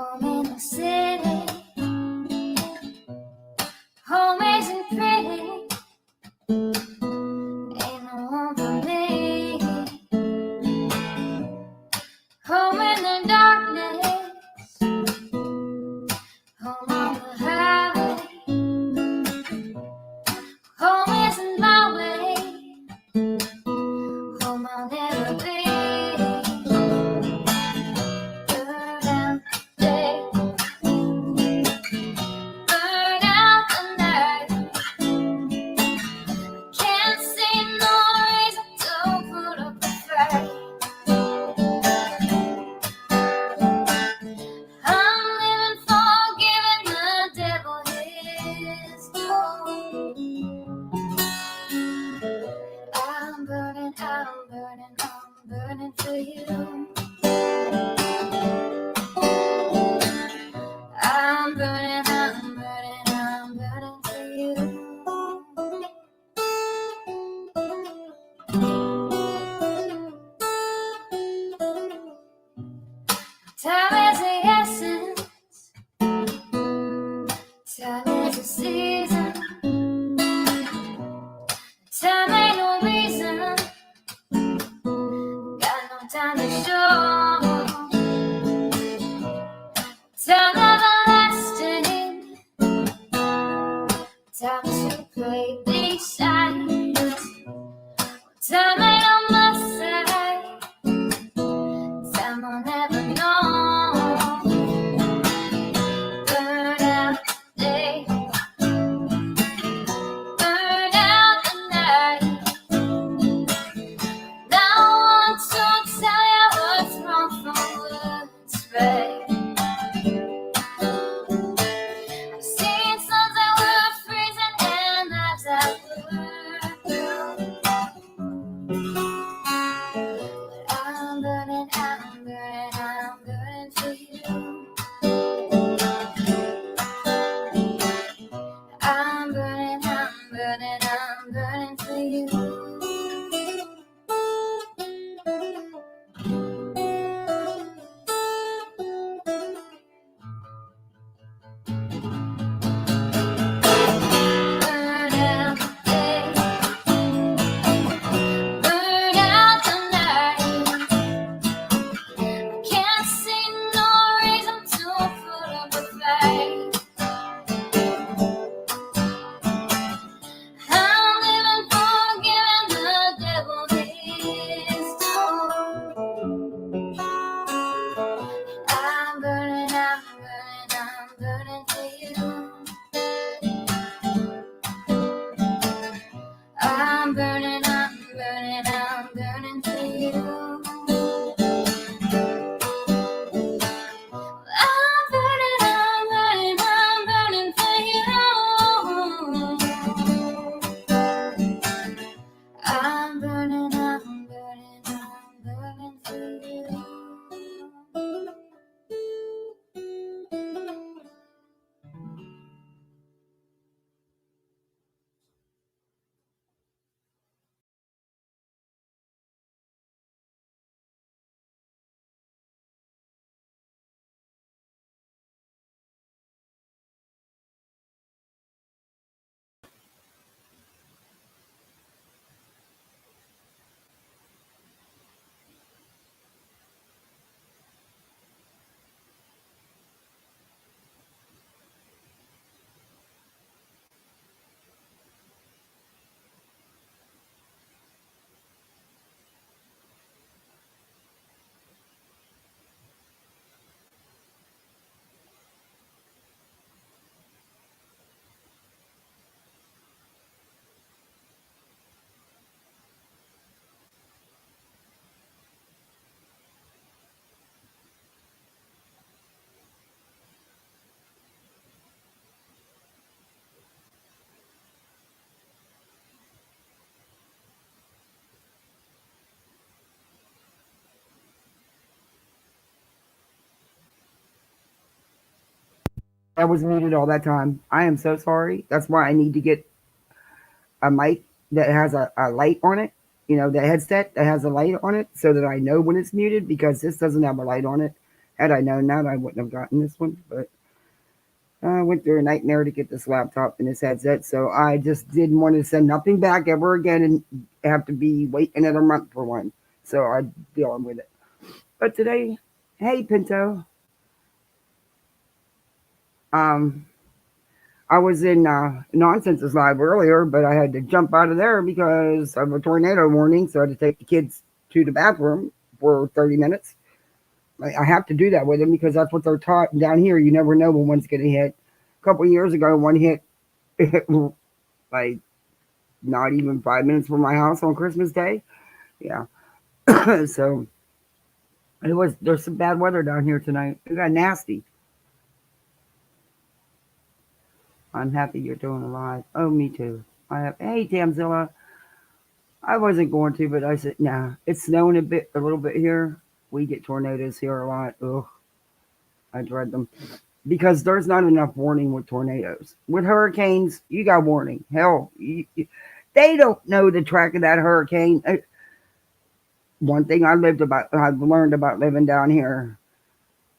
Home in the city, home isn't pretty, ain't no home for me. Home in the darkness, home on the highway. Home isn't my way, home I'll never be. Burn out the day, burn out the night. Can't see no reason to put up a fight. I'm living for giving the devil his toll. I'm burning, I'm burning, I'm burning for you. I'm burning, I'm burning, I'm burning for you. Time is the essence, time is the season. Time ain't no reason, got no time to show. Time everlasting, time to play these sides. Time ain't on my side, time I'll never know. Burn out the day, burn out the night. Now I want to tell you what's wrong from what's right. I've seen suns that were freezing and lives that were blue. But I'm burning, I'm burning, I'm burning for you. I'm burning, I'm burning, I'm burning for you. Burn out the day, burn out the night. Can't see no reason to put up a fight. I'm living for giving the devil his toll. I'm burning, I'm burning, I'm burning for you. I'm burning, I'm burning, I'm burning for you. I'm burning, I'm burning, I'm burning for you. I'm burning, I'm burning, I'm burning for you. I was muted all that time. I am so sorry. That's why I need to get a mic that has a light on it. You know, the headset that has a light on it so that I know when it's muted because this doesn't have a light on it. Had I known that, I wouldn't have gotten this one. But I went through a nightmare to get this laptop and this headset, so I just didn't want to send nothing back ever again and have to be wait another month for one. So I'm dealing with it. But today, hey Pinto, um, I was in Nonsense's live earlier, but I had to jump out of there because of a tornado warning, so I had to take the kids to the bathroom for 30 minutes. I have to do that with them because that's what they're taught down here. You never know when one's going to hit. A couple of years ago, one hit like not even 5 minutes from my house on Christmas Day. Yeah. So there's some bad weather down here tonight. It got nasty. I'm happy you're doing a live. Oh, me too. Hey, Tamzilla. I wasn't going to, but I said, nah, it's snowing a little bit here. We get tornadoes here a lot. Ugh, I dread them because there's not enough warning with tornadoes. With hurricanes, you got warning. Hell, they don't know the track of that hurricane. One thing I've learned about living down here,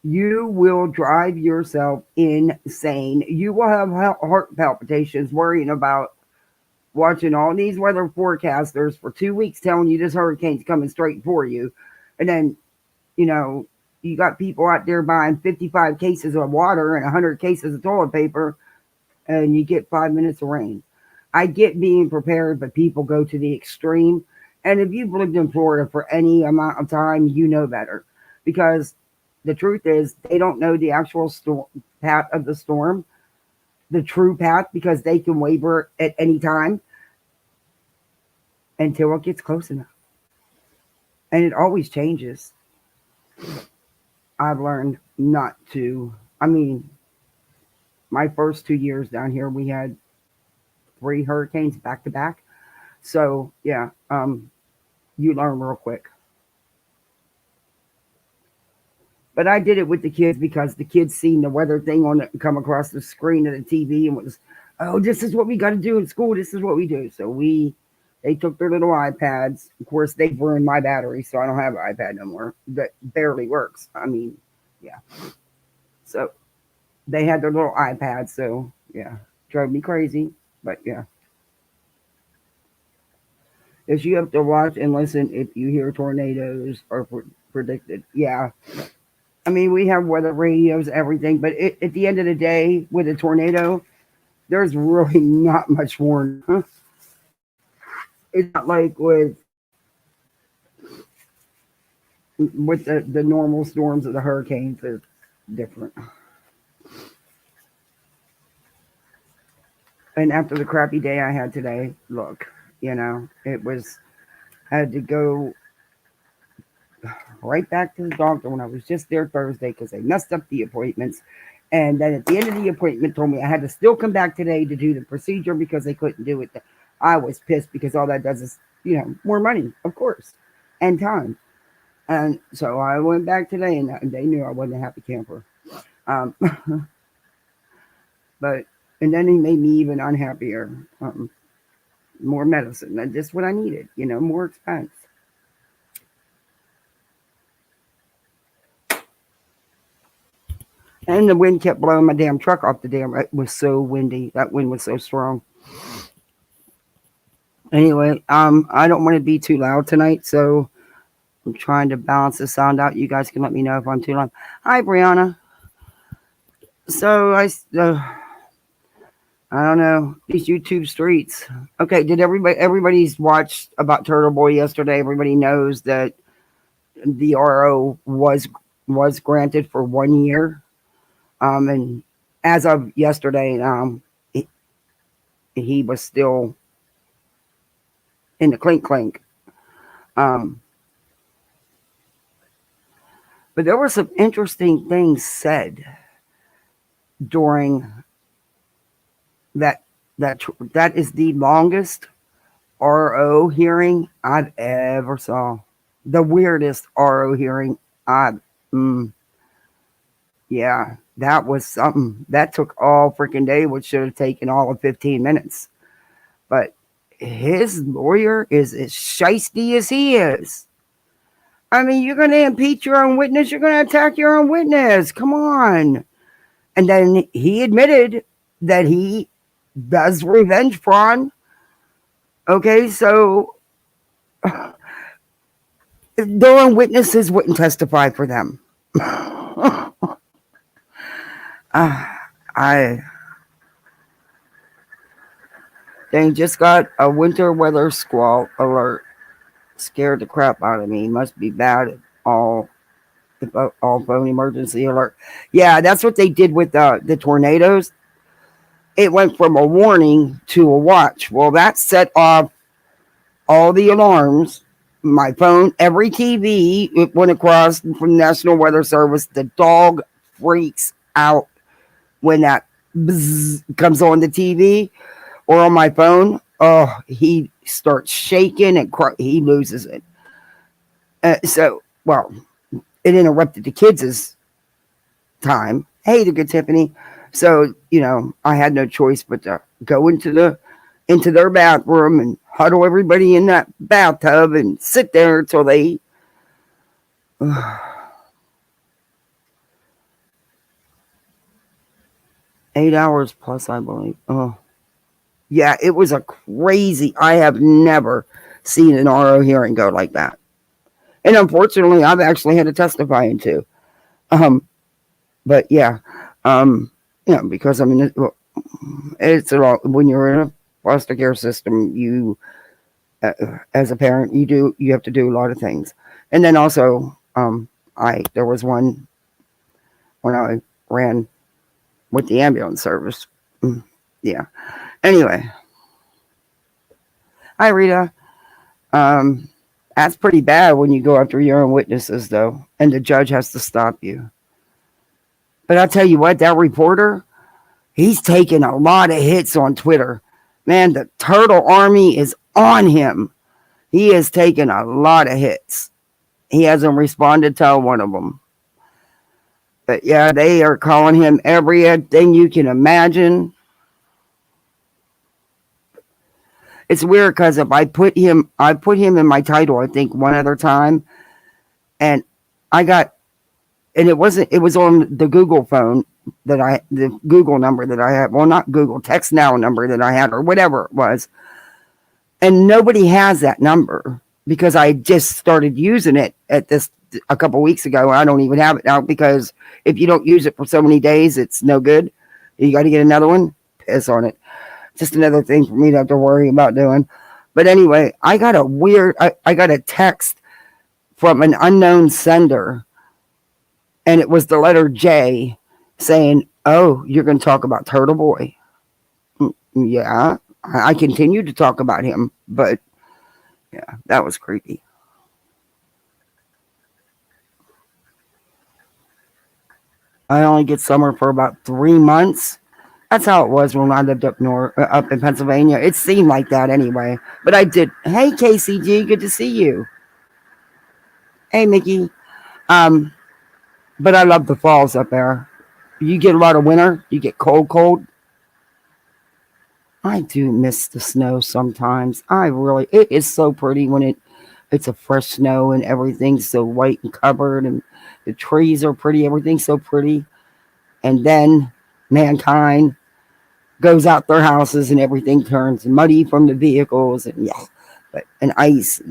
you will drive yourself insane. You will have heart palpitations worrying about watching all these weather forecasters for 2 weeks telling you this hurricane's coming straight for you. And then, you know, you got people out there buying 55 cases of water and 100 cases of toilet paper, and you get 5 minutes of rain. I get being prepared, but people go to the extreme. And if you've lived in Florida for any amount of time, you know better. Because the truth is, they don't know the actual path of the storm, the true path, because they can waver at any time until it gets close enough. And it always changes. I've learned not to. I mean, my first 2 years down here, we had 3 hurricanes back to back. So, yeah, you learn real quick. But I did it with the kids because the kids seen the weather thing on it come across the screen of the TV and was, oh, this is what we got to do in school. This is what we do. So they took their little iPads. Of course, they've ruined my battery, so I don't have an iPad no more. That barely works. I mean, yeah. So they had their little iPads. So yeah, drove me crazy. But yeah. If you have to watch and listen if you hear tornadoes are predicted. Yeah. I mean, we have weather radios, everything, but at the end of the day, with a tornado, there's really not much warning. Huh? It's not like with the normal storms of the hurricanes. It's different. And after the crappy day I had today, look, I had to go right back to the doctor when I was just there Thursday because they messed up the appointments. And then at the end of the appointment told me I had to still come back today to do the procedure because they couldn't do it. I was pissed because all that does is, more money, of course, and time. And so I went back today and they knew I wasn't a happy camper. Um, and then he made me even unhappier. More medicine. That's just what I needed, more expense. And the wind kept blowing my damn truck off the dam. It was so windy. That wind was so strong. Anyway, I don't want to be too loud tonight, so I'm trying to balance the sound out. You guys can let me know if I'm too loud. Hi, Brianna. So I don't know these YouTube streets. Okay, did everybody's watched about Turteboy yesterday? Everybody knows that the RO was granted for 1 year. And as of yesterday, he was still in the clink clink. But there were some interesting things said during that is the longest RO hearing I've ever saw. The weirdest RO hearing yeah, that was something. That took all freaking day, which should have taken all of 15 minutes. But his lawyer is as shiesty as he is. I mean, you're going to impeach your own witness. You're going to attack your own witness. Come on. And then he admitted that he does revenge porn. Okay, so their own witnesses wouldn't testify for them. I They just got a winter weather squall alert. Scared the crap out of me. Must be bad at all. All phone emergency alert. Yeah, that's what they did with the tornadoes. It went from a warning to a watch. Well, that set off all the alarms. My phone, every TV, it went across from the National Weather Service. The dog freaks out when that bzz comes on the TV or on my phone. Oh, he starts shaking and he loses it. Well, it interrupted the kids' time. Hey, the good Tiffany. So, I had no choice but to go into their bathroom and huddle everybody in that bathtub and sit there until they 8 hours plus, I believe. Oh, yeah, it was a crazy. I have never seen an RO hearing go like that, and unfortunately, I've actually had to testify in two. But yeah, because I mean, it's a lot when you're in a foster care system. You, as a parent, you have to do a lot of things, and then also, there was one when I ran with the ambulance service. Yeah. Anyway, hi Rita. That's pretty bad when you go after your own witnesses, though, and the judge has to stop you. But I'll tell you what, that reporter, he's taking a lot of hits on Twitter. Man, the Turtle Army is on him. He has taken a lot of hits. He hasn't responded to one of them. But yeah, they are calling him everything you can imagine. It's weird because if I put him in my title, I think one other time, and it was on the Google phone the Google number that I had. Well, not Google, Text Now number that I had, or whatever it was. And nobody has that number because I just started using it a couple weeks ago. I don't even have it now because if you don't use it for so many days, it's no good. You got to get another one. Piss on it. Just another thing for me to have to worry about doing. But anyway, I got a text from an unknown sender, and it was the letter J saying, "Oh, you're going to talk about Turteboy." Yeah, I continued to talk about him, but yeah, that was creepy. I only get summer for about 3 months. That's how it was when I lived up in Pennsylvania. It seemed like that anyway. But I did. Hey, KCG, good to see you. Hey, Mickey. Um, but I love the falls up there. You get a lot of winter. You get cold. I do miss the snow sometimes. It is so pretty when it's a fresh snow and everything's so white and covered and the trees are pretty. Everything's so pretty. And then mankind goes out their houses and everything turns muddy from the vehicles and ice.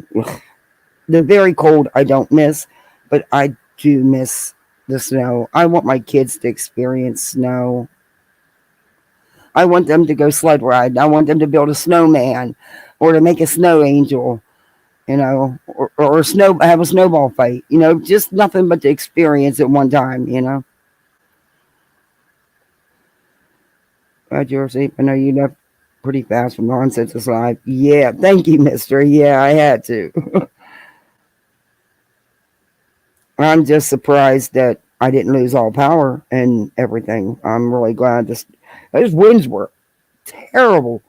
The very cold I don't miss, but I do miss the snow. I want my kids to experience snow. I want them to go sled ride. I want them to build a snowman or to make a snow angel, or have a snowball fight, just nothing but to experience at one time, Glad you're safe. I know you left pretty fast from Nonsense Live. Yeah, thank you, mister. Yeah, I had to. I'm just surprised that I didn't lose all power and everything. I'm really glad those winds were terrible.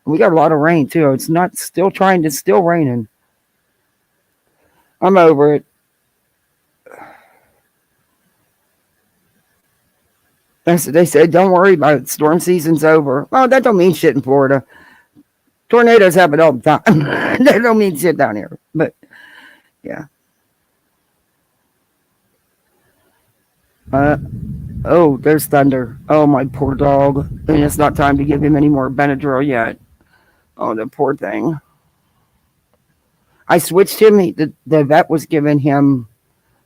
We got a lot of rain too. It's still raining. I'm over it. They said, don't worry about it. Storm season's over. Oh, that don't mean shit in Florida. Tornadoes happen all the time. That don't mean shit down here. But yeah. Uh, oh, there's Thunder. Oh, my poor dog. And it's not time to give him any more Benadryl yet. Oh, the poor thing. I switched him. The vet was giving him,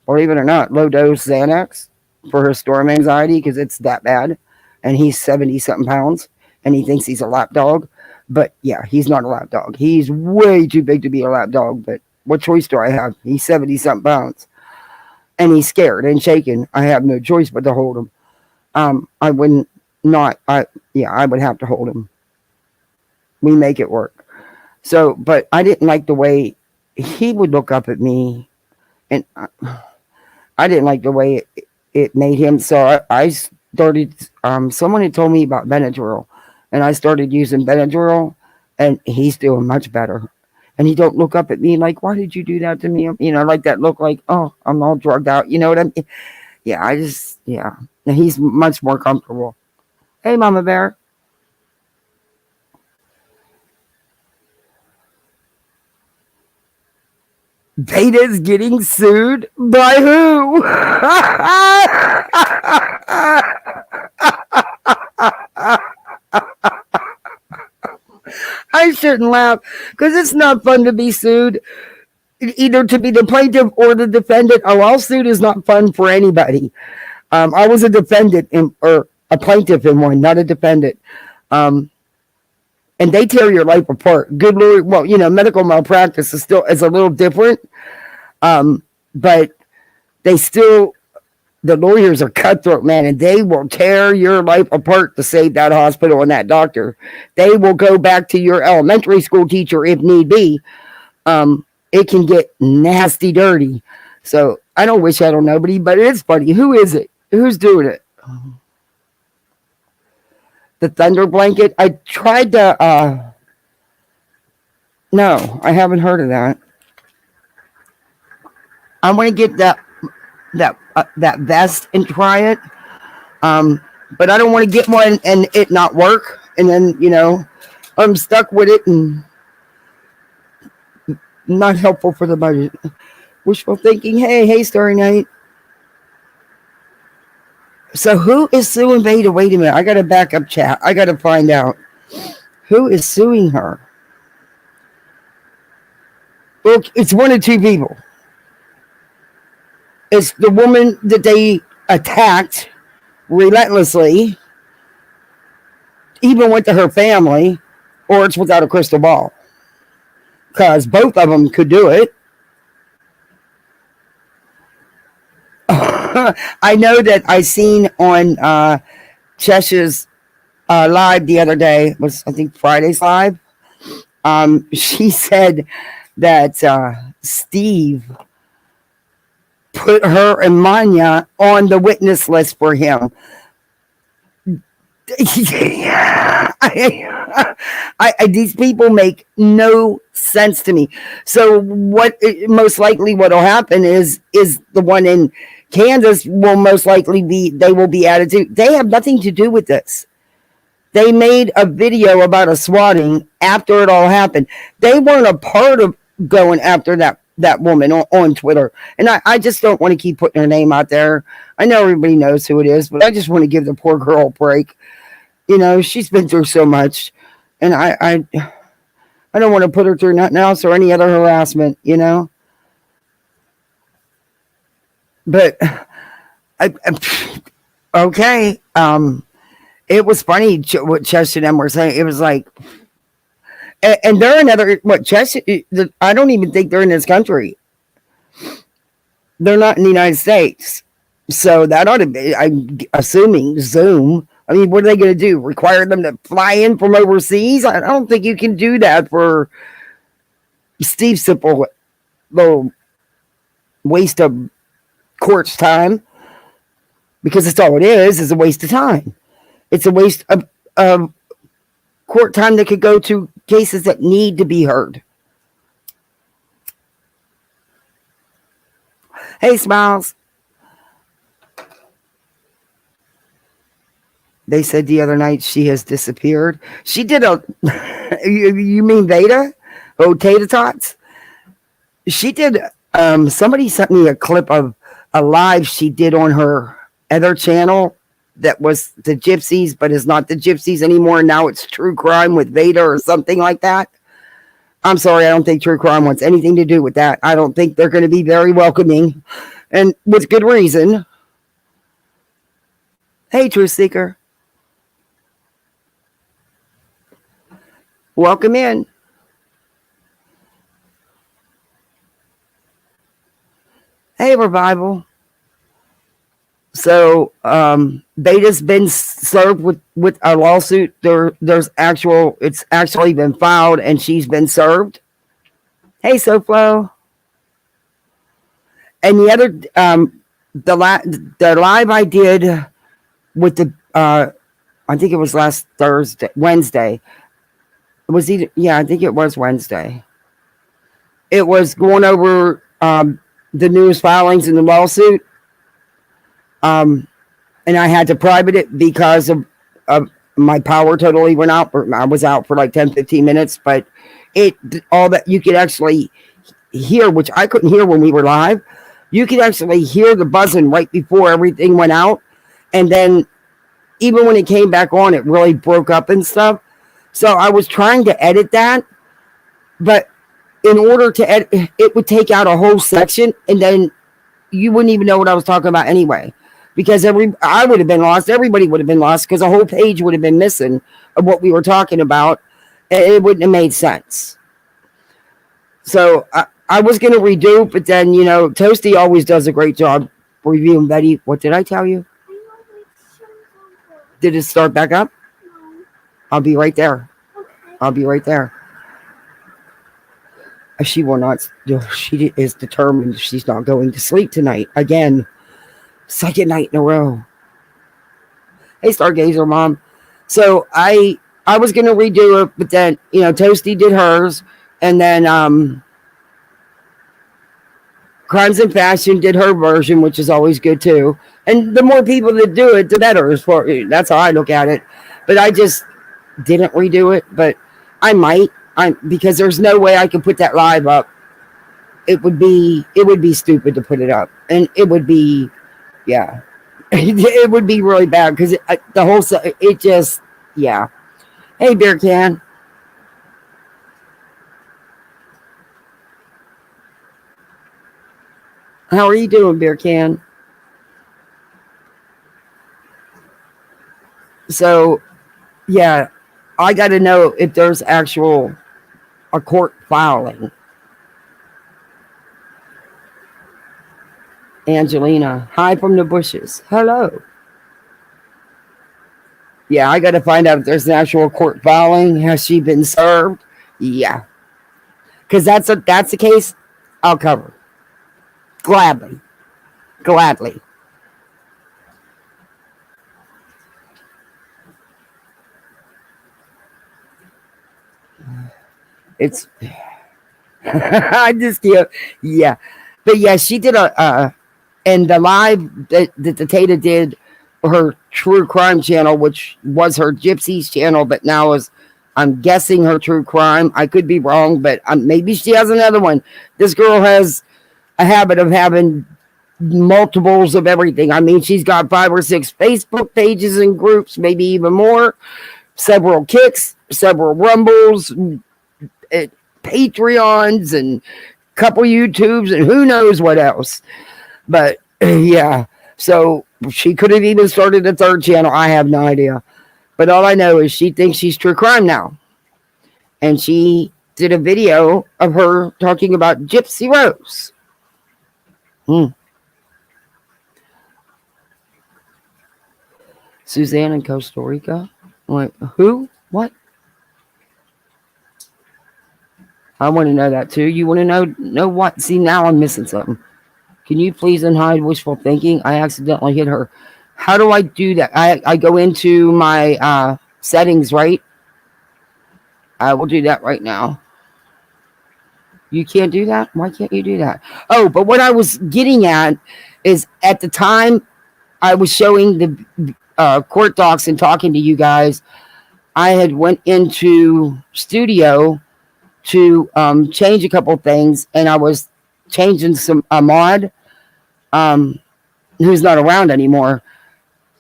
believe it or not, low dose Xanax for his storm anxiety because it's that bad. And he's 70 something pounds and he thinks he's a lap dog. But yeah, he's not a lap dog. He's way too big to be a lap dog. But what choice do I have? He's 70 something pounds and he's scared and shaking. I have no choice but to hold him. I wouldn't not. I would have to hold him. We make it work. So, but I didn't like the way he would look up at me, and I didn't like the way it made him. So I started. Someone had told me about Benadryl, and I started using Benadryl, and he's doing much better. And he don't look up at me like, "Why did you do that to me?" You know, like that look, like, "Oh, I'm all drugged out." You know what I mean? Yeah, yeah. And he's much more comfortable. Hey, Mama Bear. Beta's getting sued by who? I shouldn't laugh because it's not fun to be sued, either to be the plaintiff or the defendant. A lawsuit is not fun for anybody. I was a defendant or a plaintiff in one, not a defendant. Um, and they tear your life apart. Good Lord, well, you know, medical malpractice is a little different, but they still, the lawyers are cutthroat, man, and they will tear your life apart to save that hospital and that doctor. They will go back to your elementary school teacher if need be. It can get nasty dirty. So I don't wish that on nobody, but it is funny. Who is it? Who's doing it? The Thunder Blanket. I tried to. No, I haven't heard of that. I want to get that vest and try it. But I don't want to get one and it not work, and then I'm stuck with it and not helpful for the budget. Wishful thinking. Hey, Starry Night. So who is suing Veda? Wait a minute. I got to back up chat. I got to find out who is suing her. Look, it's one of two people. It's the woman that they attacked relentlessly, even went to her family, or it's without a crystal ball. Because both of them could do it. I know that I seen on Chesh's live the other day, was I think Friday's live. She said that Steve put her and Manya on the witness list for him. These people make no sense to me. So what most likely what will happen is the one in Kansas will most likely they will be added to. They have nothing to do with this. They made a video about a swatting after it all happened. They weren't a part of going after that woman on Twitter. And I just don't want to keep putting her name out there. I know everybody knows who it is, but I just want to give the poor girl a break. She's been through so much, and I don't want to put her through nothing else or any other harassment, But okay, it was funny what Chester and them were saying. It was like, and they're another Chester. I don't even think they're in this country. They're not in the United States, so that ought to be. I'm assuming Zoom. I mean, what are they going to do? Require them to fly in from overseas? I don't think you can do that for Steve Simple. Little waste of court's time, because it's all it is a waste of time. It's a waste of court time that could go to cases that need to be heard. Hey, Smiles. They said the other night she has disappeared. She did a. You mean Veda? Oh, Tater Tots? She did. Somebody sent me a clip of a live she did on her other channel that was the Gypsies, but is not the Gypsies anymore. Now it's True Crime with Vader or something like that. I'm sorry, I don't think True Crime wants anything to do with that. I don't think they're going to be very welcoming, and with good reason. Hey, Truth Seeker, welcome in. Hey, Revival. So, Beta's been served with a lawsuit. It's actually been filed, and she's been served. Hey, SoFlo. And the other, the live I did with the, I think it was last Wednesday. It was I think it was Wednesday. It was going over the news filings in the lawsuit. And I had to private it because of my power totally went out. I was out for like 10, 15 minutes, but all that you could actually hear, which I couldn't hear when we were live. You could actually hear the buzzing right before everything went out. And then even when it came back on, it really broke up and stuff. So I was trying to edit that, but in order to edit, it would take out a whole section, and then you wouldn't even know what I was talking about anyway. Because I would have been lost, everybody would have been lost, because a whole page would have been missing of what we were talking about. It wouldn't have made sense. So I was going to redo, but then, Toasty always does a great job reviewing. Betty, what did I tell you? Did it start back up? No. I'll be right there. Okay. I'll be right there. She will not. She is determined she's not going to sleep tonight again. Second night in a row. Hey, Stargazer Mom. So I was gonna redo it, but then Toasty did hers, and then Crimes and Fashion did her version, which is always good too. And the more people that do it, the better. That's how I look at it. But I just didn't redo it. But I might. Because there's no way I could put that live up. It would be stupid to put it up, and it would be, yeah, it would be really bad because the whole it just, yeah. Hey, Beer Can. How are you doing, Beer Can? So, yeah, I got to know if there's a court filing. Angelina, hi from the bushes. Hello. Yeah, I got to find out if there's an actual court filing. Has she been served? Yeah, because that's the case. I'll cover gladly. It's I just can't. Yeah, but yeah, she did and the live that the Tata did her True Crime channel, which was her Gypsies channel, but now is, I'm guessing, her True Crime. I could be wrong, but maybe she has another one. This girl has a habit of having multiples of everything. I mean, she's got 5 or 6 Facebook pages and groups, maybe even more, several Kicks, several Rumbles, Patreons, and a couple YouTubes, and who knows what else. But yeah, so she could have even started a 3rd channel. I have no idea. But all I know is she thinks she's True Crime now. And she did a video of her talking about Gypsy Rose. Suzanne in Costa Rica? Like, who? What? I want to know that too. You want to know what? See, now I'm missing something. Can you please unhide wishful thinking? I accidentally hit her. How do I do that? I go into my settings, right? I will do that right now. You can't do that? Why can't you do that? Oh, but what I was getting at is, at the time I was showing the court docs and talking to you guys, I had went into studio to change a couple things, and I was changing a mod who's not around anymore.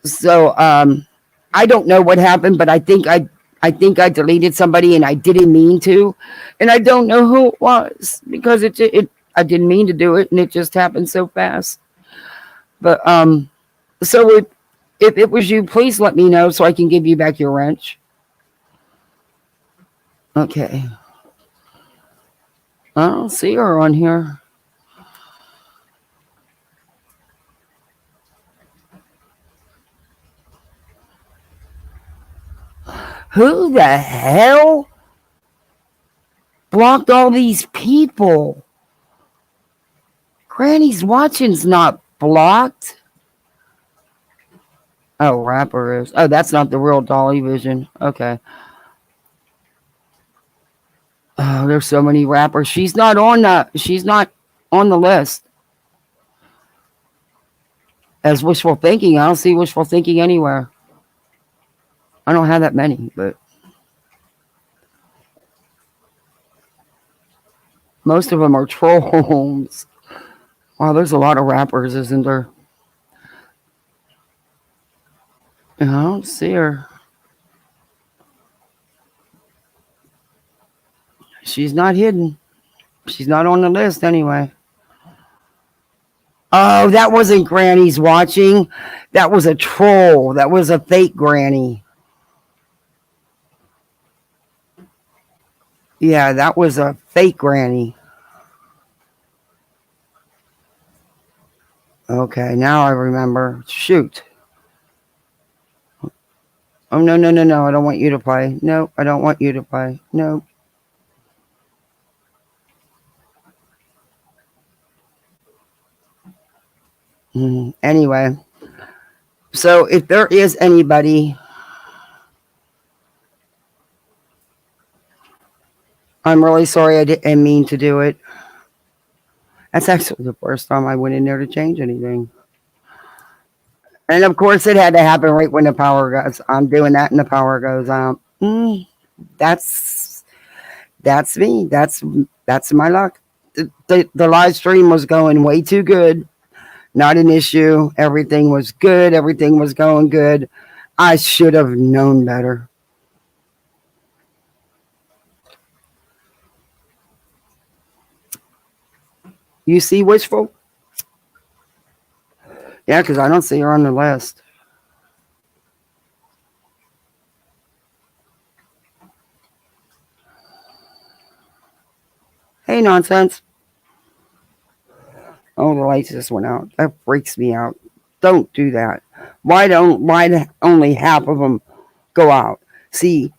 So I don't know what happened, but I think I deleted somebody and I didn't mean to, and I don't know who it was because it I didn't mean to do it and it just happened so fast. But so if it was you, please let me know so I can give you back your wrench. Okay, I don't see her on here. Who the hell blocked all these people? Granny's watching's not blocked. Oh, rapper is. Oh, that's not the real Dolly Vision. Okay. Oh, there's so many rappers. She's not on the. She's not on the list as wishful thinking. I don't see wishful thinking anywhere. I don't have that many, but most of them are trolls. Wow, there's a lot of rappers, isn't there? I don't see her. She's not hidden. She's not on the list anyway. Oh, that wasn't Granny's watching. That was a troll. That was a fake Granny. Yeah, that was a fake Granny. Okay, now I remember. Shoot. Oh, no, no, no, no. I don't want you to play. No, I don't want you to play. No. Anyway, so if there is anybody, I'm really sorry I didn't mean to do it. That's actually the first time I went in there to change anything. And of course, it had to happen right when the power goes. I'm doing that, and the power goes out. That's that's me. That's my luck. The live stream was going way too good. Not an issue. Everything was good. Everything was going good. I should have known better. You see Wishful? Yeah, because I don't see her on the list. Hey, nonsense. Oh, the lights just went out. That freaks me out. Don't do that. Why only half of them go out? See,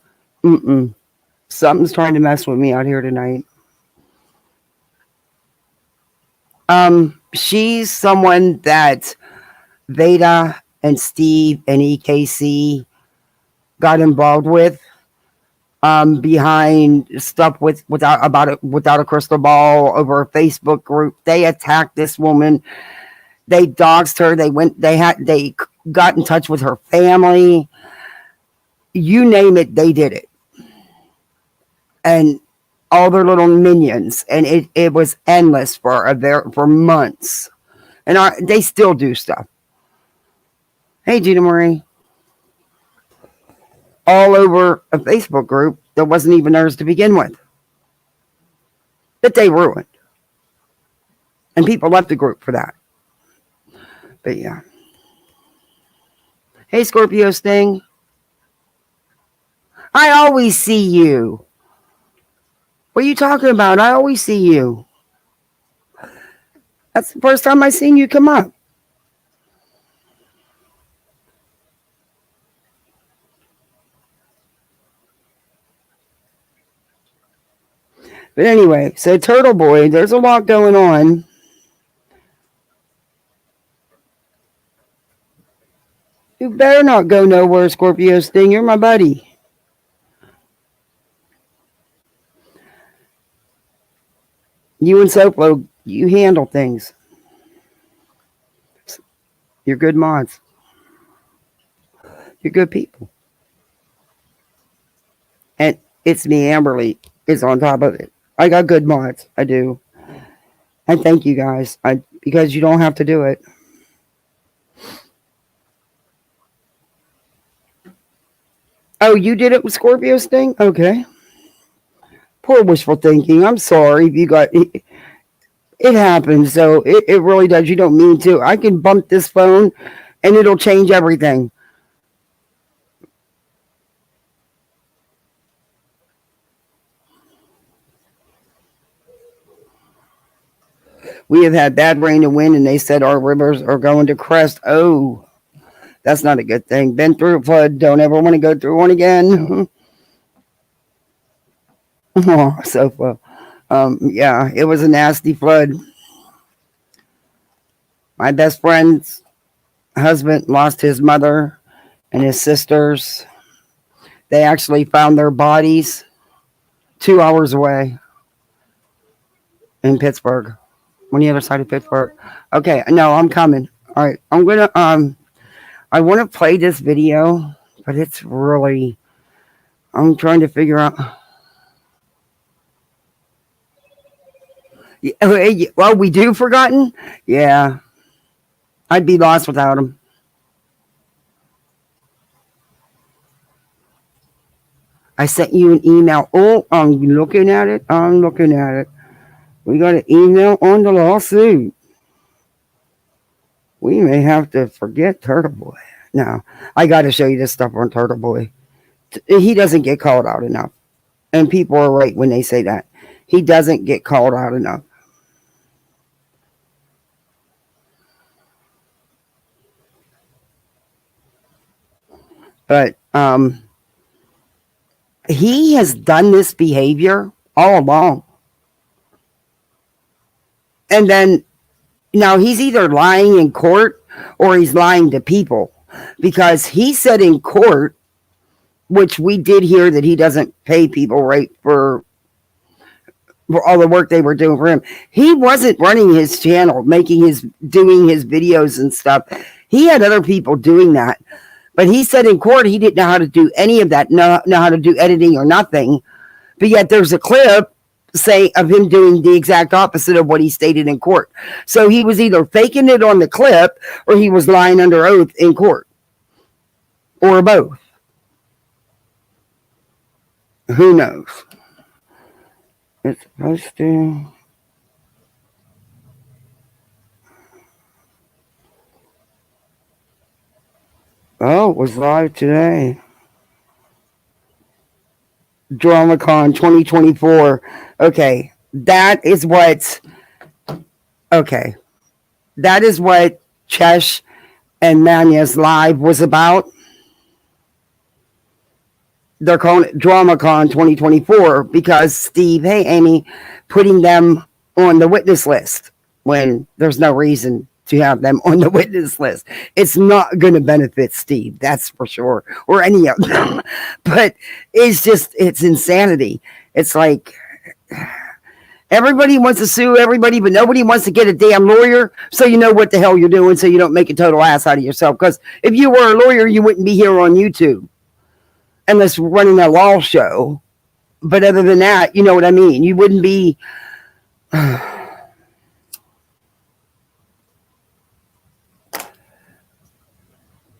something's trying to mess with me out here tonight. She's someone that Veda and Steve and EKC got involved with. Behind stuff without a crystal ball over a Facebook group. They attacked this woman. They doxed her. They got in touch with her family. You name it, they did it. And all their little minions, and it was endless for months. And they still do stuff. Hey, Gina Marie. All over a Facebook group that wasn't even theirs to begin with. That they ruined. And people left the group for that. But yeah. Hey, Scorpio Sting. I always see you. What are you talking about? I always see you. That's the first time I seen you come up. But anyway, so Turteboy, there's a lot going on. You better not go nowhere, Scorpio Sting. You're my buddy. You and Soplo, you handle things. You're good mods. You're good people. And it's me, Amberly, is on top of it. I got good mods. I do. And thank you guys. Because you don't have to do it. Oh, you did it with Scorpio's thing? Okay. Poor wishful thinking. I'm sorry if you got it happens. So it really does. You don't mean to. I can bump this phone and it'll change everything. We have had bad rain and wind, and they said our rivers are going to crest. Oh, that's not a good thing. Been through a flood. Don't ever want to go through one again. Oh, so yeah, it was a nasty flood. My best friend's husband lost his mother and his sisters. They actually found their bodies 2 hours away in Pittsburgh, on the other side of Pittsburgh. Okay, no, I'm coming. All right, I'm gonna I want to play this video, but it's really I'm trying to figure out. Well, we do forgotten. Yeah, I'd be lost without him. I sent you an email. Oh, I'm looking at it. I'm looking at it. We got an email on the lawsuit. We may have to forget Turteboy. No, I got to show you this stuff on Turteboy. He doesn't get called out enough. And people are right when they say that. He doesn't get called out enough. But he has done this behavior all along. And then now he's either lying in court or he's lying to people, because he said in court, which we did hear, that he doesn't pay people right for all the work they were doing for him. He wasn't running his channel, doing his videos and stuff. He had other people doing that. But he said in court he didn't know how to do any of that, know how to do editing or nothing. But yet there's a clip of him doing the exact opposite of what he stated in court. So he was either faking it on the clip or he was lying under oath in court, or both. Who knows? It's supposed to. Oh, it was live today. DramaCon 2024. Okay, that is what. Okay, that is what Chesh and Manya's live was about. They're calling it DramaCon 2024 because Steve, hey Amy, putting them on the witness list when there's no reason to have them on the witness list. It's not going to benefit Steve, that's for sure, or any of them. But it's insanity. It's like everybody wants to sue everybody, but nobody wants to get a damn lawyer, so you know what the hell you're doing, so you don't make a total ass out of yourself. Because if you were a lawyer, you wouldn't be here on YouTube unless running a law show. But other than that, you know what I mean? You wouldn't be.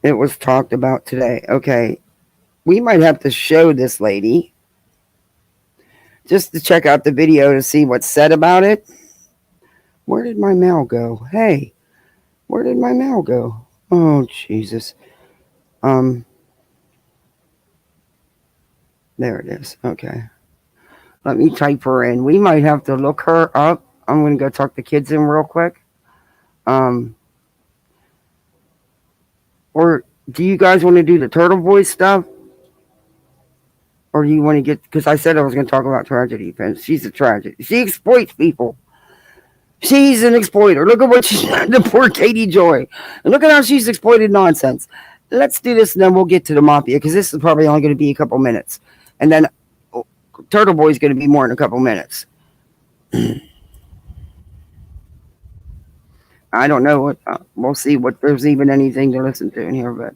It was talked about today. Okay. We might have to show this lady just to check out the video to see what's said about it. Where did my mail go? Hey, where did my mail go? Oh, Jesus. There it is. Okay. Let me type her in. We might have to look her up. I'm going to go talk the kids in real quick. Or do you guys want to do the Turteboy stuff? Or do you want to get, because I said I was going to talk about tragedy. She's a tragedy. She exploits people. She's an exploiter. Look at what she's done to poor Katie Joy. And look at how she's exploited nonsense. Let's do this and then we'll get to the mafia, because this is probably only going to be a couple minutes. And then Turtleboy is going to be more in a couple minutes. I don't know what, we'll see what there's even anything to listen to in here, but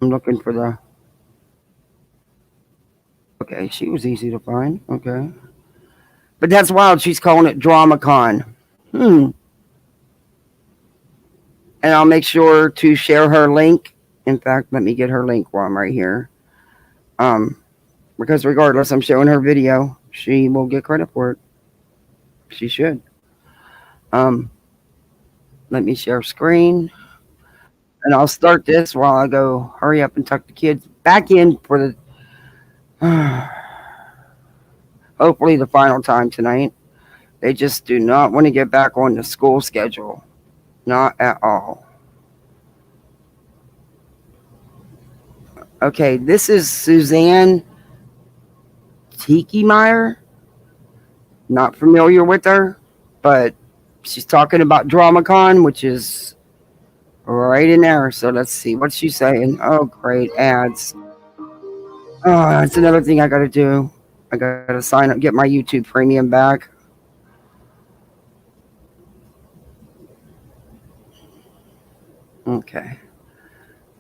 I'm looking for the. Okay, she was easy to find. Okay. But that's wild. She's calling it DramaCon. And I'll make sure to share her link In fact, let me get her link while I'm right here. Um, because regardless, I'm showing her video. She will get credit for it. She should. Um, Let me share screen, and I'll start this while I go hurry up and tuck the kids back in for the hopefully the final time tonight. They just do not want to get back on the school schedule. Not at all. Okay, this is Suzanne Tiki Meyer. Not familiar with her, but she's talking about DramaCon, which is right in there. So let's see what she's saying. Oh, great ads. Oh, that's another thing I got to do. I got to sign up, get my YouTube premium back. Okay.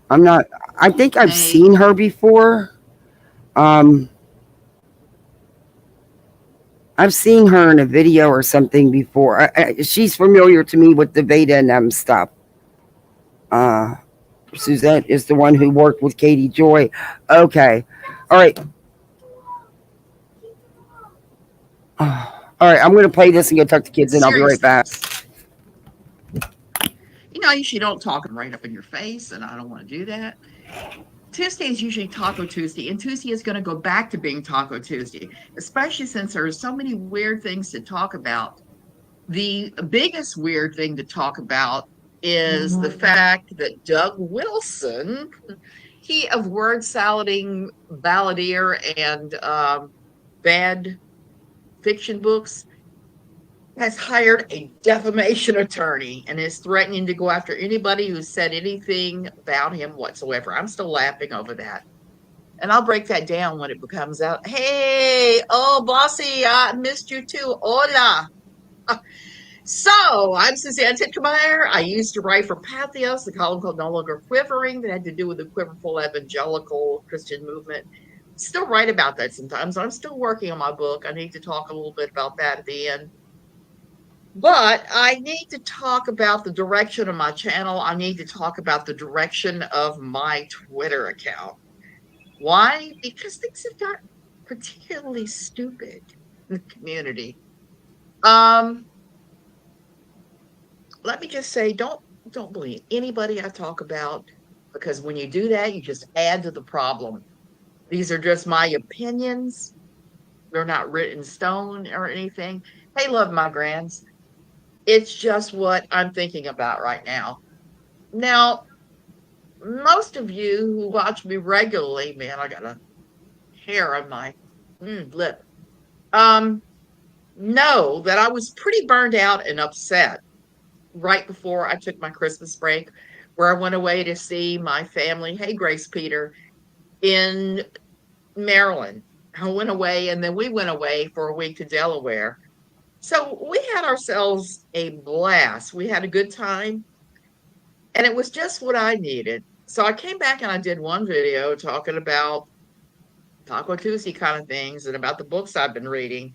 I'm not, I think I've Hey, seen her before. Um, I've seen her in a video or something before. She's familiar to me with the Veda and them stuff. Uh, Suzette is the one who worked with Katie Joy. Okay. All right. All right. I'm going to play this and go tuck the kids in. I'll be right seriously, back. you usually don't talk right up in your face, and I don't want to do that. Tuesday is usually Taco Tuesday, and Tuesday is going to go back to being Taco Tuesday, especially since there are so many weird things to talk about. The biggest weird thing to talk about is the fact that Doug Wilson, he of word salading balladeer and bad fiction books, has hired a defamation attorney and is threatening to go after anybody who said anything about him whatsoever. I'm still laughing over that. And I'll break that down when it becomes out. Hey, oh, bossy, I missed you too. Hola. So I'm Suzanne Titchemeyer. I used to write for Pathos, the column called No Longer Quivering that had to do with the quiverful evangelical Christian movement. Still write about that sometimes. I'm still working on my book. I need to talk a little bit about that at the end. But I need to talk about the direction of my channel. I need to talk about the direction of my Twitter account. Why? Because things have got particularly stupid in the community. Um, Let me just say, don't believe anybody I talk about because when you do that, you just add to the problem. These are just my opinions. They're not written in stone or anything. Hey, love my grands. It's just what I'm thinking about right now. Now, most of you who watch me regularly, man, I got a hair on my lip, um, know that I was pretty burned out and upset right before I took my Christmas break, where I went away to see my family. Hey, Grace Peter, in Maryland. I went away and then we went away for a week to Delaware. So we had ourselves a blast. We had a good time and it was just what I needed. So I came back and I did one video talking about Taco Tuesday kind of things and about the books I've been reading,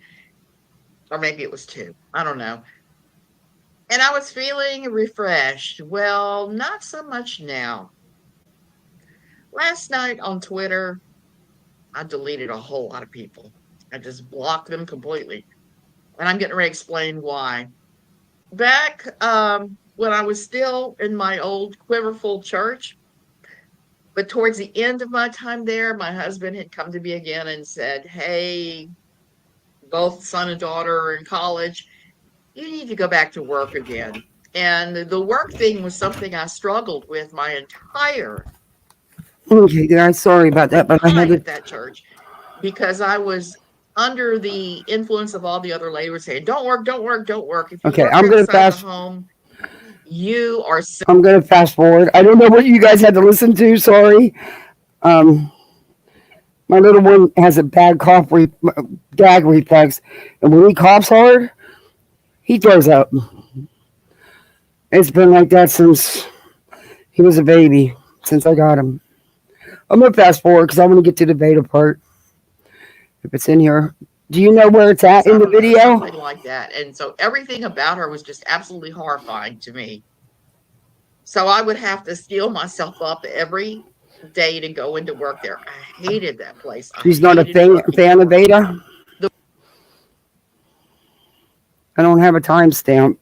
or maybe it was two. I don't know. And I was feeling refreshed. Well, not so much now. Last night on Twitter, I deleted a whole lot of people. I just blocked them completely. And I'm getting ready to explain why. Back when I was still in my old quiverful church, but towards the end of my time there, my husband had come to me again and said, hey, both son and daughter are in college. You need to go back to work again. And the work thing was something I struggled with my entire Okay, guys. Sorry about that, but I had time to. at that church because I was under the influence of all the other ladies saying, don't work, don't work, don't work. If you Okay, work outside the home, you are I'm gonna fast forward. I don't know what you guys had to listen to. Sorry. Um, my little one has a bad gag reflex, and when he coughs hard, he throws up. It's been like that since he was a baby, since I got him. I'm gonna fast forward because I want to get to the beta part. If it's in here, do you know where it's at I in the don't know, video? something like that. And so everything about her was just absolutely horrifying to me. So I would have to steel myself up every day to go into work there. I hated that place. I She's not a hated working fan of for them. Veda. I don't have a timestamp.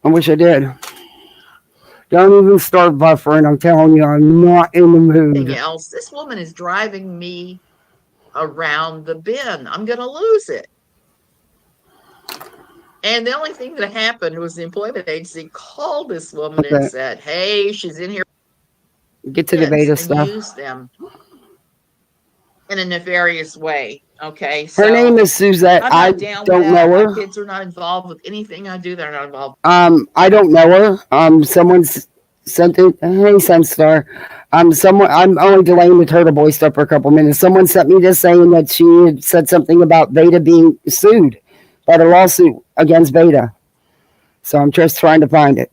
I wish I did. Don't even start buffering. I'm telling you, I'm not in the Thing mood. else, this woman is driving me around the bend. I'm going to lose it. And the only thing that happened was the employment agency called this woman and Okay, said, hey, she's in here get to the kids Veda and stuff. use them in a nefarious way. Okay. Her name So is Suzette. I'm I not down with don't know that. My her. kids are not involved with anything I do. They're not involved. I don't know her. Someone's sent it. Hey, Sunstar. Someone. I'm only delaying the Turteboy stuff for a couple minutes. Someone sent me this saying that she had said something about Veda being sued by the lawsuit against Veda. So I'm just trying to find it.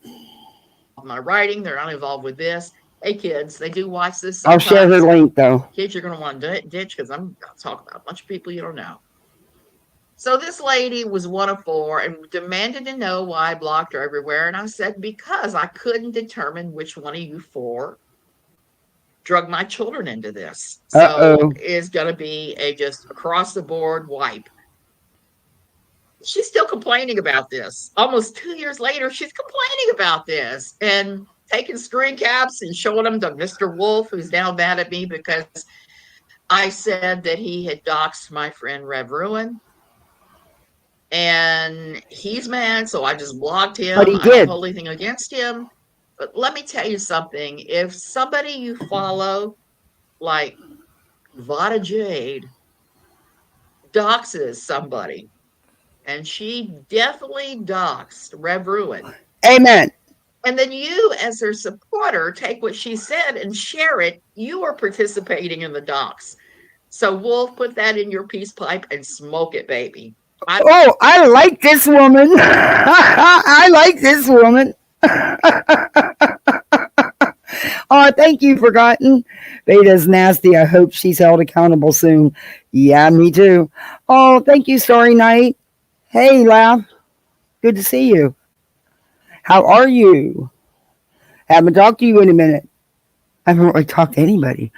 My writing, they're not involved with this. Hey, kids, they do watch this I'll share her sometimes. link though. Kids, you're going to want to ditch because I'm going to talk about a bunch of people you don't know. So this lady was one of four and demanded to know why I blocked her everywhere. And I said, because I couldn't determine which one of you four drug my children into this. Uh So oh. it's going to be a just across the board wipe. She's still complaining about this. Almost 2 years later, she's complaining about this and taking screen caps and showing them to Mr. Wolf, who's now mad at me because I said that he had doxed my friend Rev Ruin. And he's mad, so I just blocked But him. he I don't did. hold anything against him. But let me tell you something. If somebody you follow, like Vada Jade, doxes somebody, and she definitely doxed Rev Ruin, Amen. and then you, as her supporter, take what she said and share it, you are participating in the dox. So, Wolf, put that in your peace pipe and smoke it, baby. Oh, I like this woman. I like this woman. Oh, thank you, Forgotten. Beta's nasty. I hope she's held accountable soon. Yeah, me too. Oh, thank you, Starry Night. Hey, Laugh. Good to see you. How are you? Haven't talked to you in a minute. I haven't really talked to anybody.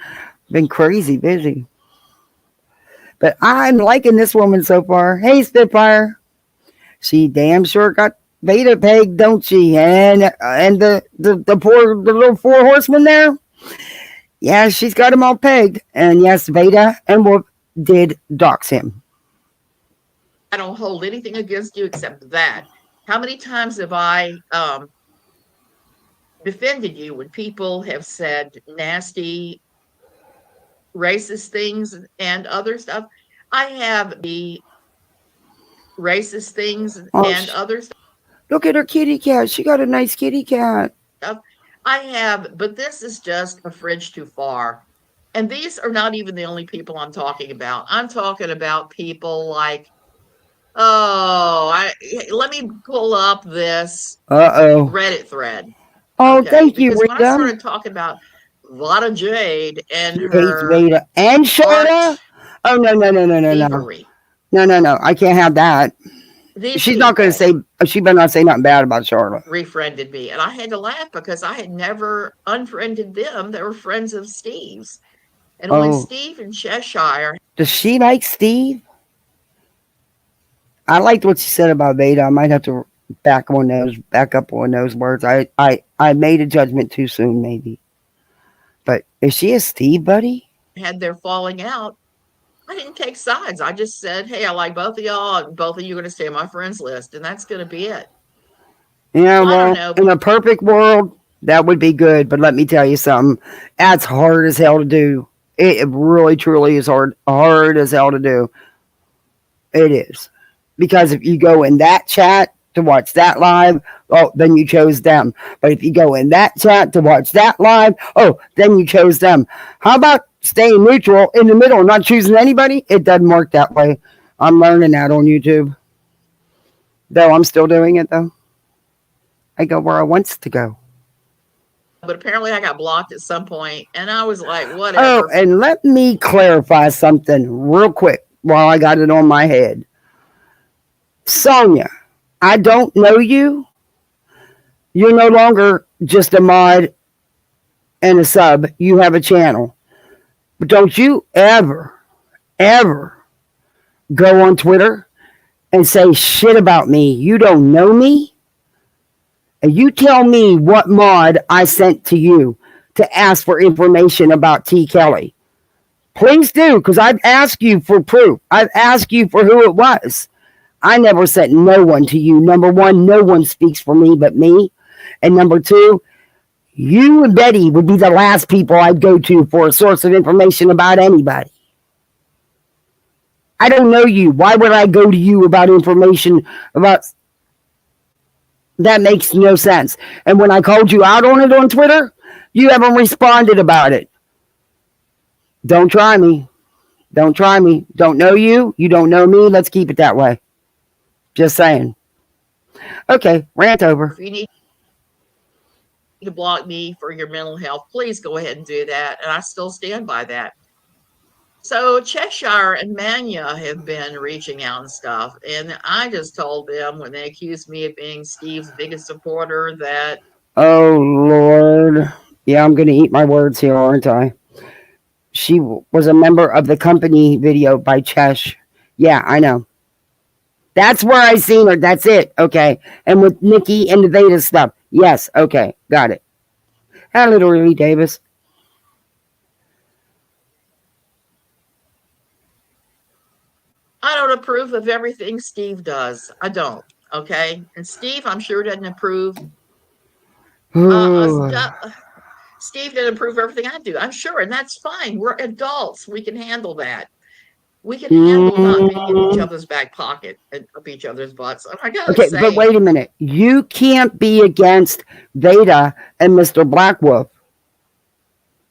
Been crazy busy. But I'm liking this woman so far. Hey, Spitfire. She damn sure got Beta pegged, don't she? And the little four horsemen there. Yeah, she's got them all pegged. And yes, Veda and Wolf did dox him. I don't hold anything against you except that. How many times have I defended you when people have said nasty, racist things and other stuff? I have the racist things Oh, and other look at her kitty cat. She got a nice kitty cat. stuff. I have, but this is just a fridge too far. And these are not even the only people I'm talking about. I'm talking about people like, oh, let me pull up this Uh oh. Reddit thread. Oh, Okay, thank you, because when I Rita. started talking about Vada Jade and She hates her Veda and art Sharda. Oh no no no no no no thievery, no no no! I can't have that. these She's not going to people say. She better not say nothing bad about Charlotte. refriended me. And I had to laugh because I had never unfriended them. They were friends of Steve's. And when Oh, Steve and Cheshire does she like Steve? I liked what she said about Veda. I might have to back up on those words. I made a judgment too soon, maybe. But is she a Steve buddy? had their falling out, I didn't take sides. I just said, hey, I like both of y'all, and both of you are going to stay on my friends list. And that's going to be it. Yeah, So I don't well, know. in a perfect world, that would be good. But let me tell you something. That's hard as hell to do. It really, truly is hard as hell to do. It is. Because if you go in that chat to watch that live, oh, then you chose them. But if you go in that chat to watch that live, oh, then you chose them. How about staying neutral in the middle and not choosing anybody? It doesn't work that way. I'm learning that on YouTube. Though I'm still doing it, though. I go where I wants to go. But apparently I got blocked at some point, and I was like, Oh, whatever. and let me clarify something real quick while I got it on my head. Sonia, I don't know you. You're no longer just a mod and a sub. You have a channel. But don't you ever go on Twitter and say shit about me. You don't know me. And you tell me what mod I sent to you to ask for information about T. Kelly. Please do, because I've asked you for proof. I've asked you for who it was. I never sent no one to you. Number one, no one speaks for me but me. And number two, you and Betty would be the last people I'd go to for a source of information about anybody. I don't know you. Why would I go to you about information about... That makes no sense. And when I called you out on it on Twitter, you haven't responded about it. Don't try me. Don't try me. Don't know you. You don't know me. Let's keep it that way. Just saying. Okay, rant over. If you need to block me for your mental health, please go ahead and do that. And I still stand by that. So Cheshire and Mania have been reaching out and stuff. And I just told them when they accused me of being Steve's biggest supporter that... Oh, Lord. Yeah, I'm going to eat my words here, aren't I? She was a member of the company video by Chesh. Yeah, I know. That's where I seen her. That's it. Okay. And with Nikki and the Veda stuff. Yes. Okay. Got it. Hello, Lily Davis. I don't approve of everything Steve does. I don't. Okay. And Steve, I'm sure, doesn't approve. Steve didn't approve everything I do. I'm sure. And that's fine. We're adults. We can handle that. We can handle not being in each other's back pocket and up each other's butts. I gotta say, but wait a minute. You can't be against Veda and Mr. Blackwolf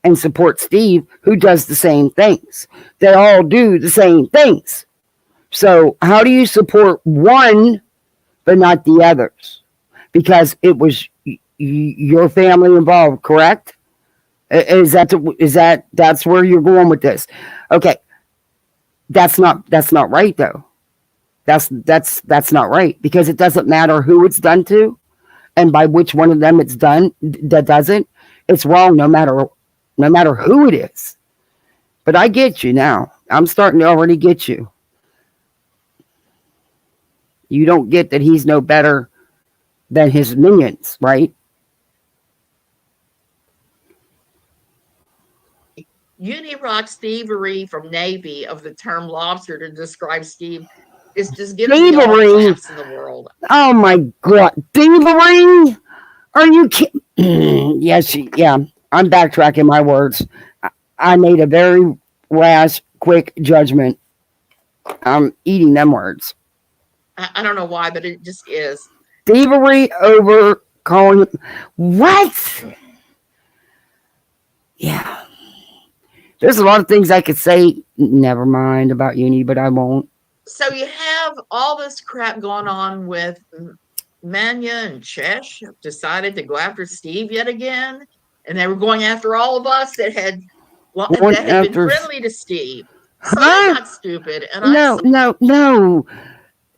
and support Steve, who does the same things. They all do the same things. So how do you support one but not the others? Because it was your family involved, correct? That's where you're going with this? Okay, that's not right though. That's not right, because it doesn't matter who it's done to, and by which one of them it's done. That doesn't. It's wrong no matter who it is. But I get you now. I'm starting to already get you. You don't get that he's no better than his minions, right? Unirock's thievery from Navy of the term lobster to describe Steve is just giving me all the laughs in the world. Oh my God. Thievery? Are you kidding? Yes, yeah. I'm backtracking my words. I made a very rash, quick judgment. I'm eating them words. I don't know why, but it just is. Thievery over calling... What? Yeah. There's a lot of things I could say, never mind, about Uni, but I won't. So you have all this crap going on with Mania and Chesh decided to go after Steve yet again, and they were going after all of us that had been friendly to Steve. So they're not stupid. And No.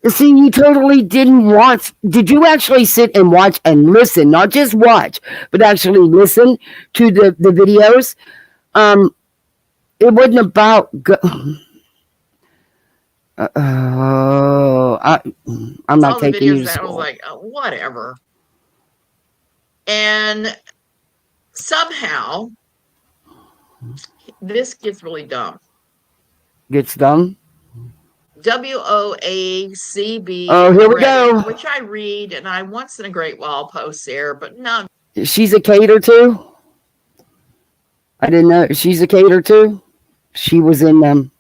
See, you totally didn't watch. Did you actually sit and watch and listen? Not just watch, but actually listen to the videos. It wasn't about... I'm not taking you to school. I was like, oh, whatever. And somehow, this gets really dumb. Gets dumb? WOACB. Oh, here we go. Which I read, and I once in a great while post there, but no. She's a cater too? I didn't know. She's a cater too? She was in them.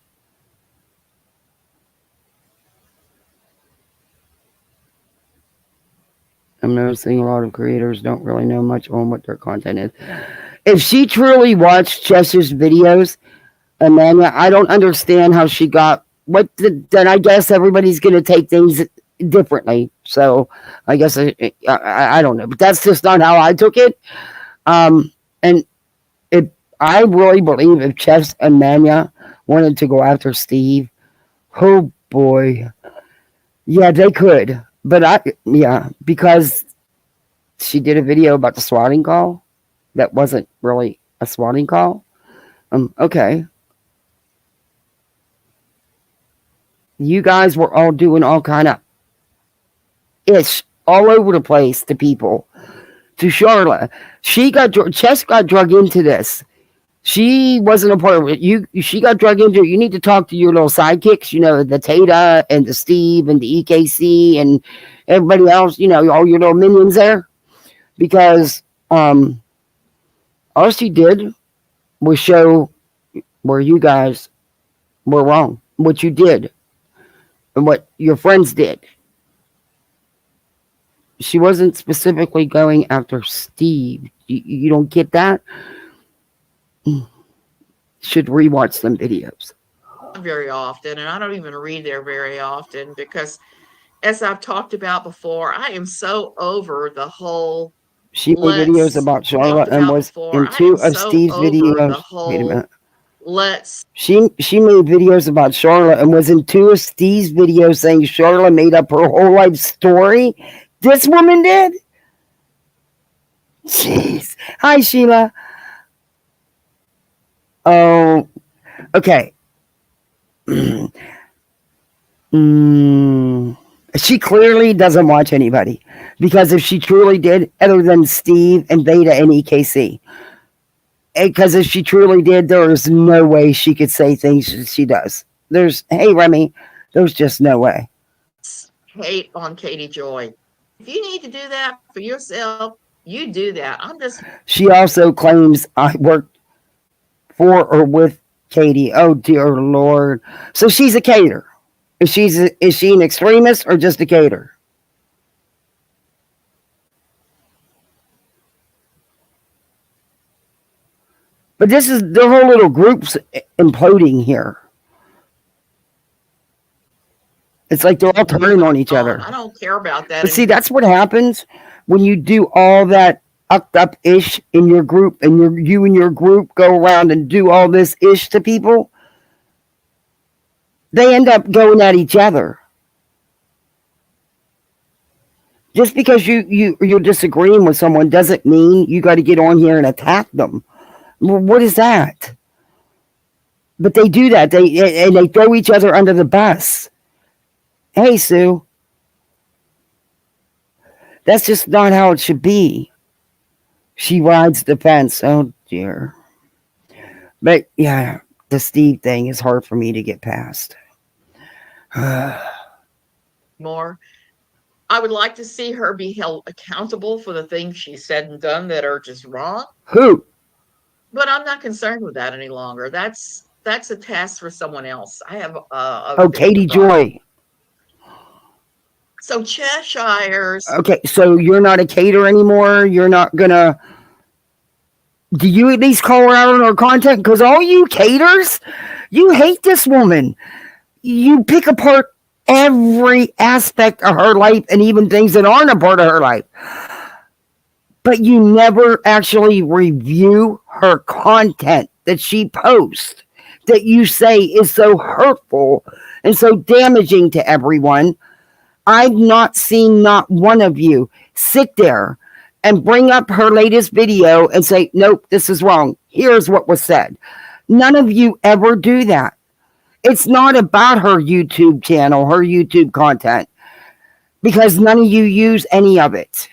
I'm noticing a lot of creators don't really know much on what their content is. If she truly watched Chesh's videos, Amanda, I don't understand how she got... then I guess everybody's going to take things differently. So I guess I don't know. But that's just not how I took it. And I really believe if Chess and Mania wanted to go after Steve, oh boy. Yeah, they could. But because She did a video about the swatting call that wasn't really a swatting call. Okay. You guys were all doing all kind of ish all over the place to people. To Charlotte, Chess got drug into this. She wasn't a part of it. She got drug into it. You need to talk to your little sidekicks, the Tata and the Steve and the EKC and everybody else, all your little minions there. Because all she did was show where you guys were wrong, what you did, and what your friends did. She wasn't specifically going after Steve. You don't get that? Should rewatch them videos. Very often, and I don't even read there very often because, as I've talked about before, I am so over the whole. She made videos about Charlotte and was in two of Steve's videos. Wait a minute. She made videos about Charlotte and was in two of Steve's videos saying Charlotte made up her whole life story. This woman did? Jeez. Hi, Sheila. Oh, okay. She clearly doesn't watch anybody. Because if she truly did, other than Steve and Beta and EKC, because if she truly did, there is no way she could say things she does. Hey, Remy, there's just no way. Hate on Katie Joy. If you need to do that for yourself, you do that. She also claims I worked for or with Katie. Oh, dear Lord. So she's a cater. Is she an extremist or just a cater? But this is their whole little group's imploding here. It's like they're all turning on each other. I don't care about that. But see, that's what happens when you do all that up ish in your group, and you and your group go around and do all this ish to people. They end up going at each other. Just because you're disagreeing with someone doesn't mean you got to get on here and attack them. What is that? But they do that. They throw each other under the bus. Hey, Sue. That's just not how it should be. She rides the fence. Oh, dear. But, yeah, the Steve thing is hard for me to get past. More. I would like to see her be held accountable for the things she said and done that are just wrong. Who? But I'm not concerned with that any longer. That's a task for someone else. I have Katie Joy. So Cheshire's. Okay, so you're not a cater anymore. You're not gonna. Do you at least call her out on her content? Because all you caters, you hate this woman. You pick apart every aspect of her life and even things that aren't a part of her life. But you never actually review her content that she posts that you say is so hurtful and so damaging to everyone. I've not seen not one of you sit there and bring up her latest video and say, nope, this is wrong. Here's what was said. None of you ever do that. It's not about her YouTube channel, her YouTube content, because none of you use any of it.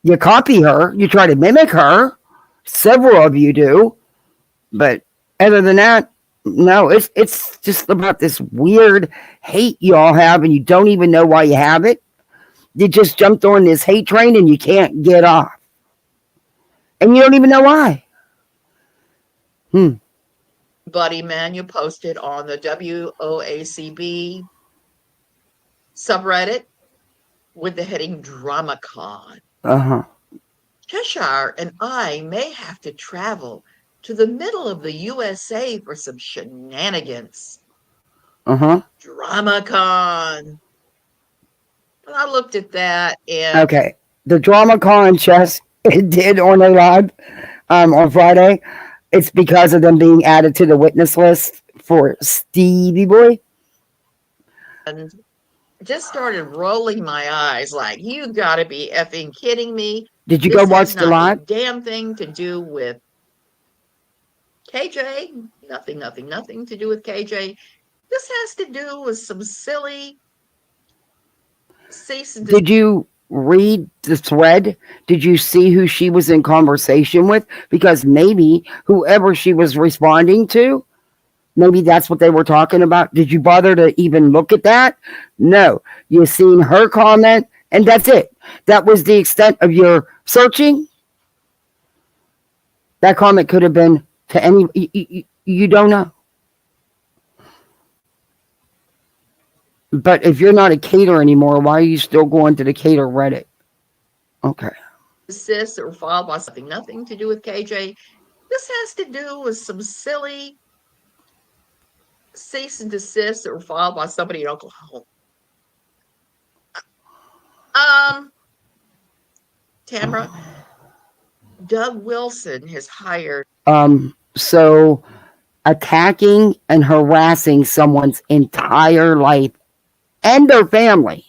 You copy her, you try to mimic her. Several of you do. But other than that, no, it's just about this weird hate you all have, and you don't even know why you have it. You just jumped on this hate train and you can't get off. And you don't even know why. Buddy man, you posted on the WOACB subreddit with the heading DramaCon. Cheshire and I may have to travel to the middle of the USA for some shenanigans. DramaCon. And I looked at that and okay, the DramaCon Chess did on a live on Friday. It's because of them being added to the witness list for Stevie Boy. And just started rolling my eyes like, you gotta be effing kidding me. Did you go This has watch the not a live? damn thing to do with KJ. Nothing to do with KJ. This has to do with some silly cease and desist. Did you read the thread? Did you see who she was in conversation with? Because maybe whoever she was responding to, maybe that's what they were talking about. Did you bother to even look at that? No. You seen her comment, and that's it. That was the extent of your searching. That comment could have been to any. You don't know. But if you're not a cater anymore, why are you still going to the cater Reddit? Okay. That were filed by something, nothing to do with KJ. This has to do with some silly cease and desist that were filed by somebody in Oklahoma. Tamara, Doug Wilson has hired. So attacking and harassing someone's entire life and their family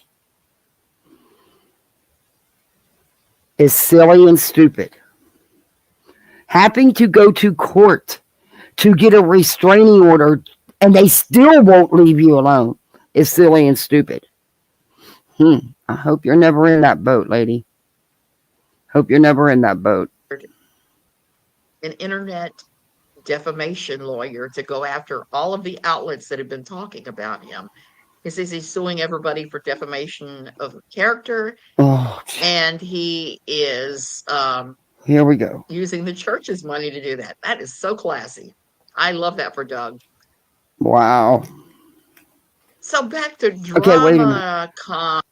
is silly and stupid. Having to go to court to get a restraining order and they still won't leave you alone is silly and stupid. I hope you're never in that boat, lady. Hope you're never in that boat. An internet defamation lawyer to go after all of the outlets that have been talking about him. He says he's suing everybody for defamation of character, and he is here we go, using the church's money to do that. That is so classy. I love that for Doug. Wow. So back to drama. Okay, wait a minute.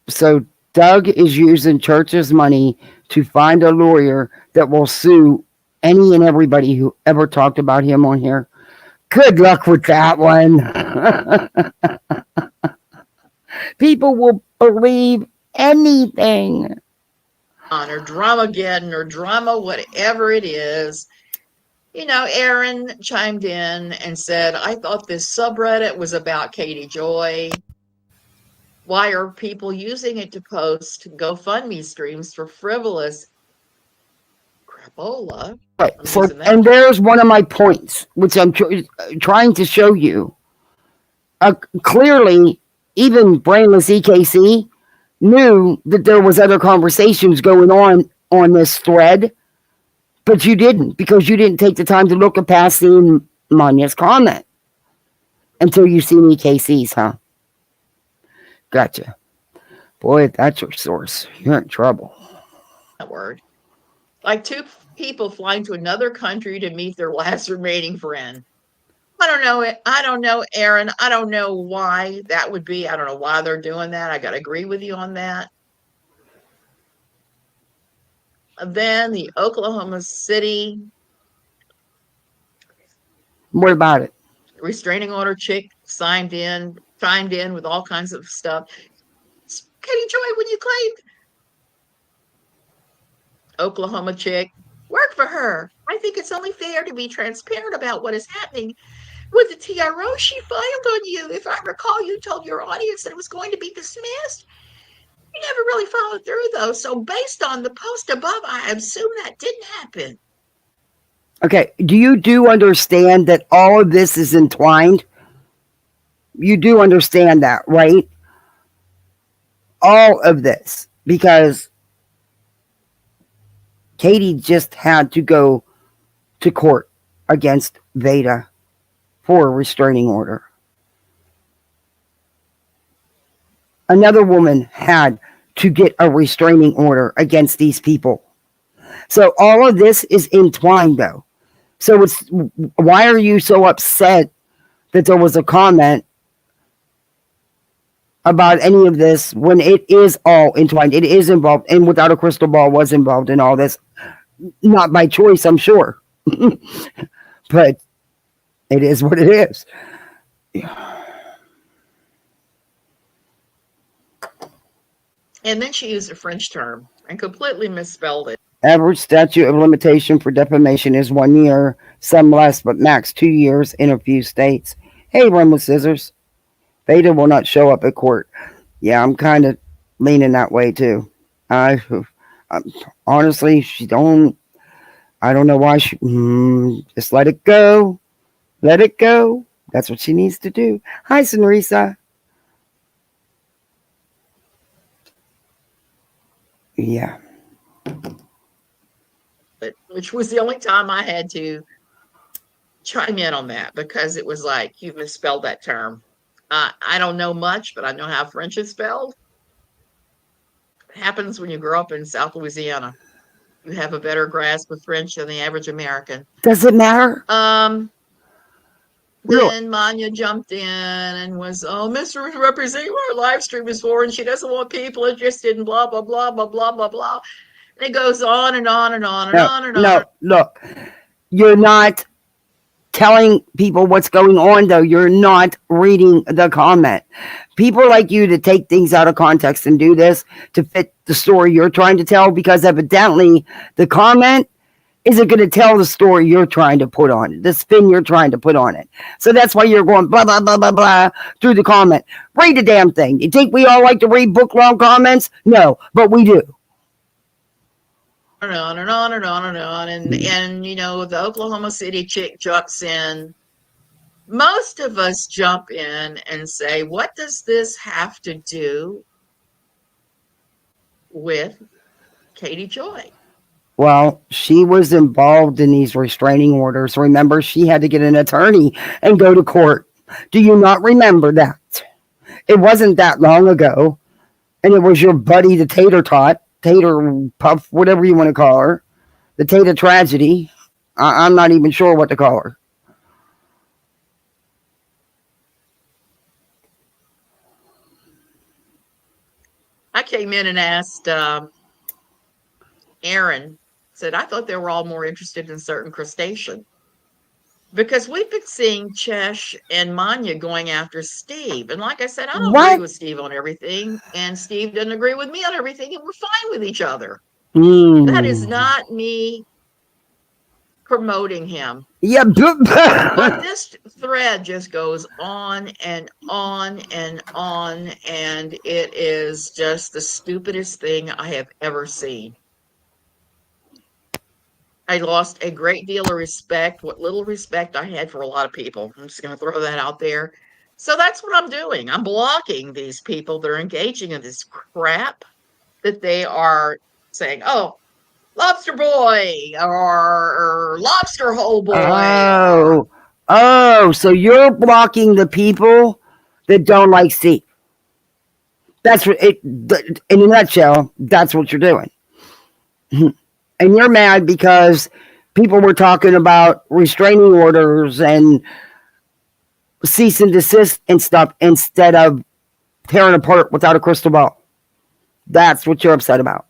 So Doug is using church's money to find a lawyer that will sue any and everybody who ever talked about him on here. Good luck with that one. People will believe anything. Or Dramageddon or drama, whatever it is. You know, Aaron chimed in and said, I thought this subreddit was about Katie Joy. Why are people using it to post GoFundMe streams for frivolous crapola? Right. So, and there's one of my points, which I'm trying to show you. Clearly, even brainless EKC knew that there was other conversations going on this thread, but you didn't, because you didn't take the time to look past the Manya's comment until you seen EKC's, huh? Gotcha. Boy, if that's your source, you're in trouble. That word. Like two people flying to another country to meet their last remaining friend. I don't know, Aaron. I don't know why that would be. I don't know why they're doing that. I got to agree with you on that. And then the Oklahoma City. What about it? Restraining order chick chimed in with all kinds of stuff. Katie Joy, when you claimed Oklahoma chick, work for her. I think it's only fair to be transparent about what is happening with the TRO she filed on you. If I recall, you told your audience that it was going to be dismissed. You never really followed through, though. So based on the post above, I assume that didn't happen. Okay, do you understand that all of this is entwined? You do understand that, right? All of this, because Katie just had to go to court against Veda for a restraining order. Another woman had to get a restraining order against these people. So all of this is entwined, though. So why are you so upset that there was a comment about any of this when it is all entwined? It is involved, and Without a Crystal Ball was involved in all this. Not by choice, I'm sure. But it is what it is. And then she used a French term and completely misspelled it. Average statute of limitation for defamation is 1 year, some less, but max 2 years in a few states. Hey, Run with Scissors. Beta will not show up at court. Yeah, I'm kind of leaning that way too. I, I honestly, she don't. I don't know why she. Just let it go. Let it go. That's what she needs to do. Hi, Senrisa. Yeah. But which was the only time I had to chime in on that because it was like you misspelled that term. I don't know much, but I know how French is spelled. It happens when you grow up in South Louisiana. You have a better grasp of French than the average American. Does it matter? Really? Then Manya jumped in and was, oh, Mr. was representing what our live stream is for, and she doesn't want people interested in blah, blah, blah, blah, blah, blah, blah. And it goes on and on and on and No, on and no. on. Look, you're not telling people what's going on, though. You're not reading the comment. People like you to take things out of context and do this to fit the story you're trying to tell, because evidently the comment isn't going to tell the story you're trying to put on it, the spin you're trying to put on it. So that's why you're going blah, blah, blah, blah, blah through the comment. Read the damn thing. You think we all like to read book long comments? No, but we do. And on and on and on and on. And you know, the Oklahoma City chick jumps in. Most of us jump in and say, what does this have to do with Katie Joy? Well, she was involved in these restraining orders. Remember, she had to get an attorney and go to court. Do you not remember that? It wasn't that long ago. And it was your buddy, the Tater Tot, Tater Puff, whatever you want to call her, the Tater Tragedy. I'm not even sure what to call her. I came in and asked Aaron, said, I thought they were all more interested in certain crustacean. Because we've been seeing Chesh and Manya going after Steve. And like I said, I don't agree with Steve on everything. And Steve doesn't agree with me on everything. And we're fine with each other. That is not me promoting him. Yeah. But this thread just goes on and on and on. And it is just the stupidest thing I have ever seen. I lost a great deal of respect, what little respect I had for a lot of people. I'm just going to throw that out there. So that's what I'm doing. I'm blocking these people that are engaging in this crap that they are saying, oh, lobster boy or lobster hole boy. Oh, so you're blocking the people that don't like Steve. That's what it, in a nutshell, that's what you're doing. And you're mad because people were talking about restraining orders and cease and desist and stuff instead of tearing apart without a crystal ball. That's what you're upset about.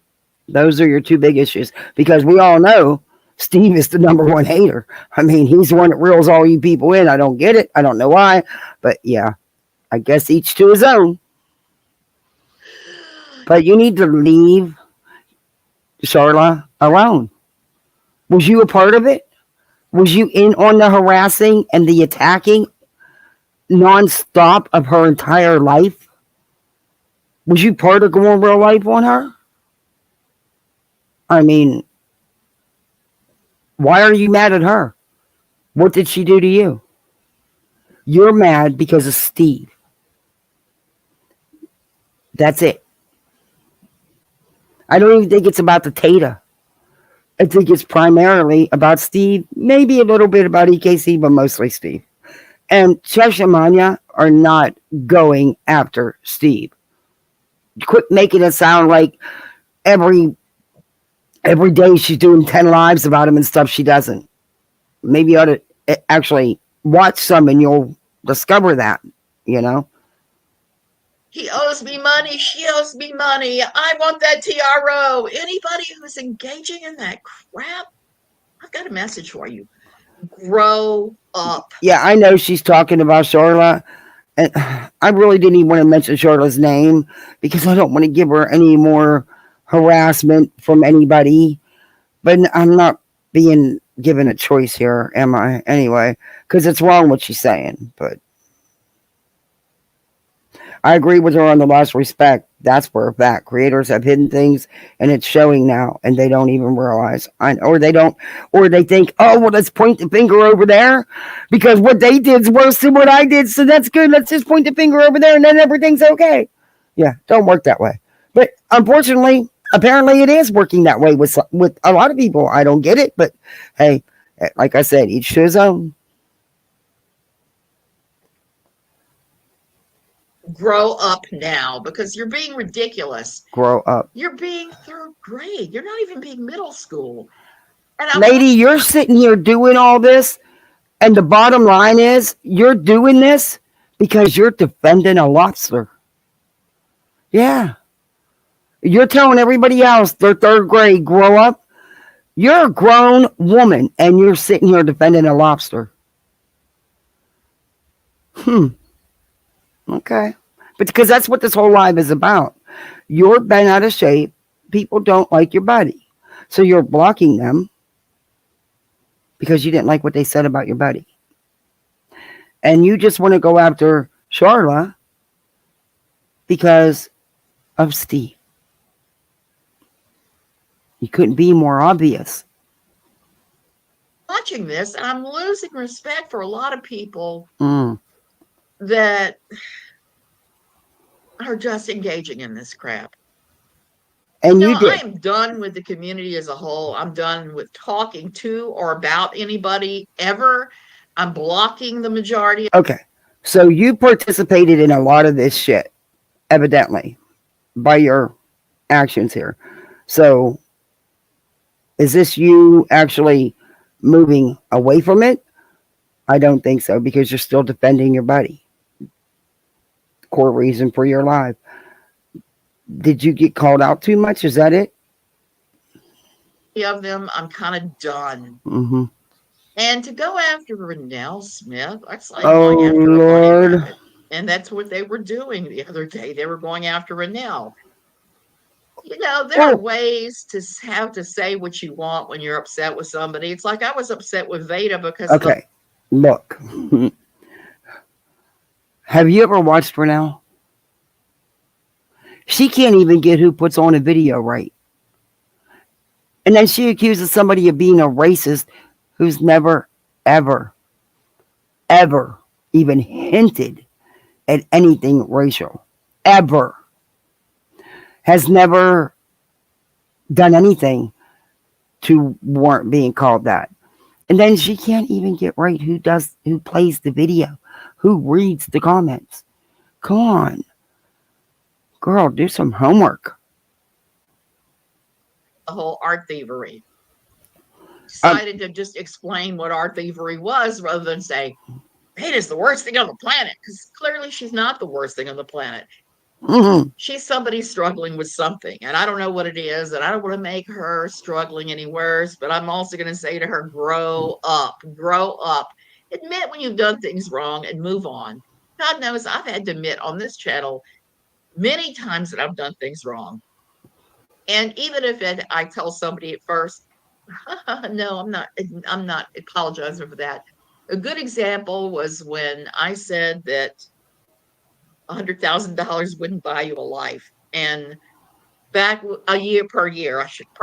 Those are your two big issues, because we all know Steve is the number one hater. I mean, he's the one that reels all you people in. I don't get it. I don't know why. But yeah, I guess each to his own. But you need to leave Charla alone. Was you a part of it? Was you in on the harassing and the attacking nonstop of her entire life? Was you part of going real life on her? I mean, why are you mad at her? What did she do to you? You're mad because of Steve. That's it. I don't even think it's about the Tata. I think it's primarily about Steve, maybe a little bit about EKC, but mostly Steve. And Chesh and Manya are not going after Steve. Quit making it sound like every day she's doing 10 lives about him and stuff. She doesn't. Maybe you ought to actually watch some and you'll discover that, you know? He owes me money. She owes me money. I want that TRO. Anybody who's engaging in that crap, I've got a message for you. Grow up. Yeah, I know she's talking about Charla. And I really didn't even want to mention Charla's name because I don't want to give her any more harassment from anybody. But I'm not being given a choice here, am I? Anyway, because it's wrong what she's saying. But I agree with her on the last respect. That's for a fact. Creators have hidden things, and it's showing now, and they don't even realize. Or they don't, or they think, oh, well, let's point the finger over there because what they did is worse than what I did, so that's good. Let's just point the finger over there, and then everything's okay. Yeah, don't work that way. But unfortunately, apparently, it is working that way with a lot of people. I don't get it, but hey, like I said, each to his own. Grow up now because you're being ridiculous. Grow up. You're being third grade. You're not even being middle school. And I'm Lady, you're sitting here doing all this, and the bottom line is you're doing this because you're defending a lobster. Yeah. You're telling everybody else they're third grade, grow up. You're a grown woman, and you're sitting here defending a lobster. Okay. But because that's what this whole live is about. You're bent out of shape. People don't like your body. So you're blocking them because you didn't like what they said about your body. And you just want to go after Charla because of Steve. You couldn't be more obvious. watching this and I'm losing respect for a lot of people Mm. that are just engaging in this crap. And No, you I did. am done with the community as a whole. I'm done with talking to or about anybody ever. I'm blocking the majority. Okay. So you participated in a lot of this shit, evidently, by your actions here. So is this you actually moving away from it? I don't think so because you're still defending your body. Core reason for your life. Did you get called out too much? Is that it? Of them, I'm kind of done. Mm-hmm. And to go after Renell Smith, that's like Oh, going after a bunny Lord. rabbit. And that's what they were doing the other day. They were going after Renell. You know, there are Well, ways to how to say what you want when you're upset with somebody. It's like I was upset with Veda because of the okay. Look. Have you ever watched Renell? She can't even get who puts on a video right. And then she accuses somebody of being a racist who's never, ever, ever even hinted at anything racial. Ever. Has never done anything to warrant being called that. And then she can't even get right who plays the video, who reads the comments. Come on. Girl, do some homework. whole art thievery. Um, Decided to just explain what art thievery was rather than say, Veda's the worst thing on the planet. Because clearly she's not the worst thing on the planet. mhm. She's somebody struggling with something. And I don't know what it is. And I don't want to make her struggling any worse. But I'm also going to say to her, grow up. Grow up. Admit when you've done things wrong and move on. God knows I've had to admit on this channel many times that I've done things wrong. And even if I tell somebody at first, no, I'm not apologizing for that. A good example was when I said that $100,000 wouldn't buy you a life. And back a year per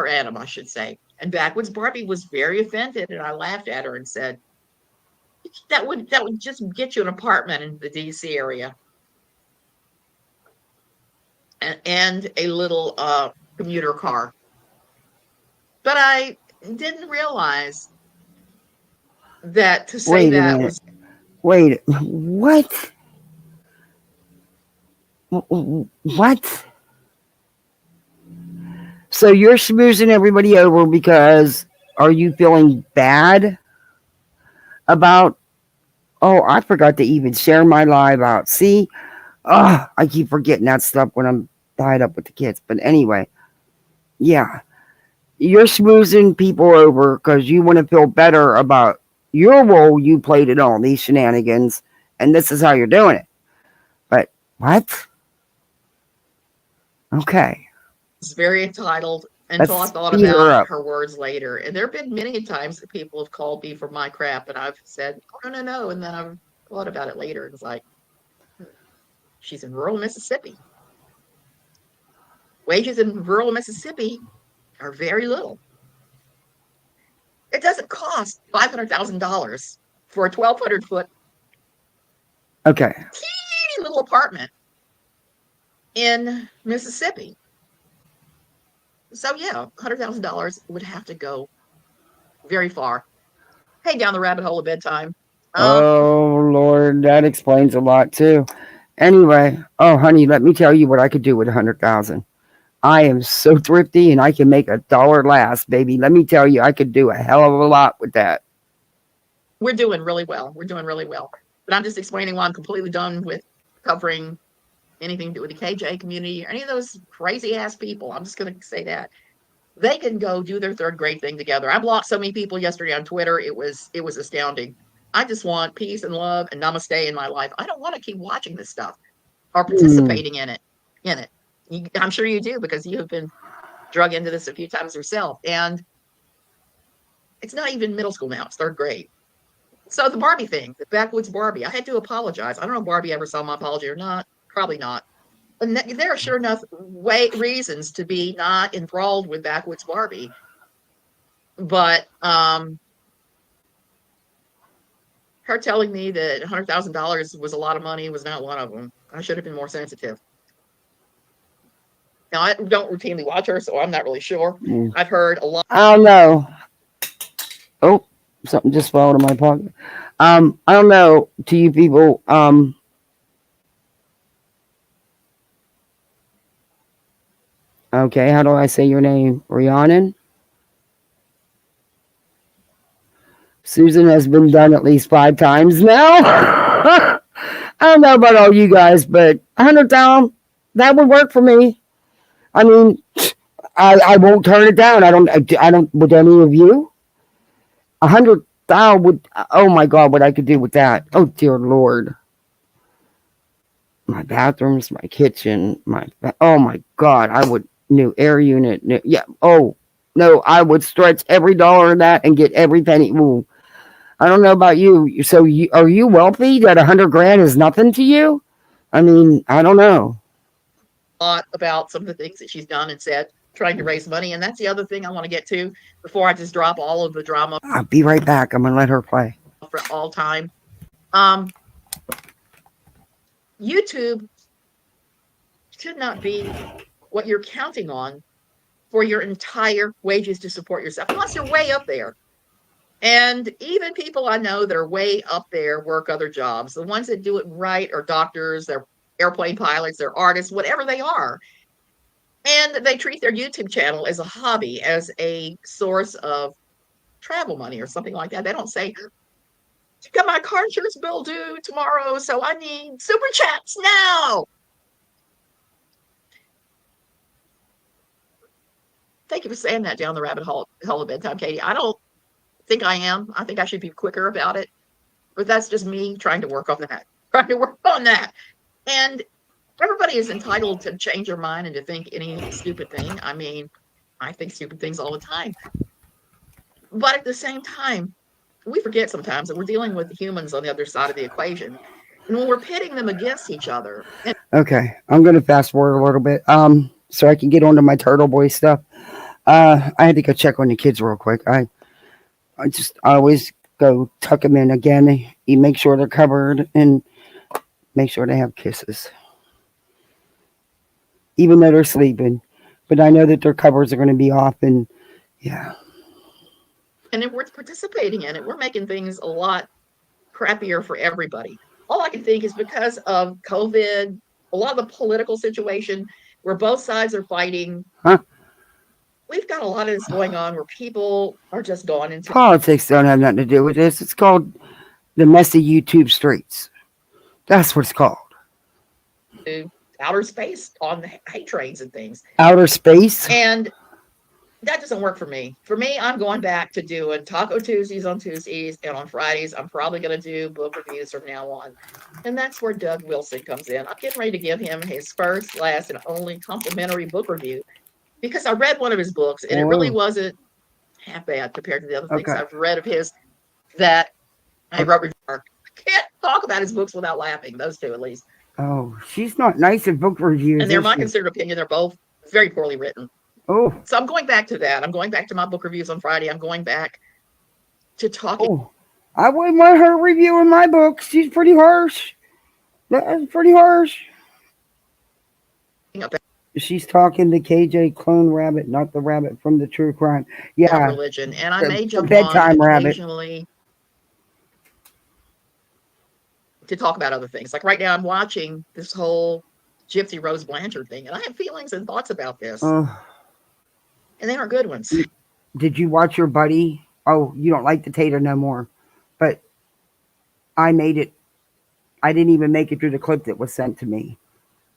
annum, I should say. And backwards Barbie was very offended, and I laughed at her and said, that would just get you an apartment in the DC area and a little commuter car. But I didn't realize that to say Wait a that minute. was Wait. What? What? So you're schmoozing everybody over because are you feeling bad about? Oh, I forgot to even share my live out. See, I keep forgetting that stuff when I'm tied up with the kids. But anyway, yeah, you're schmoozing people over because you want to feel better about your role you played in all these shenanigans, and this is how you're doing it. But what? Okay, very entitled let's thought speed her about up. her words later. And there have been many times that people have called me for my crap, and I've said, oh, no. And then I've thought about it later. It's like, She's in rural Mississippi. Wages in rural Mississippi are very little. It doesn't cost $500,000 for a 1,200-foot Okay. teeny little apartment in Mississippi. So yeah, $100,000 would have to go very far. Hey, down the rabbit hole of bedtime. Oh Lord, that explains a lot too. Anyway, oh honey, let me tell you what I could do with 100,000. I am so thrifty and I can make a dollar last, baby. Let me tell you, I could do a hell of a lot with that. We're doing really well. We're doing really well. But I'm just explaining why I'm completely done with covering anything to do with the KJ community or any of those crazy ass people. I'm just going to say that they can go do their third grade thing together. I blocked so many people yesterday on Twitter. It was astounding. I just want peace and love and namaste in my life. I don't want to keep watching this stuff or participating in it. I'm sure you do because you have been drug into this a few times yourself. And it's not even middle school now, it's third grade. So the Barbie thing, the backwoods Barbie, I had to apologize. I don't know if Barbie ever saw my apology or not. Probably not. And there are sure enough reasons to be not enthralled with backwoods Barbie. But her telling me that $100,000 was a lot of money was not one of them. I should have been more sensitive. Now, I don't routinely watch her, so I'm not really sure. I've heard a lot. I don't know. Oh, something just fell out of my pocket. I don't know to you people. Okay, how do I say your name? Rhiannon? Susan has been done at least 5 times now. I don't know about all you guys, but 100,000, that would work for me. I mean, I won't turn it down. I don't. Would any of you? 100,000 would. Oh my God, what I could do with that? Oh dear Lord. My bathrooms, my kitchen, oh my God, I would new air unit. Yeah. Oh no, I would stretch every dollar of that and get every penny. Ooh. I don't know about you. So are you wealthy that 100 grand is nothing to you? I mean, I don't know. A lot about some of the things that she's done and said, trying to raise money. And that's the other thing I want to get to before I just drop all of the drama. I'll be right back. I'm going to let her play. For all time. YouTube should not be what you're counting on for your entire wages to support yourself, unless you're way up there. And even people I know that are way up there work other jobs. The ones that do it right are doctors, they're airplane pilots, they're artists, whatever they are. And they treat their YouTube channel as a hobby, as a source of travel money or something like that. They don't say, got my car insurance bill due tomorrow, so I need super chats now. Thank you for saying that down the rabbit hole of bedtime, Katie. I don't think I am. I think I should be quicker about it. But that's just me trying to work on that. And everybody is entitled to change their mind and to think any stupid thing. I mean, I think stupid things all the time. But at the same time, we forget sometimes that we're dealing with humans on the other side of the equation. And when we're pitting them against each other. Okay, I'm going to fast forward a little bit so I can get onto my Turtleboy stuff. I had to go check on the kids real quick. I always go tuck them in again. You make sure they're covered and make sure they have kisses. Even though they're sleeping. But I know that their covers are going to be off and yeah. And if we're participating in it, we're making things a lot crappier for everybody. All I can think is because of COVID, a lot of the political situation where both sides are fighting. Huh? We've got a lot of this going on where people are just going into politics. Don't have nothing to do with this. It's called the messy YouTube streets. That's what it's called. Outer space on the hate trains and things. Outer space? And that doesn't work for me. For me, I'm going back to doing Taco Tuesdays on Tuesdays, and on Fridays, I'm probably going to do book reviews from now on. And that's where Doug Wilson comes in. I'm getting ready to give him his first, last, and only complimentary book review because I read one of his books, and it really wasn't half bad compared to the other things I've read of his that I wrote. I can't talk about his books without laughing, those two at least. Oh, she's not nice at book reviews, And they're is my she? considered opinion. They're both very poorly written. Oh, So I'm going back to that. I'm going back to my book reviews on Friday. I'm going back to talking oh. I wouldn't want her reviewing my books. She's pretty harsh. That's pretty harsh. about She's talking to KJ Clone Rabbit, not the rabbit from the True Crime. Yeah, religion. And I may the jump on bedtime rabbit. occasionally to talk about other things. Like right now, I'm watching this whole Gypsy Rose Blanchard thing, and I have feelings and thoughts about this, Uh, and they aren't good ones. did you watch your buddy? Oh, you don't like the tater no more. But I made it. I didn't even make it through the clip that was sent to me.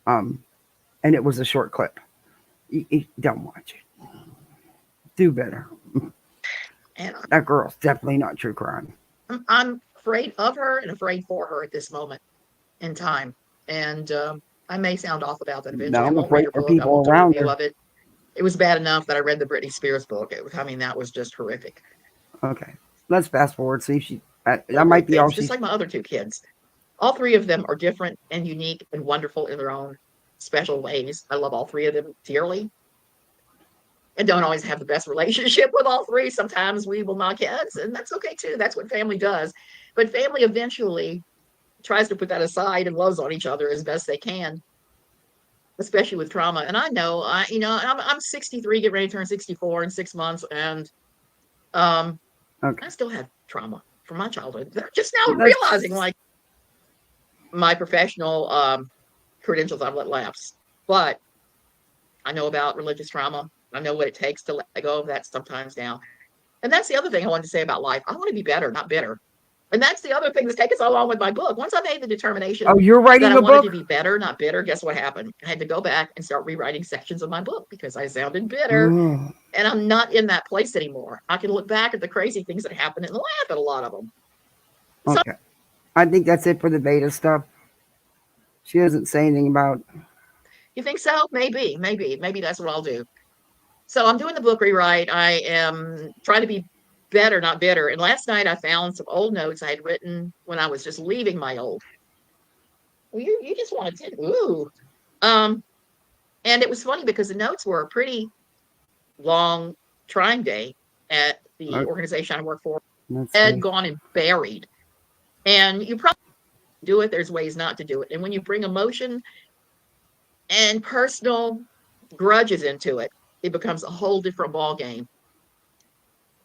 Um, and it was a short clip. Don't watch it. Do better. And That girl's definitely not true crime. I'm afraid of her and afraid for her at this moment in time. And I may sound off about that No, eventually. I I'm won't read afraid her for book. I people won't do a around review her. of it. It was bad enough that I read the Britney Spears book. I mean, that was just horrific. Okay, let's fast forward. See if she. They're That might great be all things, just she's. like my other two kids. All three of them are different and unique and wonderful in their own special ways. I love all three of them dearly. And don't always have the best relationship with all three. Sometimes we will knock heads, and that's okay too. That's what family does. But family eventually tries to put that aside and loves on each other as best they can, especially with trauma. And I know, I'm 63, get ready to turn 64 in 6 months, and um, Okay, I still have trauma from my childhood. They're just now realizing, that's like, my professional credentials I've let lapse, but I know about religious trauma. I know what it takes to let go of that sometimes now. And that's the other thing I wanted to say about life. I want to be better, not bitter. And that's the other thing that's taken so long with my book. Once I made the determination Oh, you're that writing I a wanted to book? be better, not bitter, guess what happened? I had to go back and start rewriting sections of my book because I sounded bitter. Oh, And I'm not in that place anymore. I can look back at the crazy things that happened and laugh at a lot of them. So okay. I think that's it for the beta stuff. She doesn't say anything about. you think so? Maybe that's what I'll do. So I'm doing the book rewrite. I am trying to be better, not bitter. And last night I found some old notes I had written when I was just leaving my old. Well, you just wanted to, ooh. Um, and it was funny because the notes were a pretty long trying day at the Okay, organization I work for. let's Had see. gone and buried. And you probably do it. There's ways not to do it. And when you bring emotion and personal grudges into it, it becomes a whole different ball game.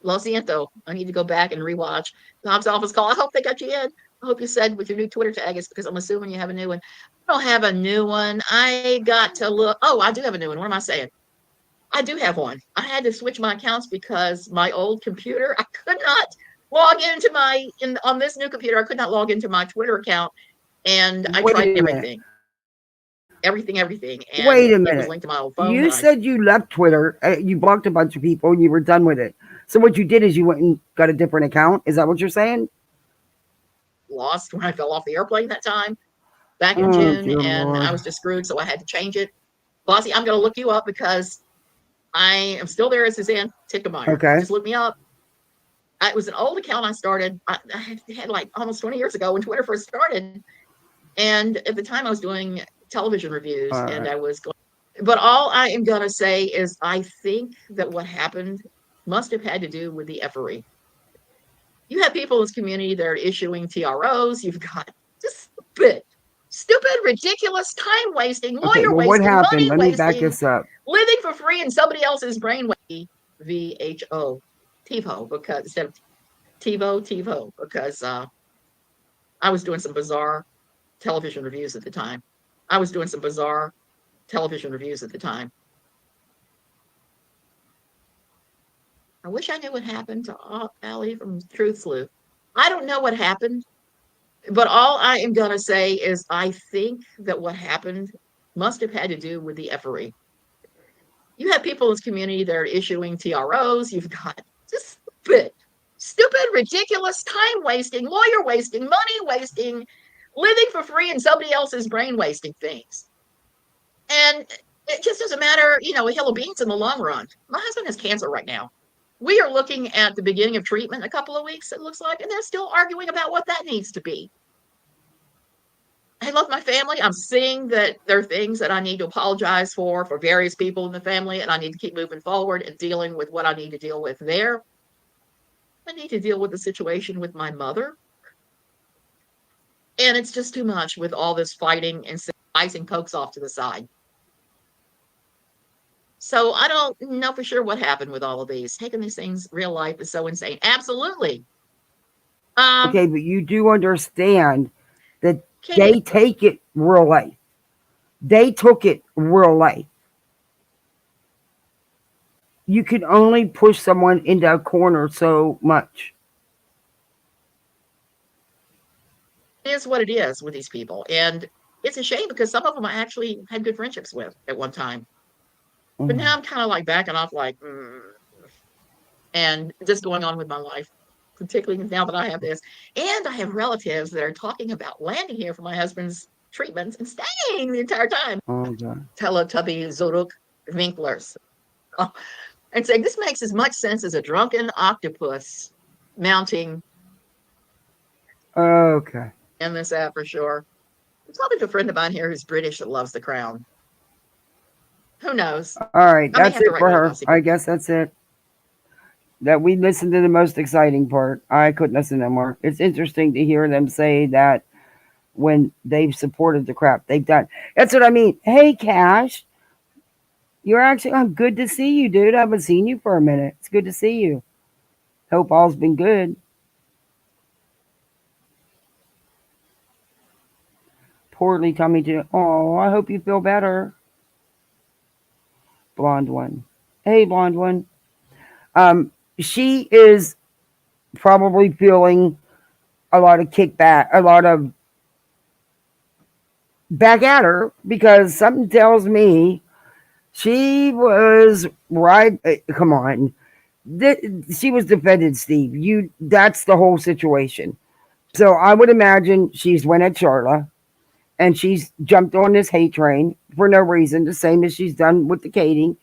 Lo siento. I need to go back and rewatch Tom's office call. I hope they got you in. I hope you said with your new Twitter tag is because I'm assuming you have a new one. I don't have a new one. I got to look. Oh, I do have a new one. What am I saying? I do have one. I had to switch my accounts because my old computer, I could not log into on this new computer. I could not log into my Twitter account, and I Wait tried a minute. everything, and Wait a it was minute. linked to my old phone. You And I said you left Twitter. You blocked a bunch of people and you were done with it. So what you did is you went and got a different account. Is that what you're saying? lost when I fell off the airplane that time back in Oh June, dear and I Lord. was just screwed, so I had to change it. Bossy, I'm going to look you up because I am still there as Suzanne Tickemeyer. Okay. Just look me up. It was an old account I started. I had like almost 20 years ago when Twitter first started. And at the time I was doing television reviews All and right. I was going, but all I am going to say is I think that what happened must have had to do with the effery. You have people in this community that are issuing TROs. You've got just stupid, ridiculous, time wasting, Okay. lawyer Well, what wasting, happened? money Let me back wasting, this up. living for free in somebody else's brain. VHO, TiVo, because instead of TiVo, because I was doing some bizarre television reviews at the time. I was doing some bizarre television reviews at the time. I wish I knew what happened to Allie from Truth Sleuth. I don't know what happened, but all I am going to say is I think that what happened must have had to do with the effery. You have people in this community that are issuing TROs. You've got just stupid, ridiculous, time wasting, lawyer wasting, money wasting, living for free in somebody else's brain wasting things. And it just doesn't matter, a hill of beans in the long run. My husband has cancer right now. We are looking at the beginning of treatment in a couple of weeks, it looks like, and they're still arguing about what that needs to be. I love my family. I'm seeing that there are things that I need to apologize for various people in the family, and I need to keep moving forward and dealing with what I need to deal with there. I need to deal with the situation with my mother, and it's just too much with all this fighting and slicing pokes off to the side. So I don't know for sure what happened with all of these. Taking these things real life is so insane. Absolutely. Okay, but you do understand that Katie, they take it real life. They took it real life. You can only push someone into a corner so much. it is what it is with these people. And it's a shame because some of them I actually had good friendships with at one time. But now Mm. I'm kind of like backing off, like, and just going on with my life, particularly now that I have this. And I have relatives that are talking about landing here for my husband's treatments and staying the entire time. Oh god. Teletubby Zuruk Winklers. Oh, and saying this makes as much sense as a drunken octopus mounting Okay. in this app for sure. I'm talking to a friend of mine here who's British that loves The Crown. Who knows? All right, I may that's have to it write for one her. about I secret. guess that's it. That we listened to the most exciting part. I couldn't listen no more. It's interesting to hear them say that when they've supported the crap they've done. That's what I mean. Hey, Cash, you're actually. I'm good to see you, dude. I haven't seen you for a minute. It's good to see you. Hope all's been good. Poorly tummy too. Oh, I hope you feel better. Blonde one. Hey, blonde one. She is probably feeling a lot of kickback, a lot of back at her because something tells me she was right. Come on, she was defended, Steve. You. That's the whole situation. So I would imagine she's went at Charla and she's jumped on this hate train for no reason, the same as she's done with the Katie,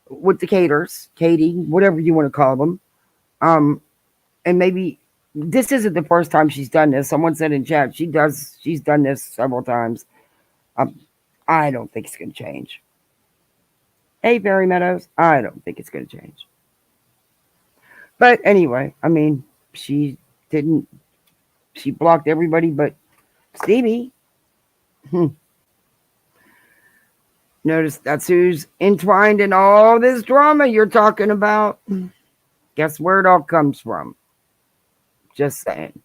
with the caters, Katie, whatever you want to call them. Um, and maybe this isn't the first time she's done this. Someone said in chat she's done this several times. Um, I don't think it's gonna change. Hey, Barry Meadows, I don't think it's gonna change. But anyway, I mean, she didn't. She blocked everybody but Stevie. Notice that's who's entwined in all this drama you're talking about. Guess where it all comes from? Just saying.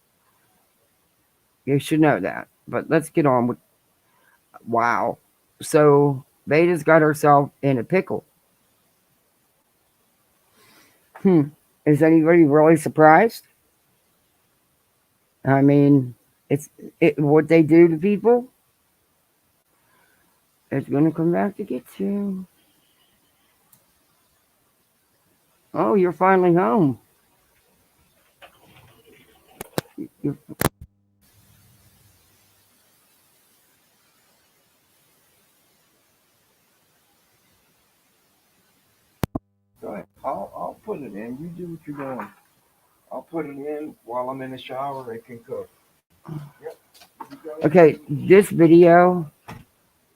You should know that. But let's get on with. Wow. So Beta's got herself in a pickle. Hmm. Is anybody really surprised? I mean, it's what they do to people. It's gonna come back to get you. Oh, you're finally home. You're, go ahead. I'll put it in. You do what you're doing. I'll put it in while I'm in the shower. It can cook. Yep. Okay, this video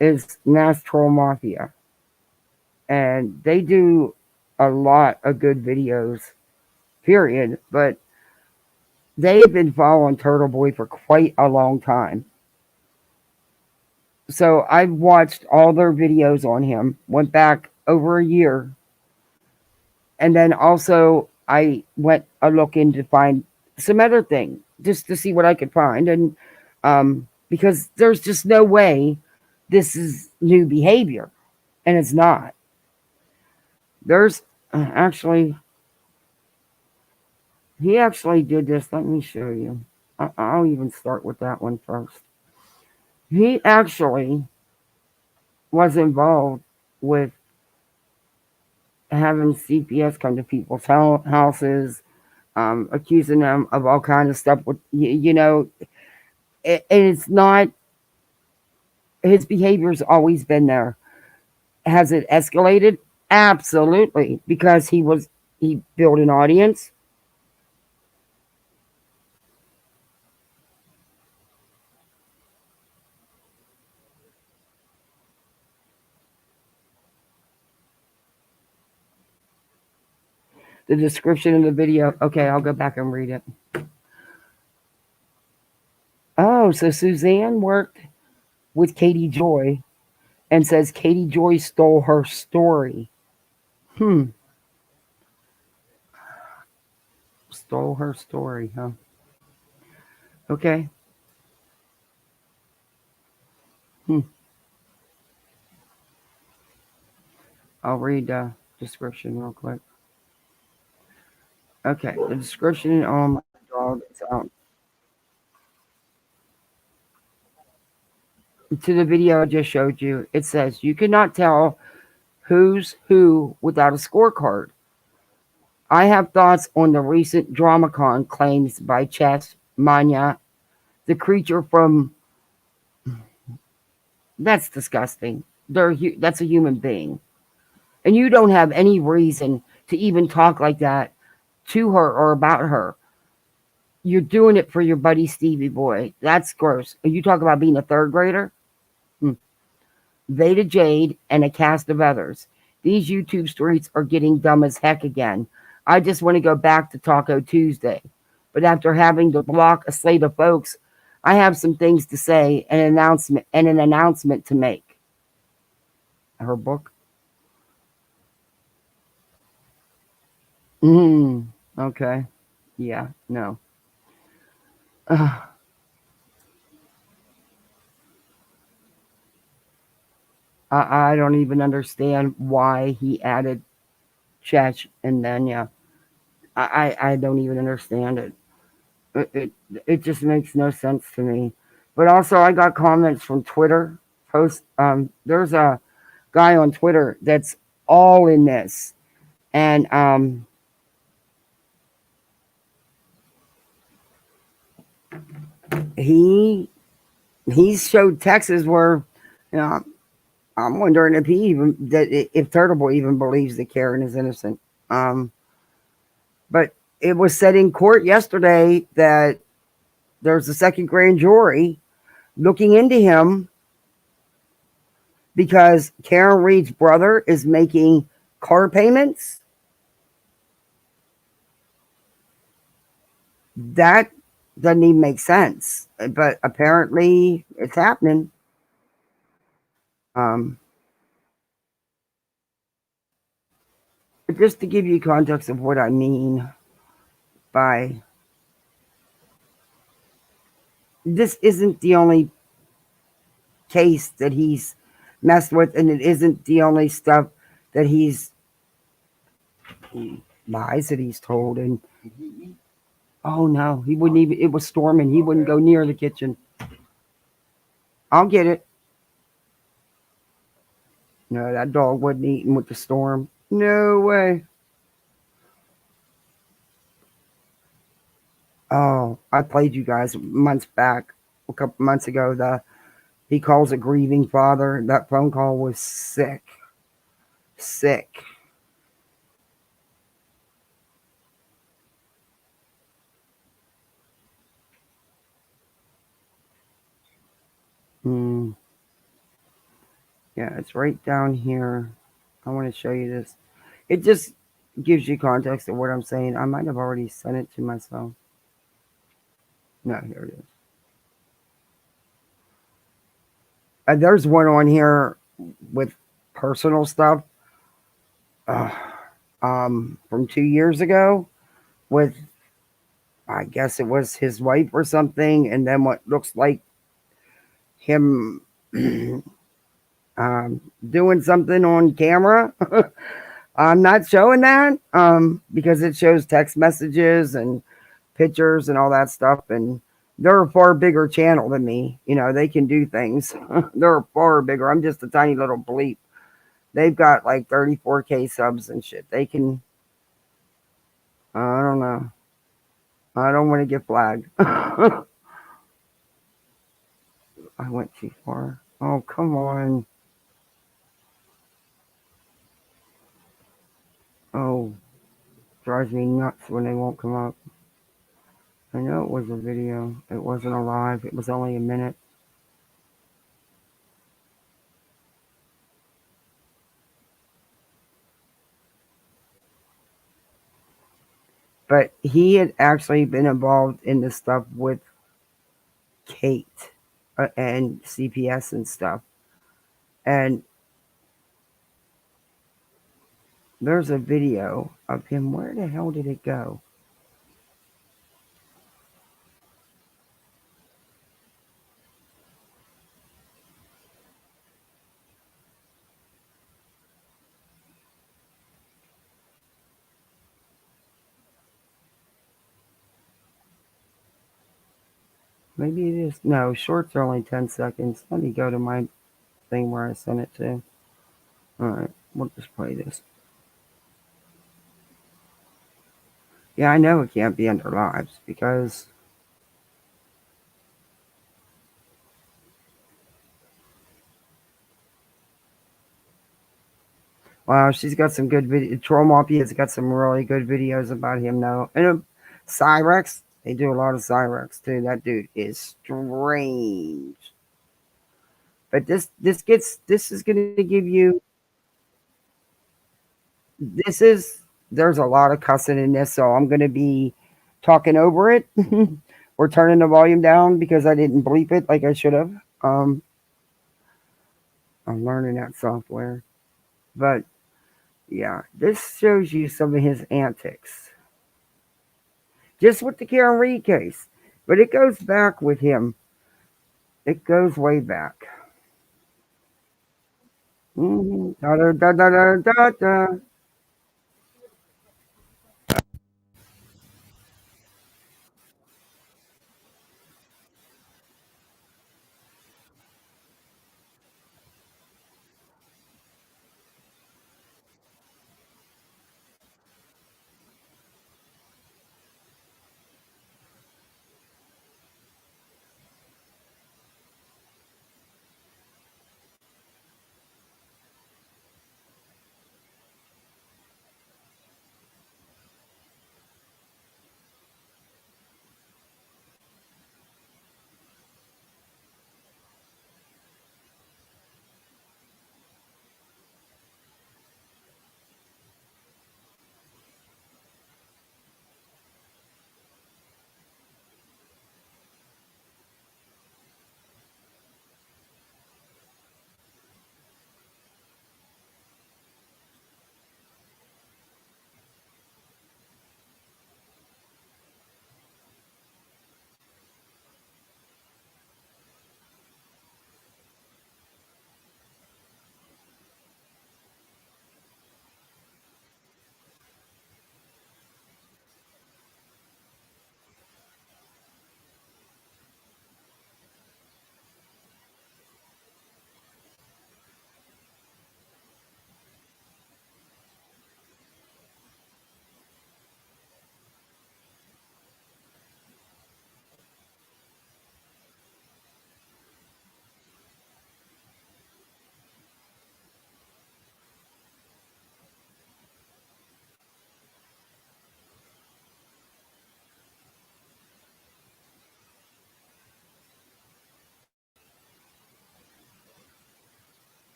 is Mass Troll Mafia, and they do a lot of good videos. Period. But they've been following Turtleboy for quite a long time. So I've watched all their videos on him. Went back over a year, and then also I went a look in to find some other thing just to see what I could find, and because there's just no way this is new behavior, and it's not. There's actually he actually did this. Let me show you. I'll even start with that one first. He actually was involved with having CPS come to people's houses, accusing them of all kinds of stuff. With you know, and it's not his behavior's always been there. Has it escalated? Absolutely, because he built an audience. The description of the video. Okay, I'll go back and read it. Oh, so Suzanne worked with Katie Joy and says Katie Joy stole her story. Hmm. Stole her story, huh? Okay. Hmm. I'll read the description real quick. Okay, the description on my dog is to the video I just showed you. It says you cannot tell who's who without a scorecard. I have thoughts on the recent DramaCon claims by Chess Manya, the creature from. That's disgusting. That's a human being, and you don't have any reason to even talk like that to her or about her. You're doing it for your buddy Stevie Boy. That's gross. You talk about being a third grader? Hmm. Veda Jade and a cast of others. These YouTube streets are getting dumb as heck again. I just want to go back to Taco Tuesday. But after having to block a slate of folks, I have some things to say and an announcement to make. Her book? Okay. Yeah, no. Uh, I don't even understand why he added Chech and then yeah. I don't even understand it. It, it. it just makes no sense to me. But also, I got comments from Twitter. There's a guy on Twitter that's all in this, and he he showed Texas where, you know, I'm wondering if he even that if Turtleboy even believes that Karen is innocent. Um, but it was said in court yesterday that there's a second grand jury looking into him because Karen Reed's brother is making car payments. That doesn't even make sense, but apparently it's happening. Um, just to give you context of what I mean by this, isn't the only case that he's messed with, and it isn't the only stuff that lies that he's told. And oh no, he wouldn't even. It was storming. He wouldn't go near the kitchen. I'll get it. No, that dog wasn't eating with the storm. No way. Oh, I played you guys months back, a couple months ago. The He calls a grieving father. That phone call was sick, sick. Mm, yeah, it's right down here. I want to show you this. It just gives you context of what I'm saying. I might have already sent it to myself. No, here it is. There's one on here with personal stuff uh, from 2 years ago with, I guess it was his wife or something, and then what looks like him doing something on camera. I'm not showing that because it shows text messages and pictures and all that stuff. And they're a far bigger channel than me. You know, they can do things. They're far bigger. I'm just a tiny little bleep. They've got like 34K subs and shit. They can, I don't know. I don't want to get flagged. I went too far. Oh, come on. Oh, drives me nuts when they won't come up. I know it was a video. It wasn't a live. It was only a minute. But he had actually been involved in the stuff with Kate and CPS and stuff. And there's a video of him. Where the hell did it go? Maybe it is. No, shorts are only 10 seconds. Let me go to my thing where I sent it to. All right, we'll just play this. Yeah, I know it can't be under lives because, wow, she's got some good video. Troll Mafia's got some really good videos about him though. And Cyrex, they do a lot of Cyrex too. That dude is strange. But this is gonna give you this is there's a lot of cussing in this, so I'm gonna be talking over it or turning the volume down because I didn't bleep it like I should have. I'm learning that software. But yeah, this shows you some of his antics. Just with the Karen Reed case. But it goes back with him. It goes way back. Da, da, da, da, da, da, da.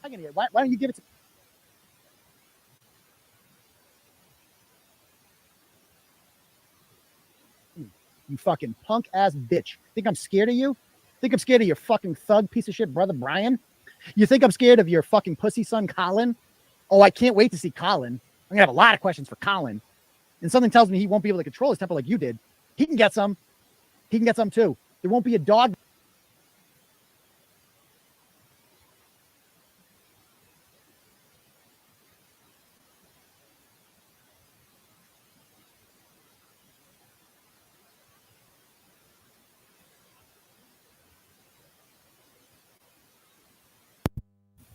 Why don't you give it to you fucking punk ass bitch? Think I'm scared of you? Think I'm scared of your fucking thug piece of shit brother Brian? You think I'm scared of your fucking pussy son Colin? Oh, I can't wait to see Colin. I'm gonna have a lot of questions for Colin. And something tells me he won't be able to control his temper like you did. He can get some. He can get some too. There won't be a dog.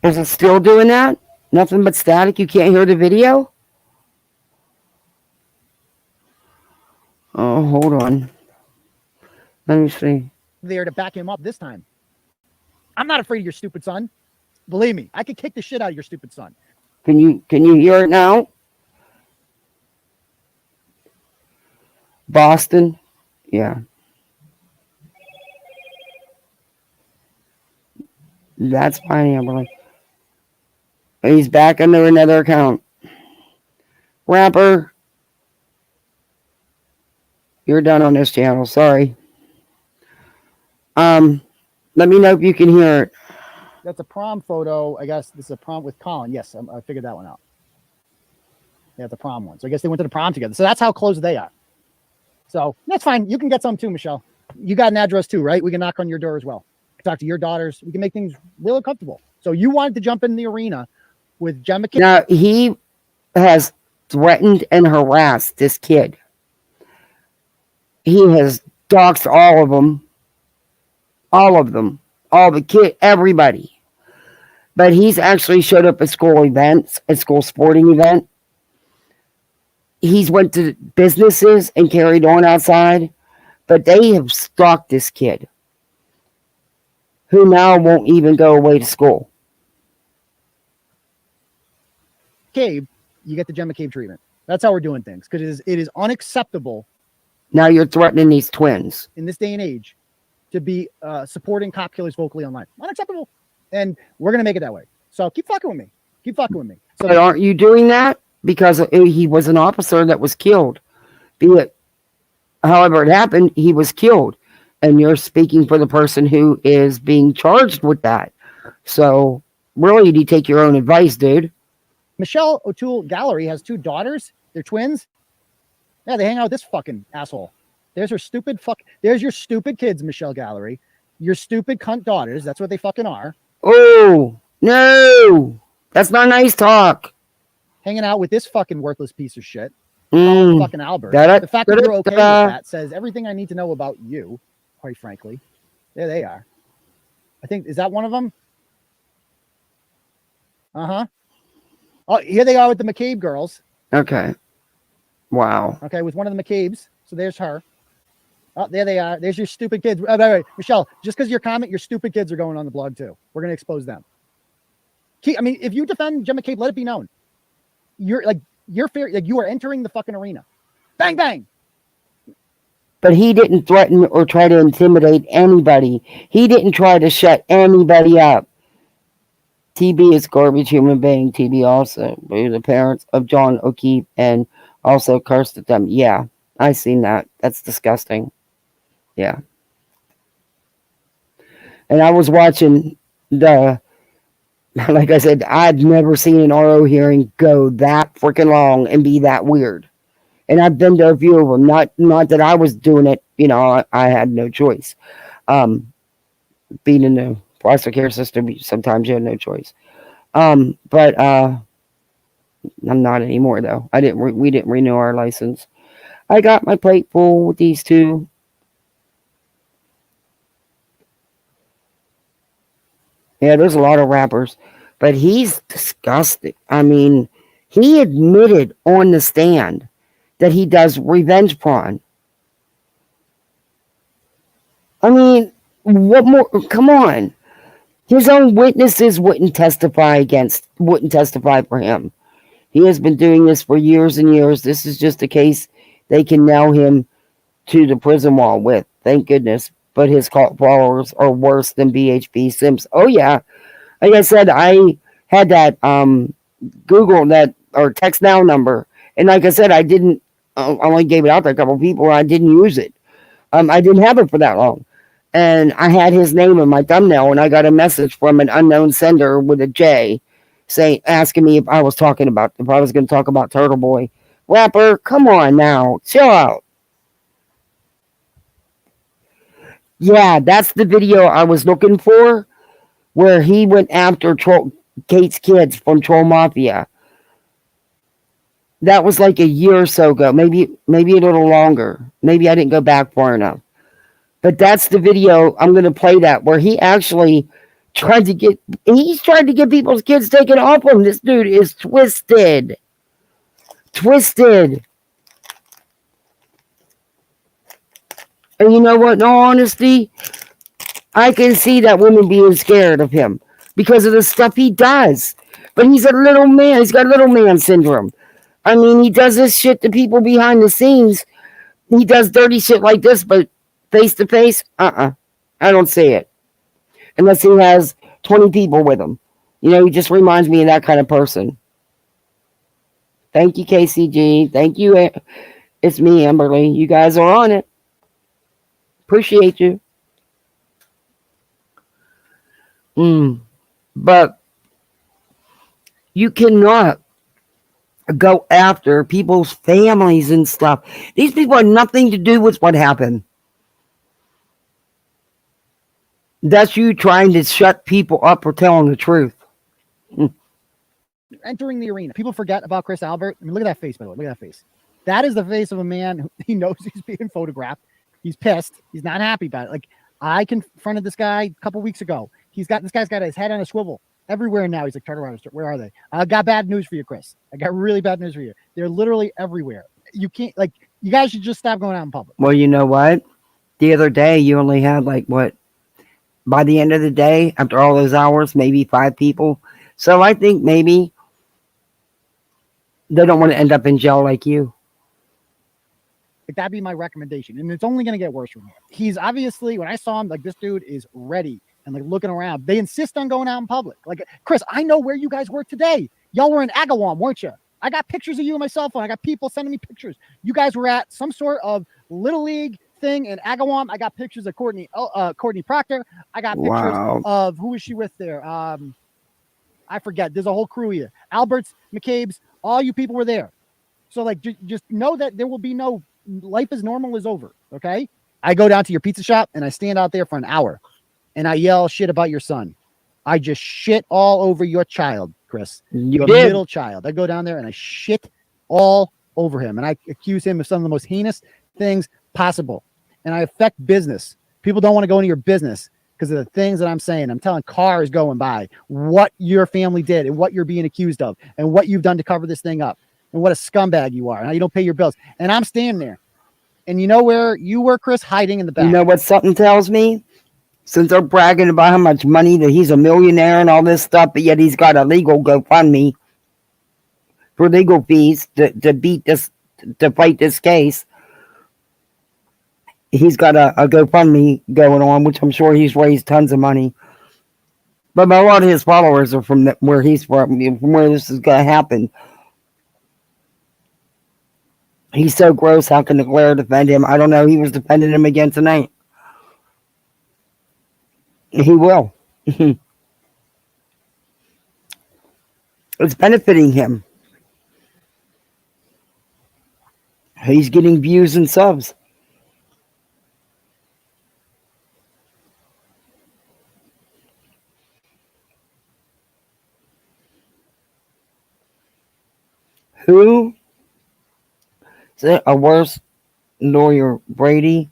Is it still doing that? Nothing but static? You can't hear the video? Oh, hold on. Let me see. There to back him up this time. I'm not afraid of your stupid son. Believe me, I could kick the shit out of your stupid son. Can you hear it now? Boston? Yeah. That's fine, Amberly. He's back under another account. Rapper, you're done on this channel. Sorry. Let me know if you can hear it. That's a prom photo. I guess this is a prom with Colin. Yes, I figured that one out. Yeah, the prom one. So I guess they went to the prom together. So that's how close they are. So that's fine. You can get some too, Michelle. You got an address too, right? We can knock on your door as well. Talk to your daughters. We can make things real comfortable. So you wanted to jump in the arena with Gemma. Now, he has threatened and harassed this kid. He has doxed all of them. All of them. All the kid, everybody. But he's actually showed up at school events, at school sporting event. He's went to businesses and carried on outside. But they have stalked this kid, who now won't even go away to school. Cave, you get the Gemma Cave treatment. That's how we're doing things, because it is unacceptable. Now you're threatening these twins in this day and age to be supporting cop killers vocally online. Unacceptable. And we're going to make it that way. So keep fucking with me. Keep fucking with me. So, but aren't you doing that? Because he was an officer that was killed. Be it however it happened, he was killed. And you're speaking for the person who is being charged with that. So really, you need to take your own advice, dude. Michelle O'Toole Gallery has 2 daughters. They're twins. Yeah, they hang out with this fucking asshole. There's her stupid There's your stupid kids, Michelle Gallery. Your stupid cunt daughters. That's what they fucking are. Oh, no. That's not nice talk. Hanging out with this fucking worthless piece of shit. Fucking Albert. The fact that you're okay with that says everything I need to know about you, quite frankly. There they are. I think, is that one of them? Uh-huh. Oh, here they are with the McCabe girls. Okay. Wow. Okay, with one of the McCabes. So there's her. Oh, there they are. There's your stupid kids. By the way, Michelle, just because your comment, your stupid kids are going on the blog too. We're going to expose them. I mean, if you defend Gemma McCabe, let it be known. You're fair. Like, you are entering the fucking arena. Bang, bang. But he didn't threaten or try to intimidate anybody. He didn't try to shut anybody up. TB is garbage human being. TB also. We're the parents of John O'Keefe and also cursed at them. Yeah, I seen that. That's disgusting. Yeah. And I was watching like I said, I've never seen an RO hearing go that freaking long and be that weird. And I've been to a few of them. Not that I was doing it. You know, I had no choice. Being in the foster care system, sometimes you have no choice. But I'm not anymore though. We didn't renew our license. I got my plate full with these 2. Yeah, there's a lot of rappers, but he's disgusting. I mean, he admitted on the stand that he does revenge porn. I mean, what more? Come on. His own witnesses wouldn't testify for him. He has been doing this for years and years. This is just a case they can nail him to the prison wall with. Thank goodness. But his cult followers are worse than BHB Sims. Oh, yeah. Like I said, I had that Google that or text now number. And like I said, I didn't. I only gave it out to a couple of people. I didn't use it. I didn't have it for that long. And I had his name in my thumbnail, and I got a message from an unknown sender with a J, saying asking me if I was going to talk about Turtleboy. Rapper, come on now, chill out. Yeah, that's the video I was looking for, where he went after Kate's kids from Troll Mafia. That was like a year or so ago, maybe a little longer. Maybe I didn't go back far enough. But that's the video. I'm going to play that where he actually he's tried to get people's kids taken off him. This dude is twisted. Twisted. And you know what? In all honesty, I can see that woman being scared of him because of the stuff he does. But he's a little man. He's got little man syndrome. I mean, he does this shit to people behind the scenes. He does dirty shit like this, but face to face, I don't see it. Unless he has 20 people with him. You know, he just reminds me of that kind of person. Thank you, KCG. Thank you. It's me, Amberly. You guys are on it. Appreciate you. But you cannot go after people's families and stuff. These people have nothing to do with what happened. That's you trying to shut people up for telling the truth. Entering the arena. People forget about Chris Albert. I mean, look at that face, by the way. Look at that face. That is the face of a man who he knows he's being photographed. He's pissed. He's not happy about it. Like, I confronted this guy a couple weeks ago. This guy's got his head on a swivel everywhere now. He's like, where are they? I got bad news for you, Chris. I got really bad news for you. They're literally everywhere. You can't, you guys should just stop going out in public. Well, you know what? The other day, you only had by the end of the day, after all those hours, maybe 5 people. So I think maybe they don't want to end up in jail like you. Like, that'd be my recommendation. And it's only going to get worse from here. He's obviously, when I saw him, this dude is ready and looking around. They insist on going out in public. Chris, I know where you guys were today. Y'all were in Agawam, weren't you? I got pictures of you on my cell phone. I got people sending me pictures. You guys were at some sort of Little League thing in Agawam. I got pictures of Courtney Proctor. I got pictures of, who was she with there? I forget. There's a whole crew here. Alberts, McCabe's, all you people were there. So just know that there will be no life as normal is over. Okay. I go down to your pizza shop and I stand out there for an hour and I yell shit about your son. I just shit all over your child, Chris. Your middle child. I go down there and I shit all over him and I accuse him of some of the most heinous things possible. And I affect business. People don't want to go into your business because of the things that I'm saying. I'm telling cars going by what your family did and what you're being accused of and what you've done to cover this thing up and what a scumbag you are and how you don't pay your bills. And I'm standing there. And you know where you were, Chris? Hiding in the back. You know what something tells me? Since they're bragging about how much money that he's a millionaire and all this stuff, but yet he's got a legal GoFundMe for legal fees to fight this case. He's got a GoFundMe going on, which I'm sure he's raised tons of money. But a lot of his followers are from where he's from where this is going to happen. He's so gross. How can Claire defend him? I don't know. He was defending him again tonight. He will. It's benefiting him. He's getting views and subs. Who is it? A worse lawyer, Brady,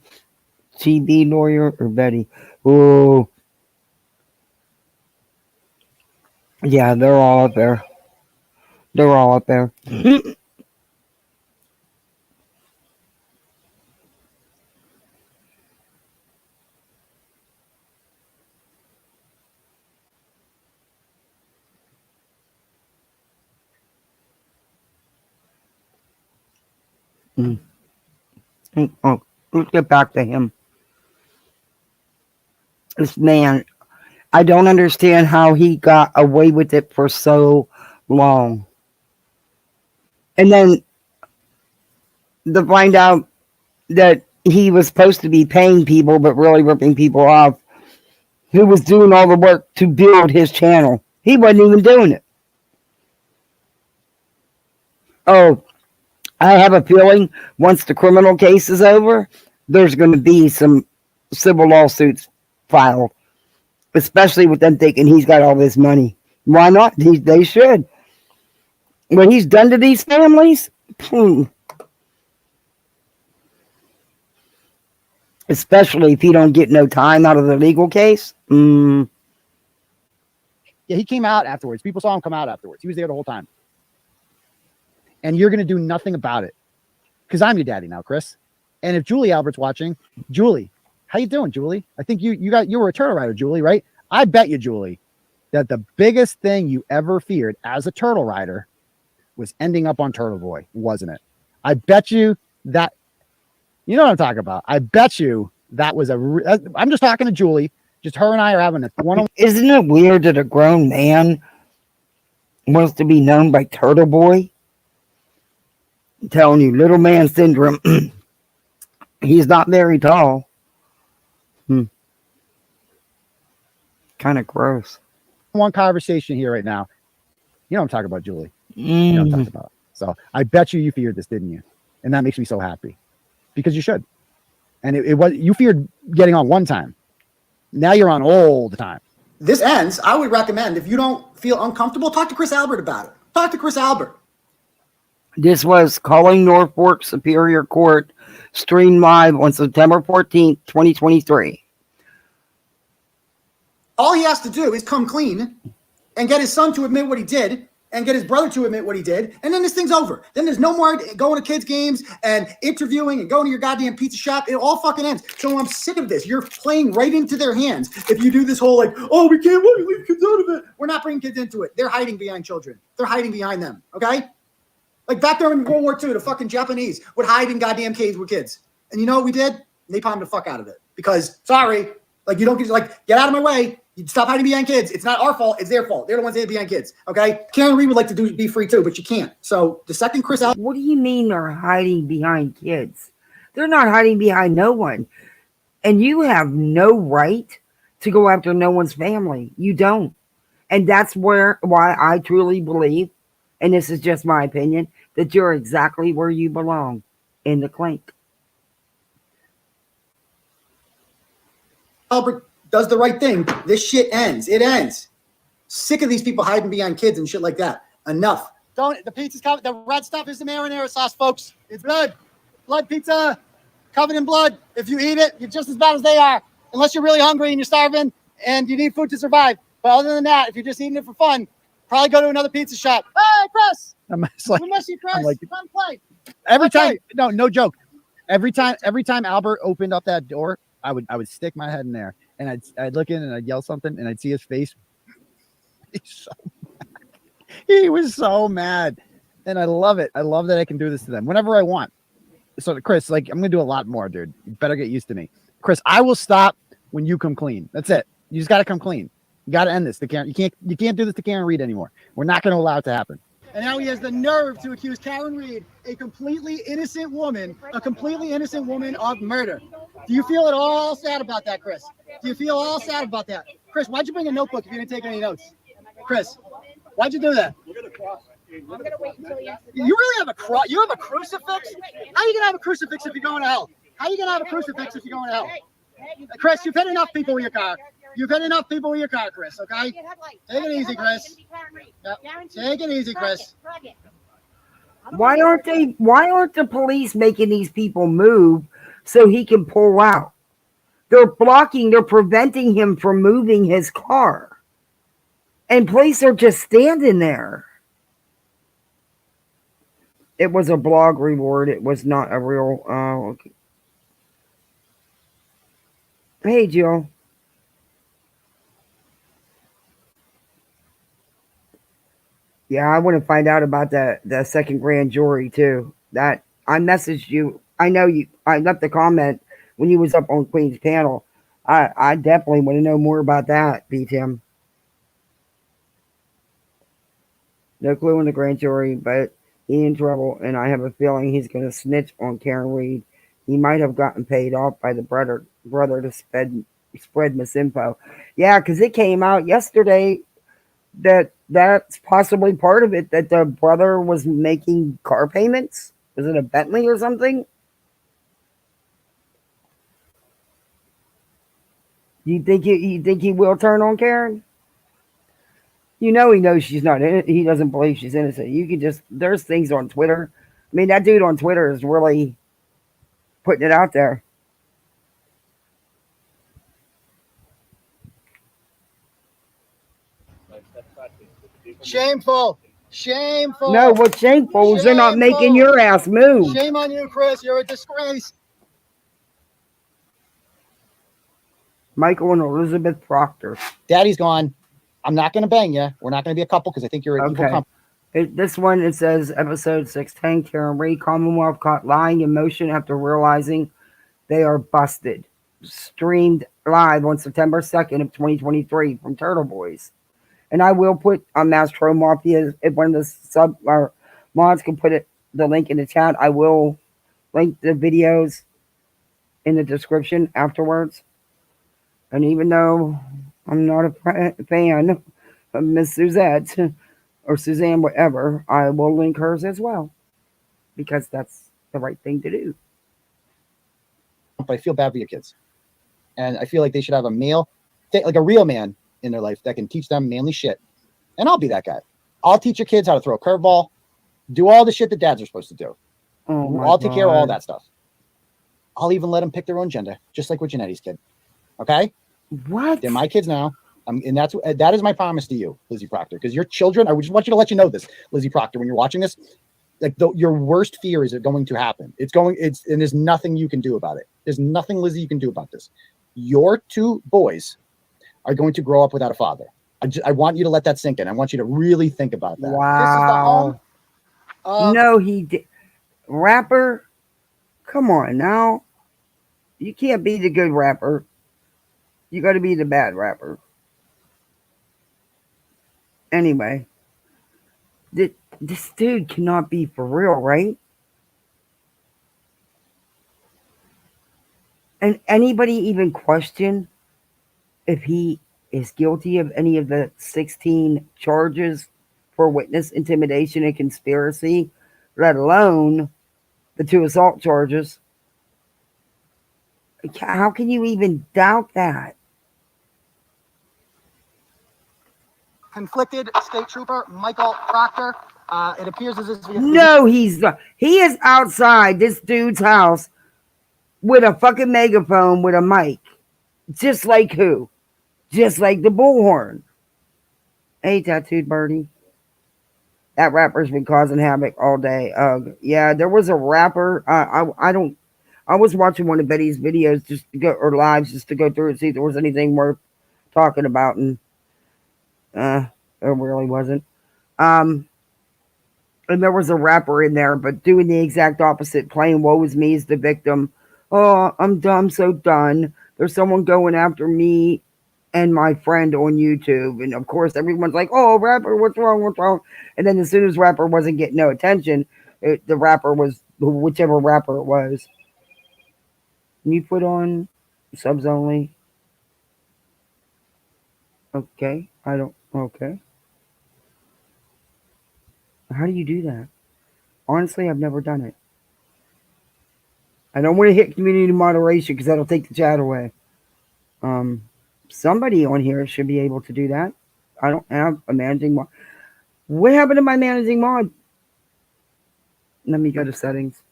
TB lawyer, or Betty? Ooh. Yeah, they're all up there. They're all up there. Let's get back to him. This man, I don't understand how he got away with it for so long. And then to find out that he was supposed to be paying people, but really ripping people off, who was doing all the work to build his channel. He wasn't even doing it. Oh, I have a feeling once the criminal case is over, there's going to be some civil lawsuits filed, especially with them thinking he's got all this money. Why not? They should. What he's done to these families, especially if he don't get no time out of the legal case. Yeah, he came out afterwards. People saw him come out afterwards. He was there the whole time. And you're going to do nothing about it. Because I'm your daddy now, Chris. And if Julie Albert's watching, Julie, how you doing, Julie? I think you were a turtle rider, Julie, right? I bet you, Julie, that the biggest thing you ever feared as a turtle rider was ending up on Turteboy, wasn't it? I bet you that, you know what I'm talking about. I bet you that was I'm just talking to Julie. Just her and I are having a one-on-one. Isn't it weird that a grown man wants to be known by Turteboy? I'm telling you, little man syndrome. He's not very tall. Kind of gross. One conversation here right now. You know what I'm talking about, Julie. You know what I'm talking about. So I bet you feared this, didn't you? And that makes me so happy. Because you should. And it was, you feared getting on one time. Now you're on all the time. This ends. I would recommend, if you don't feel uncomfortable, talk to Chris Albert about it. Talk to Chris Albert. This was Calling Norfolk Superior Court, streamed live on September 14th, 2023. All he has to do is come clean and get his son to admit what he did and get his brother to admit what he did, and then this thing's over. Then there's no more going to kids' games and interviewing and going to your goddamn pizza shop. It all fucking ends. So I'm sick of this. You're playing right into their hands if you do this whole like, oh, we can't leave kids out of it. We're not bringing kids into it. They're hiding behind children. They're hiding behind them, okay? Like back there in World War II, the fucking Japanese would hide in goddamn caves with kids. And you know what we did? Napalm the fuck out of it. Because, sorry, like you don't get, like, get out of my way. You stop hiding behind kids. It's not our fault. It's their fault. They're the ones that hide behind kids. Okay? Karen Reed would like to be free too, but you can't. So the second Chris out. What do you mean they're hiding behind kids? They're not hiding behind no one. And you have no right to go after no one's family. You don't. And that's why I truly believe, and this is just my opinion, that you're exactly where you belong, in the clink. Albert does the right thing. This shit ends. It ends. Sick of these people hiding behind kids and shit like that. Enough. The pizza's covered. The red stuff is the marinara sauce, folks. It's blood. Blood pizza covered in blood. If you eat it, you're just as bad as they are. Unless you're really hungry and you're starving and you need food to survive. But other than that, if you're just eating it for fun, probably go to another pizza shop. Hey, Chris! I'm like, we miss you, Chris. like, come play. every time, no joke. Every time Albert opened up that door, I would stick my head in there and I'd look in and I'd yell something and I'd see his face. He's so mad. He was so mad. And I love it. I love that I can do this to them whenever I want. So Chris, like, I'm gonna do a lot more, dude. You better get used to me. Chris, I will stop when you come clean. That's it. You just gotta come clean. You gotta end this. You can't do this to Karen Reed anymore. We're not gonna allow it to happen. And now he has the nerve to accuse Karen Reed, a completely innocent woman of murder. Do you feel at all sad about that, Chris? Do you feel all sad about that? Chris, why'd you bring a notebook if you didn't take any notes? Chris, why'd you do that? You really have a cross? You have a crucifix? How are you gonna have a crucifix if you're going to hell? How are you gonna have a crucifix if you're going to hell? Chris, you've hit enough people with your car. You've hit enough people with your car, Chris, okay? Take it easy, Chris. Yep. Take it easy, Chris. Why aren't the police making these people move so he can pull out? They're preventing him from moving his car. And police are just standing there. It was a blog reward. It was not a real okay. Hey, Jill. Yeah, I want to find out about the second grand jury too. That I messaged you. I know you. I left a comment when you was up on Queen's panel. I definitely want to know more about that, B Tim. No clue in the grand jury, but he in trouble, and I have a feeling he's going to snitch on Karen Reed. He might have gotten paid off by the brother to spread misinfo. Yeah, because it came out yesterday that that's possibly part of it. That the brother was making car payments. Was it a Bentley or something? You think he will turn on Karen? You know he knows she's not in it. He doesn't believe she's innocent. You can just there's things on Twitter. I mean, that dude on Twitter is really putting it out there. Shameful. Shameful. No, what's shameful is they're not making your ass move. Shame on you, Chris. You're a disgrace. Michael and Elizabeth Proctor. Daddy's gone. I'm not going to bang you. We're not going to be a couple because I think you're an evil company. This one, it says episode 610, Karen Reed, Commonwealth caught lying in motion after realizing they are busted. Streamed live on September 2nd of 2023 from Turtleboys. And I will put on Mastro Mafia, if one of the sub or mods can put the link in the chat, I will link the videos in the description afterwards. And even though I'm not a fan of Miss Suzette or Suzanne, whatever, I will link hers as well because that's the right thing to do. But I feel bad for your kids. And I feel like they should have a male, like a real man in their life that can teach them manly shit. And I'll be that guy. I'll teach your kids how to throw a curveball, do all the shit that dads are supposed to do. I'll take care of all that stuff. I'll even let them pick their own gender, just like with Janetti's kid. Okay? What? They're my kids now. And that is my promise to you, Lizzie Proctor, because your children, I just want you to let you know this, Lizzie Proctor, when you're watching this, like your worst fear is it going to happen. And there's nothing you can do about it. There's nothing, Lizzie, you can do about this. Your two boys are going to grow up without a father. I want you to let that sink in. I want you to really think about that. Wow. This is the home. No, he did. Rapper? Come on now. You can't be the good rapper. You got to be the bad rapper. Anyway, this dude cannot be for real, right? And anybody even question if he is guilty of any of the 16 charges for witness intimidation and conspiracy, let alone the 2 assault charges? How can you even doubt that? Conflicted state trooper Michael Proctor. It appears as if No, he's not. He is outside this dude's house with a fucking megaphone with a mic. Just like who? Just like the bullhorn. Hey, Tattooed Birdie. That rapper's been causing havoc all day. Yeah, there was a rapper. I was watching one of Betty's videos just to go, or lives just to go through and see if there was anything worth talking about, and there really wasn't. And there was a rapper in there, but doing the exact opposite, playing "Woe is me" as the victim. Oh, I'm dumb, so done. There's someone going after me and my friend on YouTube, and of course everyone's like, "Oh, rapper, what's wrong? What's wrong?" And then as soon as rapper wasn't getting no attention, the rapper was whichever rapper it was. Can you put on subs only? Okay, I don't. Okay. How do you do that? Honestly, I've never done it. I don't want to hit community moderation because that'll take the chat away. Somebody on here should be able to do that. I don't have a managing mod. What happened to my managing mod? Let me go to settings.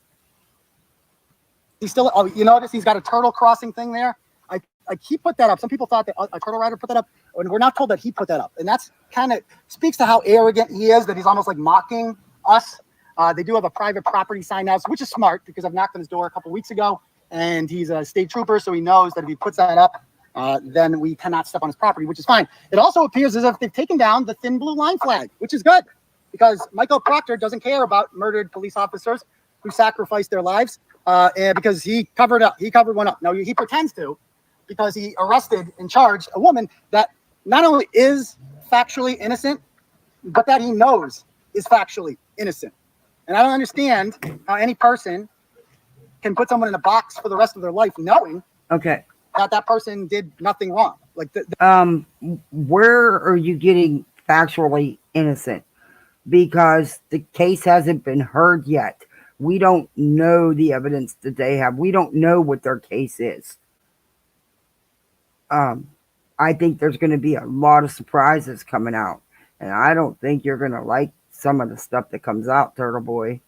He's still. Oh, you notice he's got a turtle crossing thing there. He put that up. Some people thought that a turtle rider put that up, and we're not told that he put that up. And that's kind of speaks to how arrogant he is, that he's almost like mocking us. They do have a private property sign now, which is smart because I've knocked on his door a couple weeks ago, and he's a state trooper, so he knows that if he puts that up, then we cannot step on his property, which is fine. It also appears as if they've taken down the thin blue line flag, which is good because Michael Proctor doesn't care about murdered police officers who sacrificed their lives, and because he covered one up. Now he pretends to. because he arrested and charged a woman that not only is factually innocent, but that he knows is factually innocent. And I don't understand how any person can put someone in a box for the rest of their life knowing Okay. that person did nothing wrong. Like, Where are you getting factually innocent? Because the case hasn't been heard yet. We don't know the evidence that they have. We don't know what their case is. I think there's going to be a lot of surprises coming out, and I don't think you're going to like some of the stuff that comes out, Turtleboy.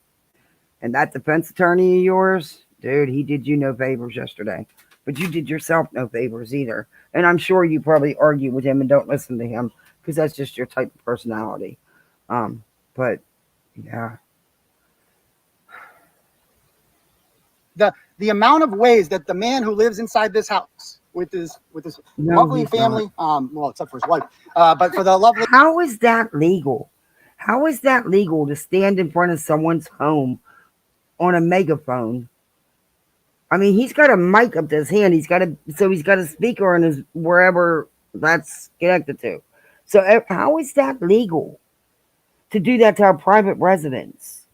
And that defense attorney of yours, dude, he did you no favors yesterday. But you did yourself no favors either. And I'm sure you probably argue with him and don't listen to him because that's just your type of personality. But yeah. The amount of ways that the man who lives inside this house with his No, lovely he's family, well, except for his wife, but for the lovely. How is that legal? How is that legal to stand in front of someone's home on a megaphone? I mean, he's got a mic up to his hand. He's got a speaker on his wherever that's connected to. So how is that legal to do that to our private residence?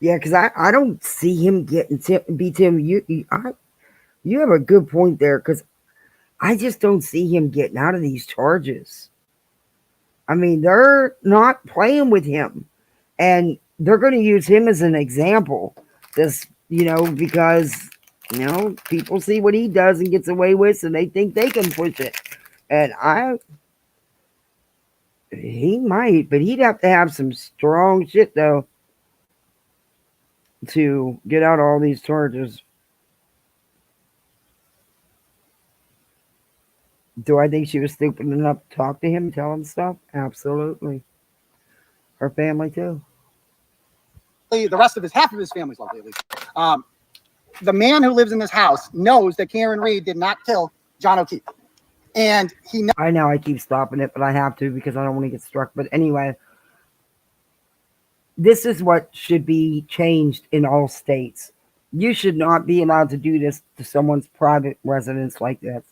Yeah, because I don't see him getting Tim. You have a good point there because I just don't see him getting out of these charges. I mean, they're not playing with him, and they're going to use him as an example. Just because people see what he does and gets away with, and they think they can push it. And he might, but he'd have to have some strong shit though to get out all these charges. Do I think she was stupid enough to talk to him, tell him stuff? Absolutely. Her family too. The rest of half of his family's lovely, at least. The man who lives in this house knows that Karen Reed did not kill John O'Keefe. And I know I keep stopping it, but I have to because I don't want to get struck. But anyway, this is what should be changed in all states. You should not be allowed to do this to someone's private residence like this.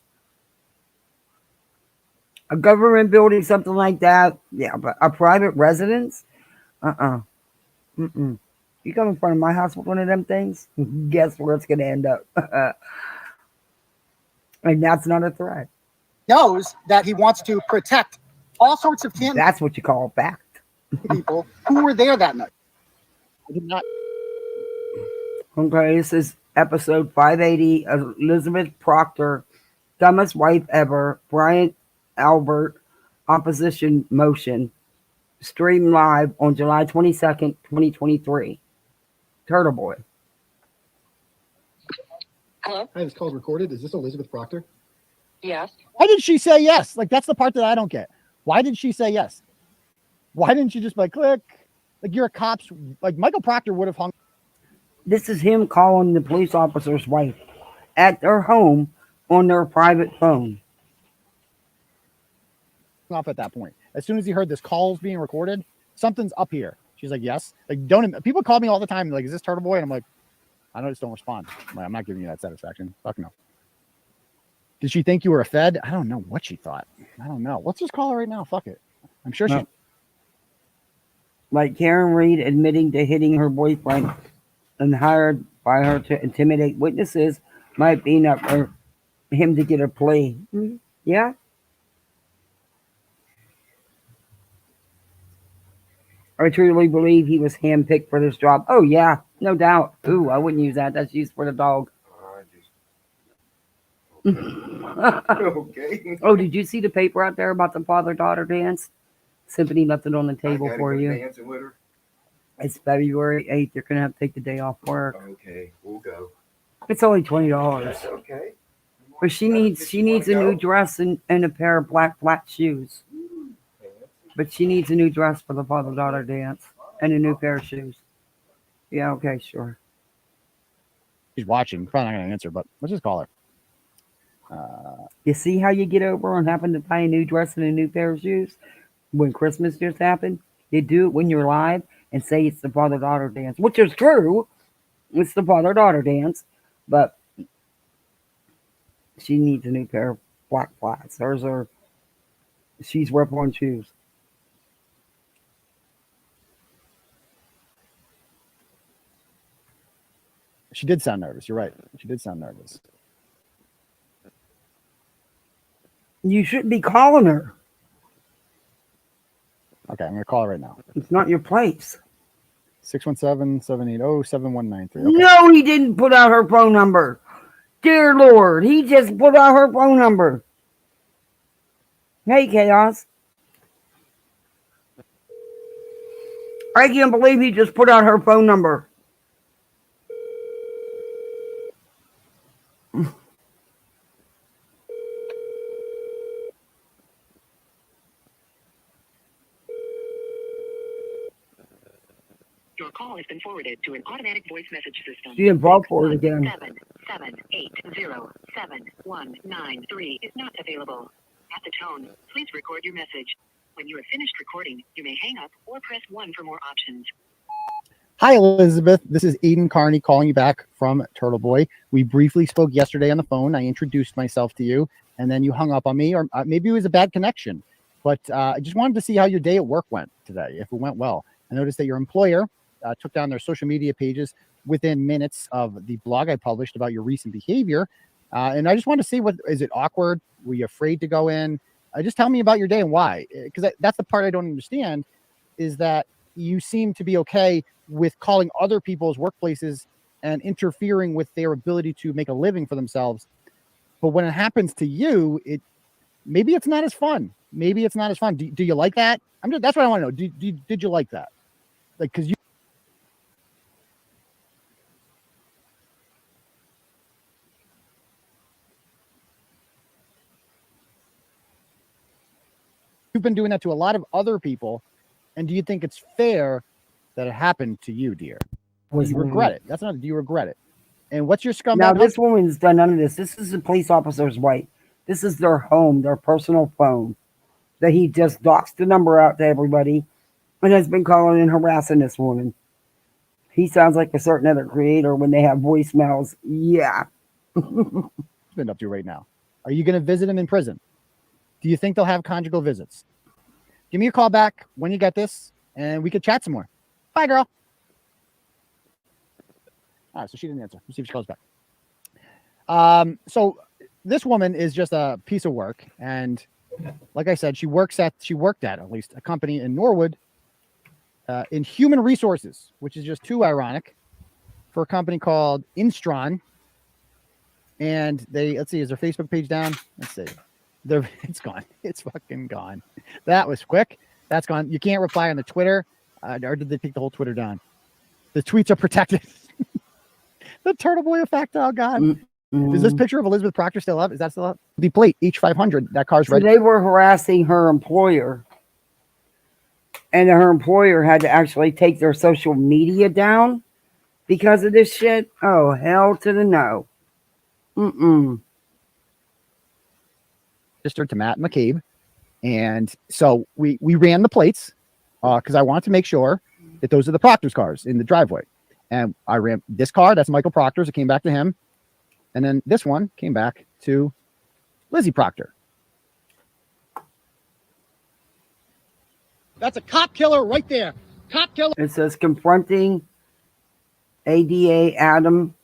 A government building, something like that, yeah, but a private residence? Mm-mm. You come in front of my house with one of them things, guess where it's going to end up. And that's not a threat. Knows that he wants to protect all sorts of family. That's what you call a fact. People who were there that night. I did not. Okay, this is episode 580 of Elizabeth Proctor, dumbest wife ever, Bryant Albert, opposition motion, stream live on July 22nd, 2023. Turtleboy. Hello? Hi, this call's recorded. Is this Elizabeth Proctor? Yes. Why did she say yes? Like, that's the part that I don't get. Why did she say yes? Why didn't she just like click? Like, you're a cop's, like Michael Proctor would have hung. This is him calling the police officer's wife at their home on their private phone. Off at that point. As soon as he heard this call's being recorded, something's up here. She's like, yes. Like, don't people call me all the time? Like, is this Turtleboy? And I'm like, I just don't respond. I'm not giving you that satisfaction. Fuck no. Did she think you were a Fed? I don't know what she thought. I don't know. Let's just call her right now. Fuck it. I'm sure she. Like Karen Reed admitting to hitting her boyfriend and hired by her to intimidate witnesses might be enough for him to get a plea. Yeah. I truly believe he was handpicked for this job. Oh, yeah, no doubt. Ooh, I wouldn't use that. That's used for the dog. Okay. Oh, did you see the paper out there about the father-daughter dance? Symphony left it on the table for you. Dancing with her. It's February 8th. You're going to have to take the day off work. Okay, we'll go. It's only $20. That's okay. But she needs a new dress and a pair of black flat shoes. But she needs a new dress for the father-daughter dance and a new pair of shoes. Yeah, okay, sure. She's watching. Probably not going to answer, but let's just call her. You see how you get over on having to buy a new dress and a new pair of shoes when Christmas just happened? You do it when you're live, and say it's the father-daughter dance, which is true. It's the father-daughter dance, but she needs a new pair of black flats. Hers are, she's rip-on shoes. She did sound nervous. You're right. She did sound nervous. You shouldn't be calling her. Okay, I'm going to call her right now. It's not your place. 617-780-7193. Okay. No, he didn't put out her phone number. Dear Lord, he just put out her phone number. Hey, Chaos. I can't believe he just put out her phone number. Your call has been forwarded to an automatic voice message system. She didn't fall for it again. 7780719 is not available. At the tone, please record your message. When you have finished recording, you may hang up or press 1 for more options. Hi, Elizabeth. This is Aiden Carney calling you back from Turtleboy. We briefly spoke yesterday on the phone. I introduced myself to you, and then you hung up on me, or maybe it was a bad connection. But I just wanted to see how your day at work went today, if it went well. I noticed that your employer took down their social media pages within minutes of the blog I published about your recent behavior. And I just wanted to see, is it awkward? Were you afraid to go in? Just tell me about your day and why. Because that's the part I don't understand, is that you seem to be okay with calling other people's workplaces and interfering with their ability to make a living for themselves. But when it happens to you, maybe it's not as fun. Maybe it's not as fun. Do you like that? That's what I want to know. Did you like that? Like, because you've been doing that to a lot of other people, and do you think it's fair that it happened to you, dear? Do you regret it? That's not. Do you regret it? And what's your scumbag? Now, this woman's done none of this. This is a police officer's wife. This is their home, their personal phone, that he just doxed the number out to everybody and has been calling and harassing this woman. He sounds like a certain other creator when they have voicemails. Yeah. Been up to right now. Are you going to visit him in prison? Do you think they'll have conjugal visits? Give me a call back when you get this, and we could chat some more. Bye, girl. All right, so she didn't answer. Let's see if she calls back. So this woman is just a piece of work, and like I said, she worked at least a company in Norwood in human resources, which is just too ironic, for a company called Instron. And let's see, is their Facebook page down? Let's see. It's gone. It's fucking gone. That was quick. That's gone. You can't reply on the Twitter. Or did they take the whole Twitter down? The tweets are protected. The Turtleboy effect. Oh God. Is this picture of Elizabeth Proctor still up? Is that still up? The plate, each 500. That car's ready. So they were harassing her employer, and her employer had to actually take their social media down because of this shit. Oh, hell to the no. Registered to Matt McCabe, and so we ran the plates because I wanted to make sure that those are the Proctor's cars in the driveway. And I ran this car. That's Michael Proctor's. It came back to him, and then this one came back to Lizzie Proctor. That's a cop killer right there. Cop killer. It says confronting ADA Adam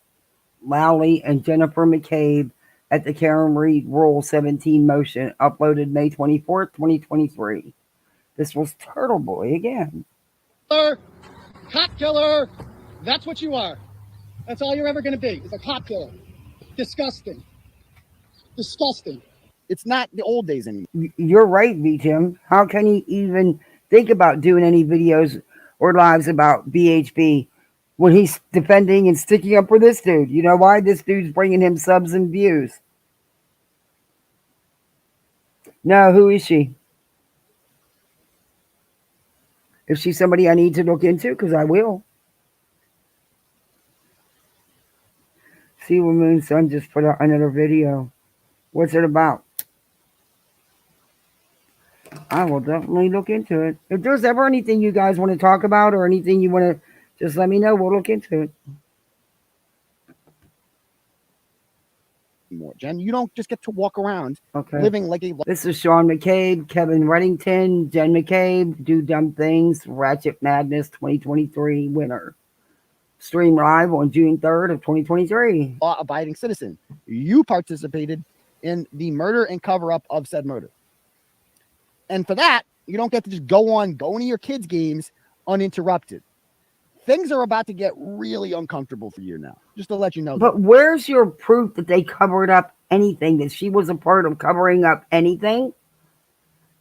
Lally and Jennifer McCabe at the Karen Reed Rule 17 motion, uploaded May 24th, 2023. This was Turtleboy again. Cop killer. That's what you are. That's all you're ever going to be, is a cop killer. Disgusting. Disgusting. It's not the old days anymore. You're right, V-Tim. How can he even think about doing any videos or lives about BHB when he's defending and sticking up for this dude? You know why? This dude's bringing him subs and views. No, who is she? If she's somebody I need to look into, because I will. See what Moon Sun just put out another video. What's it about? I will definitely look into it. If there's ever anything you guys want to talk about or anything you want to, just let me know. We'll look into it. More, Jen. You don't just get to walk around Okay. living like a. This is Sean McCabe, Kevin Reddington, Jen McCabe, Do Dumb Things, Ratchet Madness 2023 winner. Stream live on June 3rd of 2023. Law-abiding citizen. You participated in the murder and cover-up of said murder. And for that, you don't get to just go to your kids' games uninterrupted. Things are about to get really uncomfortable for you now, just to let you know. But where's your proof that they covered up anything, that she was a part of covering up anything?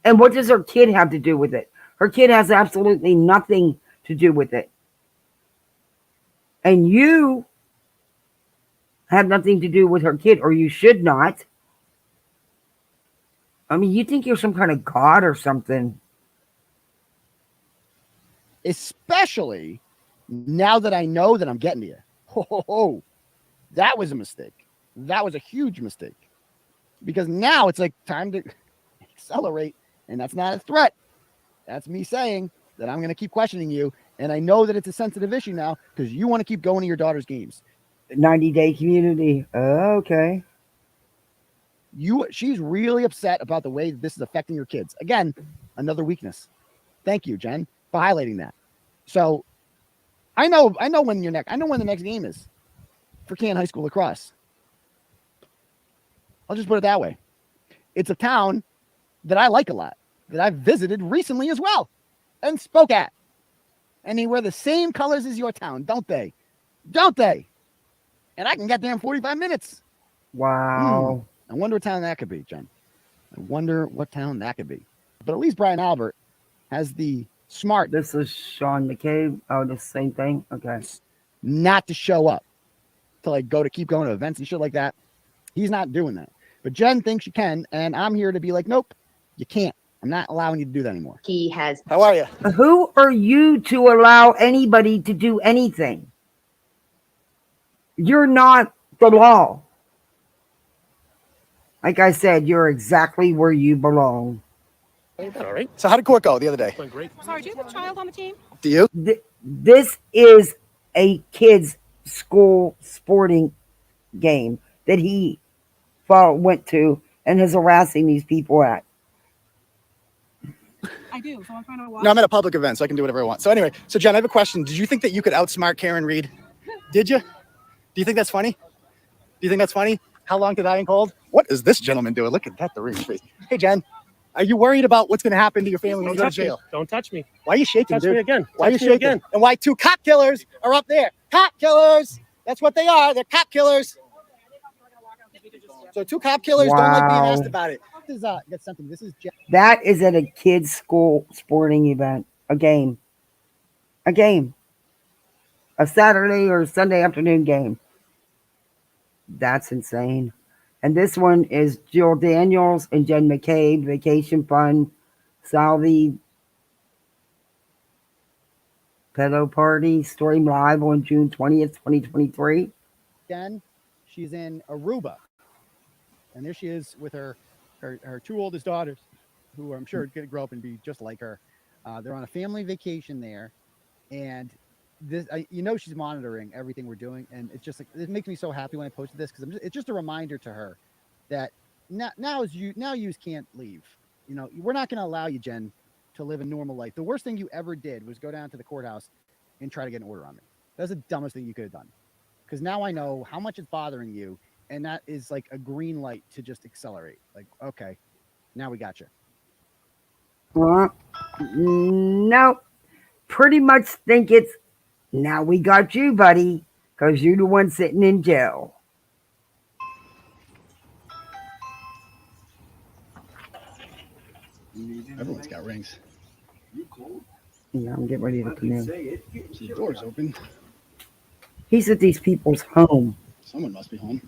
And what does her kid have to do with it? Her kid has absolutely nothing to do with it. And you have nothing to do with her kid, or you should not. I mean, you think you're some kind of god or something. Especially now that I know that I'm getting to you. That was a mistake. That was a huge mistake. Because now it's like time to accelerate, and that's not a threat. That's me saying that I'm going to keep questioning you, and I know that it's a sensitive issue now because you want to keep going to your daughter's games. 90-day community. Okay. She's really upset about the way that this is affecting your kids. Again, another weakness. Thank you, Jen, for highlighting that. So I know when the next game is for Canton High School lacrosse. I'll just put it that way. It's a town that I like a lot, that I've visited recently as well and spoke at. And they wear the same colors as your town, don't they? Don't they? And I can get there in 45 minutes. Wow. I wonder what town that could be, Jen. I wonder what town that could be. But at least Brian Albert has the smart. This is Sean McCabe. Oh, the same thing? Okay. Not to show up. To keep going to events and shit like that. He's not doing that. But Jen thinks you can, and I'm here to be like, nope, you can't. I'm not allowing you to do that anymore. He has. How are you? Who are you to allow anybody to do anything? You're not the law. Like I said, you're exactly where you belong. All right. So how did court go the other day? Went great. Sorry, do you have a child on the team? Do you? This is a kid's school sporting game that he went to and is harassing these people at. I do, so I'm trying to watch. No, I'm at a public event, so I can do whatever I want. So anyway, Jen, I have a question. Did you think that you could outsmart Karen Reed? Did you? Do you think that's funny? Do you think that's funny? How long did I and cold? What is this gentleman doing? Look at that, the ring face. Hey, Jen, are you worried about what's going to happen to your family when you go to jail? Don't touch me. Why are you shaking, Touch dude? me again. Why are you Touch me shaking? again. And why 2 cop killers are up there? Cop killers. That's what they are. They're cop killers. So 2 cop killers don't like being asked about it. This is something. This is Jen. That is at a kid's school sporting event. A game. A Saturday or Sunday afternoon game. That's insane. And this one is Jill Daniels and Jen McCabe, Vacation Fund, Salvi Pedo Party, stream live on June 20th, 2023. Jen, she's in Aruba. And there she is with her 2 oldest daughters, who I'm sure are going to grow up and be just like her. They're on a family vacation there. And this, she's monitoring everything we're doing. And it's just like, it makes me so happy when I posted this, because it's just a reminder to her that now you can't leave. We're not going to allow you, Jen, to live a normal life. The worst thing you ever did was go down to the courthouse and try to get an order on me. That's the dumbest thing you could have done. Because now I know how much it's bothering you. And that is like a green light to just accelerate. Like, okay, now we got you. No, pretty much think it's now we got you, buddy, because you're the one sitting in jail. Everyone's got rings. Yeah, I'm getting ready to come in. The door's open. He's at these people's home. Someone must be home.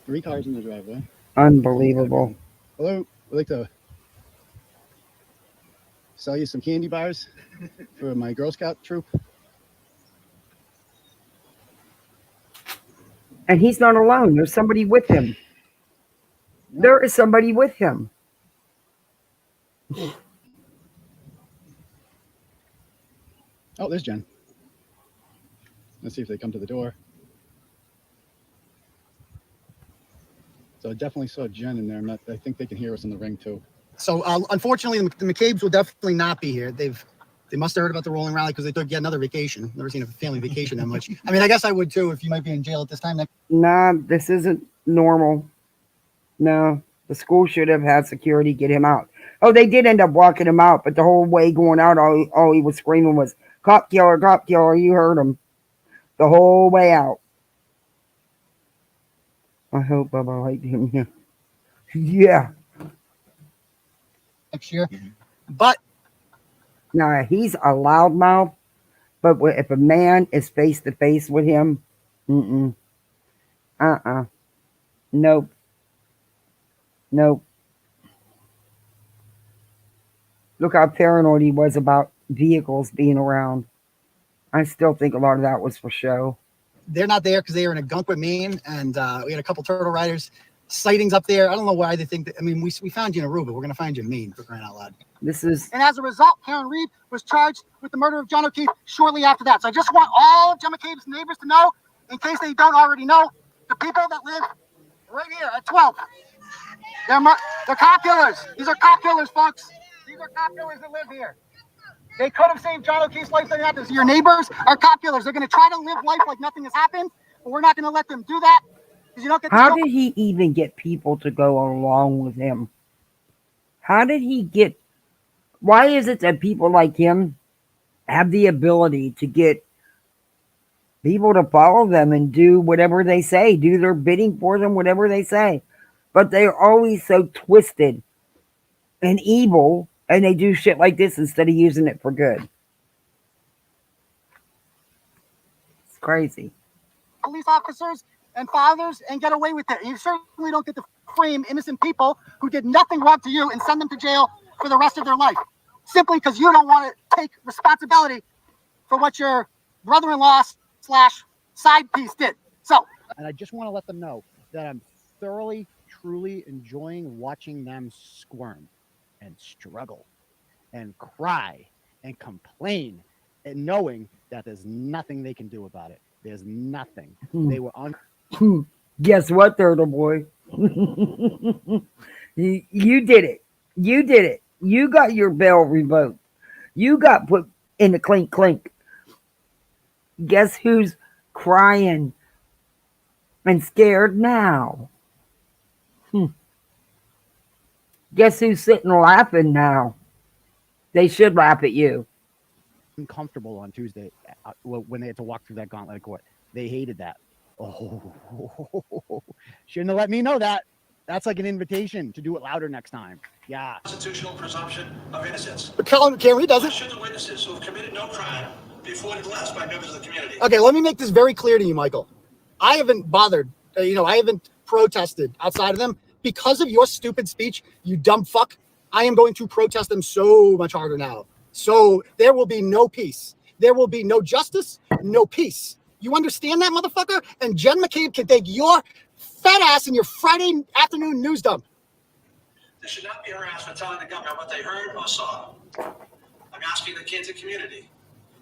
3 cars in the driveway. Unbelievable. Hello, I'd like to sell you some candy bars for my Girl Scout troop. And he's not alone. There's somebody with him. There is somebody with him. Oh, there's Jen. Let's see if they come to the door. So I definitely saw Jen in there. I think they can hear us in the ring too. So unfortunately, the McCabe's will definitely not be here. They must have heard about the rolling rally because they took yet another vacation. Never seen a family vacation that much. I mean, I guess I would too if you might be in jail at this time. Nah, this isn't normal. No, the school should have had security get him out. Oh, they did end up walking him out, but the whole way going out, all he was screaming was, cop killer, cop killer. You heard him the whole way out. I hope Bubba liked him. Yeah. Yeah. Next year. But Now, he's a loudmouth, but if a man is face to face with him, nope. Nope. Look how paranoid he was about vehicles being around. I still think a lot of that was for show. They're not there because they are in a gunk with Maine, and we had a couple turtle riders sightings up there. I don't know why they think that. I mean, we found you in Aruba. We're going to find you in Maine, for crying out loud. And as a result, Karen Reed was charged with the murder of John O'Keefe shortly after that. So I just want all of John McCabe's neighbors to know, in case they don't already know, the people that live right here at 12, they're cop killers. These are cop killers, folks. These are cop killers that live here. They could have saved John O'Keefe's life. Your neighbors are cop killers. They're going to try to live life like nothing has happened, but we're not going to let them do that. You don't get How did he even get people to go along with him? How did he get... Why is it that people like him have the ability to get people to follow them and do whatever they say, do their bidding for them, whatever they say? But they're always so twisted and evil, and they do shit like this instead of using it for good. It's crazy. Police officers and fathers and get away with it. You certainly don't get to frame innocent people who did nothing wrong to you and send them to jail for the rest of their life, simply because you don't want to take responsibility for what your brother-in-law / side piece did. So, and I just want to let them know that I'm thoroughly, truly enjoying watching them squirm and struggle and cry and complain and knowing that there's nothing they can do about it. There's nothing. They were on. Guess what, Turteboy? You did it. You did it. You got your bail revoked. You got put in the clink clink. Guess who's crying and scared now? Guess who's sitting laughing now? They should laugh at you. Uncomfortable on Tuesday when they had to walk through that gauntlet of court. They hated that. Oh, shouldn't have let me know that. That's like an invitation to do it louder next time. Yeah. Constitutional presumption of innocence. but Karen Reed doesn't. Should the witnesses who have committed no crime be afforded less by members of the community? Okay, let me make this very clear to you, Michael. I haven't bothered. I haven't protested outside of them because of your stupid speech. You dumb fuck. I am going to protest them so much harder now. So there will be no peace. There will be no justice, no peace. You understand that, motherfucker? And Jen McCabe can take your fat ass in your Friday afternoon news dump. They should not be harassed for telling the government what they heard or saw. I'm asking the kids and community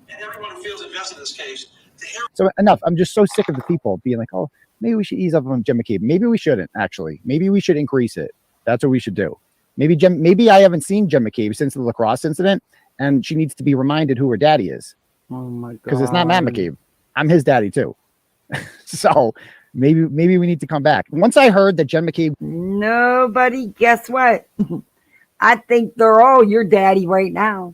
and everyone who feels invested in this case to hear. So enough. I'm just so sick of the people being like, oh, maybe we should ease up on Jen McCabe. Maybe we shouldn't, actually. Maybe we should increase it. That's what we should do. Maybe I haven't seen Jen McCabe since the lacrosse incident, and she needs to be reminded who her daddy is. Oh my god. Because it's not Matt McCabe. I'm his daddy too. So maybe we need to come back. Once I heard that Jen McCabe. Nobody, guess what? I think they're all your daddy right now.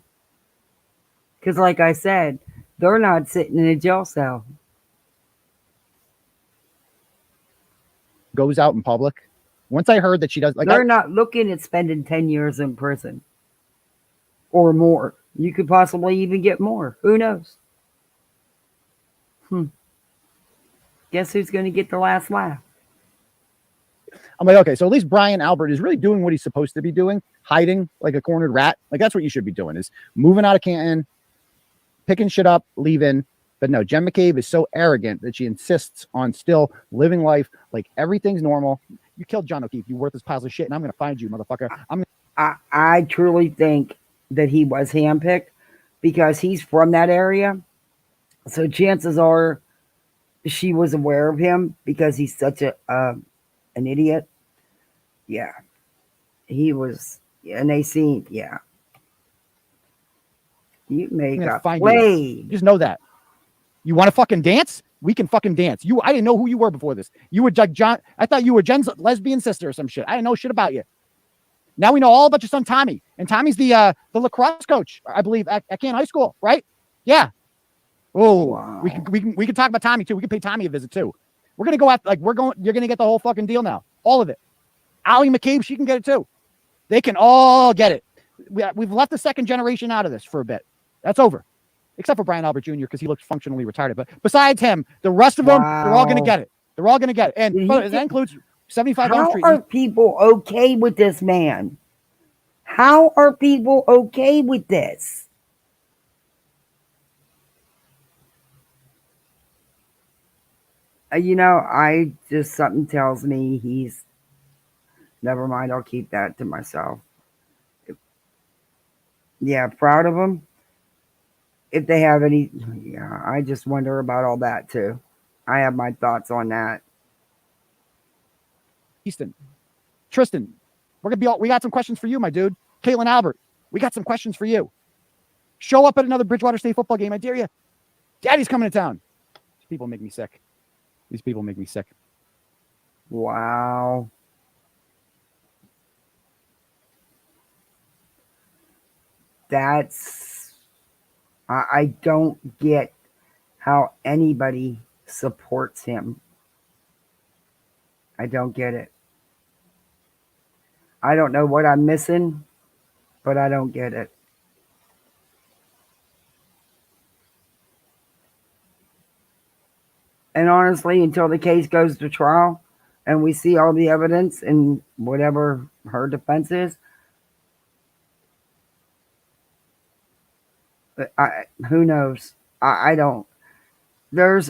Because like I said, they're not sitting in a jail cell. Goes out in public. Once I heard that she does, like, they're not looking at spending 10 years in prison or more. You could possibly even get more. Who knows? Guess who's going to get the last laugh? I'm like, okay, so at least Brian Albert is really doing what he's supposed to be doing, hiding like a cornered rat. Like, that's what you should be doing, is moving out of Canton, picking shit up, leaving. But no, Jen McCabe is so arrogant that she insists on still living life like everything's normal. You killed John O'Keefe, you worthless piles of shit, and I'm gonna find you, motherfucker. I truly think that he was handpicked because he's from that area. So chances are she was aware of him because he's such an idiot. Yeah, he was, and they seen, yeah. You make gonna a find play. you. Just know that. You want to fucking dance? We can fucking dance. I didn't know who you were before this. You were like John. I thought you were Jen's lesbian sister or some shit. I didn't know shit about you. Now we know all about your son Tommy, and Tommy's the lacrosse coach, I believe, at Canton High School, right? Yeah. Oh, Wow. we can talk about Tommy too. We can pay Tommy a visit too. We're gonna go after You're gonna get the whole fucking deal now, all of it. Allie McCabe, she can get it too. They can all get it. We've left the second generation out of this for a bit. That's over, except for Brian Albert Jr. because he looks functionally retarded. But besides him, the rest of them, they're all gonna get it. They're all gonna get it, and that includes 75 Elm Street. How are people okay with this man? How are people okay with this? I just, something tells me he's, never mind, I'll keep that to myself. Yeah, proud of him. If they have any, yeah, I just wonder about all that too. I have my thoughts on that. Easton, Tristan, we got some questions for you, my dude. Caitlin Albert, we got some questions for you. Show up at another Bridgewater State football game. I dare you. Daddy's coming to town. These people make me sick. These people make me sick. Wow. I don't get how anybody supports him. I don't get it. I don't know what I'm missing, but I don't get it. And honestly, until the case goes to trial and we see all the evidence and whatever her defense is, who knows? I don't.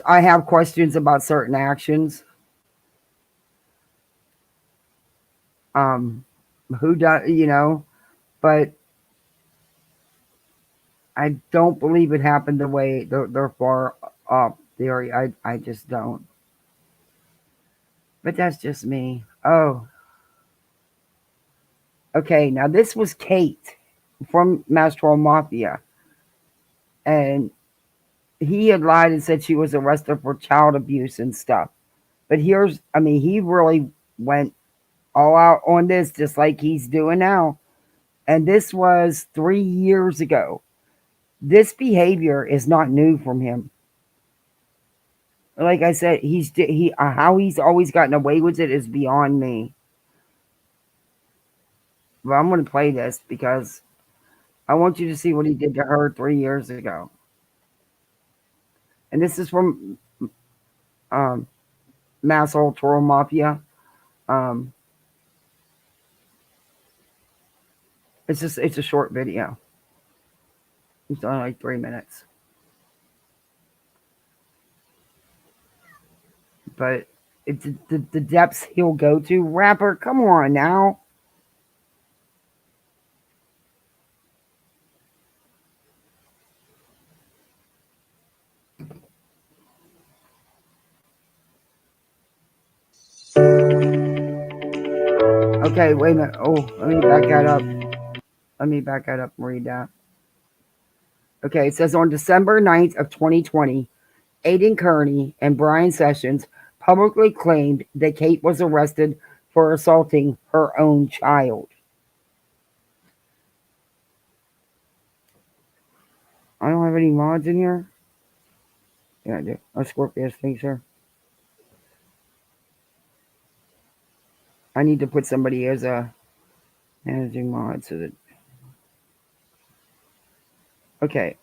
I have questions about certain actions. Who does, but I don't believe it happened the way they're far up theory. I just don't. But that's just me. Oh. Okay, now this was Kate from Mastro Mafia. And he had lied and said she was arrested for child abuse and stuff. But he really went all out on this just like he's doing now. And this was 3 years ago. This behavior is not new from him. Like I said, how he's always gotten away with it is beyond me. But I'm going to play this because I want you to see what he did to her 3 years ago. And this is from Mass Ultra Mafia. It's a short video. It's only like 3 minutes. But it's the depths he'll go to. Rapper, come on now. Okay, wait a minute. Oh, let me back that up. And read that. Okay, it says on December 9th of 2020, Aiden Kearney and Brian Sessions publicly claimed that Kate was arrested for assaulting her own child. I don't have any mods in here. Yeah, I do. A Scorpius thing, sir. I need to put somebody as a managing mod so that. Okay.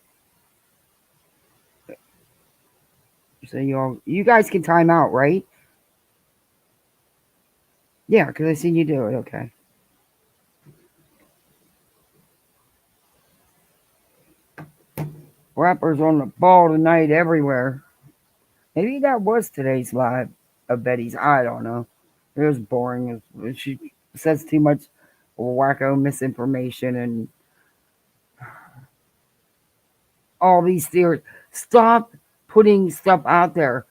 So you guys can time out, right? Yeah, because I seen you do it. Okay. Rappers on the ball tonight everywhere. Maybe that was today's live of Betty's. I don't know. It was boring. She says too much wacko misinformation and all these theories. Stop putting stuff out there.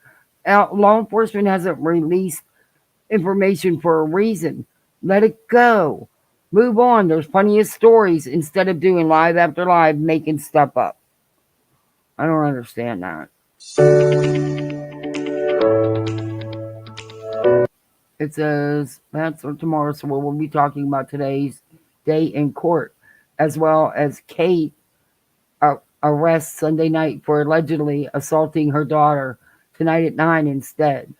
Law enforcement hasn't released information for a reason. Let it go. Move on. There's plenty of stories instead of doing live after live, making stuff up. I don't understand that. It says that's for tomorrow, so we'll be talking about today's day in court, as well as Kate arrests Sunday night for allegedly assaulting her daughter tonight at 9 instead.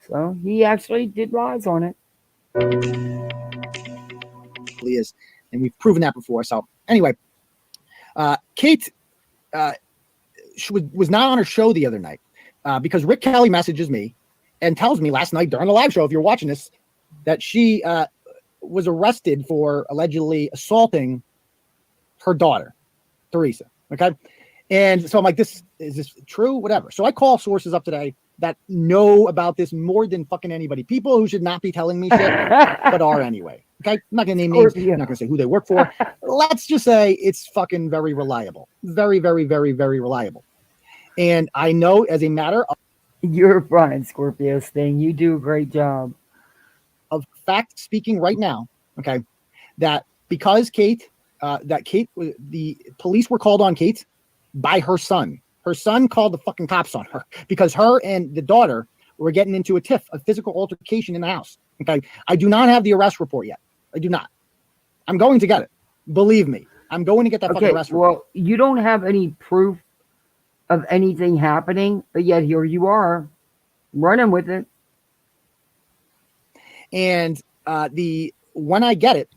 So he actually did lies on it. Is, and we've proven that before. So anyway, Kate she was not on her show the other night because Rick Kelly messages me and tells me last night during the live show, if you're watching this, that she was arrested for allegedly assaulting her daughter, Teresa. Okay. And so I'm like, is this true? Whatever. So I call sources up today that know about this more than fucking anybody. People who should not be telling me shit, but are anyway. Okay. I'm not going to name names. I'm not going to say who they work for. Let's just say it's fucking very reliable. Very, very, very, very reliable. And I know as a matter of... You're fine, Scorpio Sting. You do a great job. Of fact speaking right now, okay, that because Kate, the police were called on Kate by her son. Her son called the fucking cops on her because her and the daughter were getting into a tiff, a physical altercation in the house. Okay. I do not have the arrest report yet. I do not. I'm going to get it. Believe me. I'm going to get that fucking arrest report. Well, you don't have any proof of anything happening, but yet here you are running with it. And when I get it,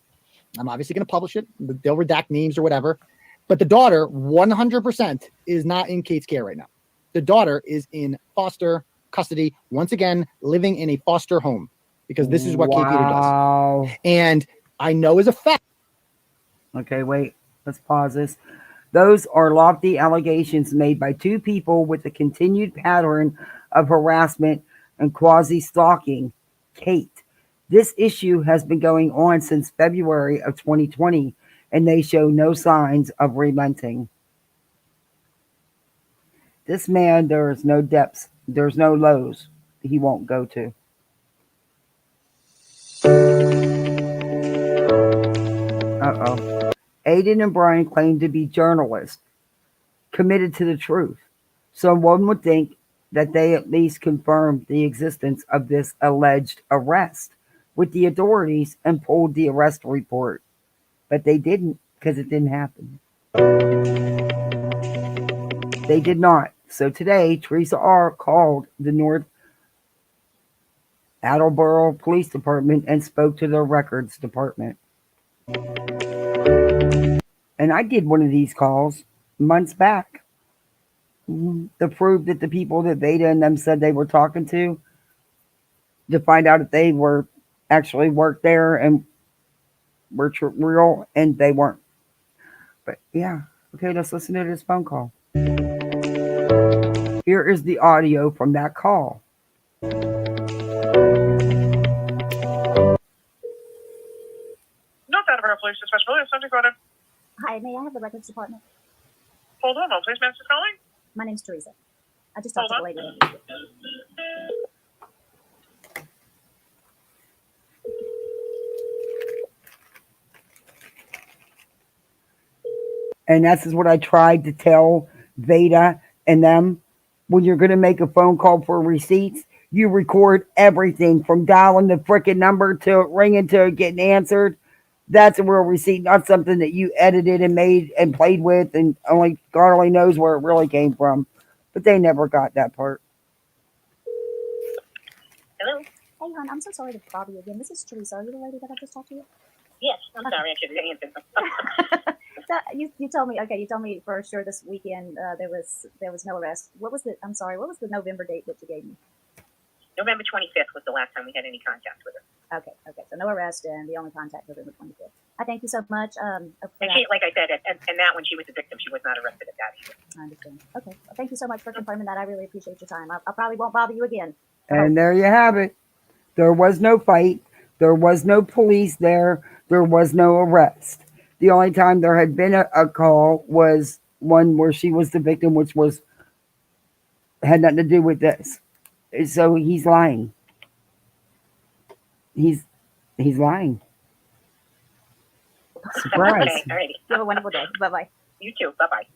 I'm obviously going to publish it. They'll redact names or whatever. But the daughter, 100%, is not in Kate's care right now. The daughter is in foster custody, once again, living in a foster home, because this is what Kate Peter does. And I know as a fact. Okay, wait. Let's pause this. Those are lofty allegations made by two people with a continued pattern of harassment and quasi-stalking Kate. This issue has been going on since February of 2020, and they show no signs of relenting. This man, there's no depths, there's no lows he won't go to. Uh-oh. Aiden and Brian claim to be journalists, committed to the truth. So one would think that they at least confirmed the existence of this alleged arrest with the authorities and pulled the arrest report. But they didn't, because it didn't happen. They did not. So today, Teresa R. called the North Attleboro Police Department and spoke to their records department. And I did one of these calls months back to prove that the people that Veda and them said they were talking to find out if they were actually worked there and were real, and they weren't. But yeah, okay, let's listen to this phone call. Here is the audio from that call. North Attleboro Police Dispatch Williams, something going on. Hi, may I have the records department? Hold on, please, ma'am. Who's calling? My name's Teresa. I just talked to the lady. And that's what I tried to tell Veda and them. When you're going to make a phone call for receipts, you record everything from dialing the freaking number to ringing to getting answered. That's a real receipt, not something that you edited and made and played with, and only God only knows where it really came from. But they never got that part. Hello? Hey, hon, I'm so sorry to bother you again. This is Teresa. Are you the lady that I just talked to? Yes, I'm sorry, I should have answered. So you told me, okay, you told me for sure this weekend there was no arrest. What was the November date that you gave me? November 25th was the last time we had any contact with her. Okay, so no arrest, and the only contact was November 25th. I thank you so much. And she, like I said, and that when she was a victim, she was not arrested at that either. I understand. Okay, well, thank you so much for confirming that. I really appreciate your time. I probably won't bother you again. And there you have it. There was no fight. There was no police there. There was no arrest. The only time there had been a call was one where she was the victim, which was had nothing to do with this. So he's lying. He's lying. Surprise. Okay, alrighty. You have a wonderful day. Bye bye. You too. Bye bye.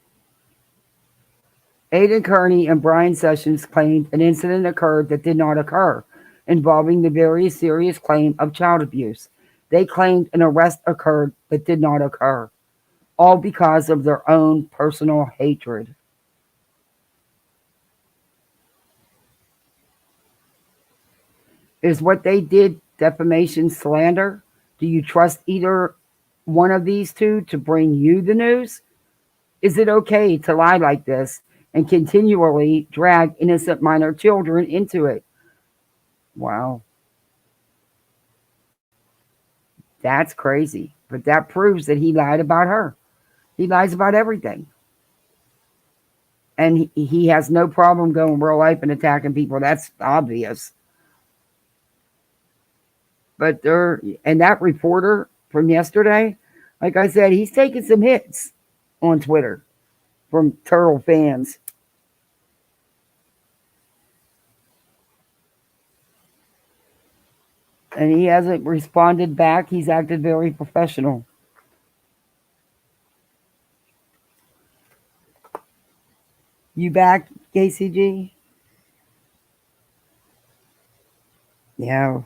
Aidan Kearney and Brian Sessions claimed an incident occurred that did not occur, involving the very serious claim of child abuse. They claimed an arrest occurred that did not occur, all because of their own personal hatred. Is what they did defamation, slander? Do you trust either one of these two to bring you the news? Is it okay to lie like this and continually drag innocent minor children into it? Wow. That's crazy. But that proves that he lied about her. He lies about everything. And he has no problem going real life and attacking people. That's obvious. But that reporter from yesterday, like I said, he's taking some hits on Twitter from Turtle fans. And he hasn't responded back. He's acted very professional. You back, KCG? Yeah.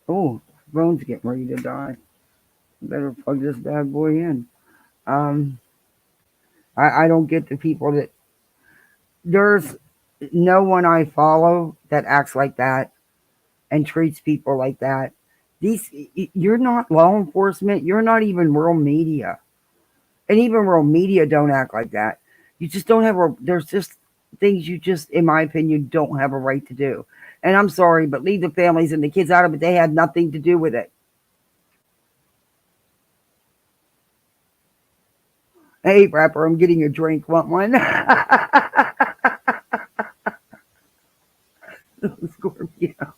Phone's getting ready to die. Better plug this bad boy in. I don't get the people that there's no one I follow that acts like that and treats people like that. You're not law enforcement. You're not even real media, and even real media don't act like that. You just don't have there's just things you just, in my opinion, don't have a right to do. And I'm sorry, but leave the families and the kids out of it. They had nothing to do with it. Hey, rapper, I'm getting a drink. Want one? Scorpio.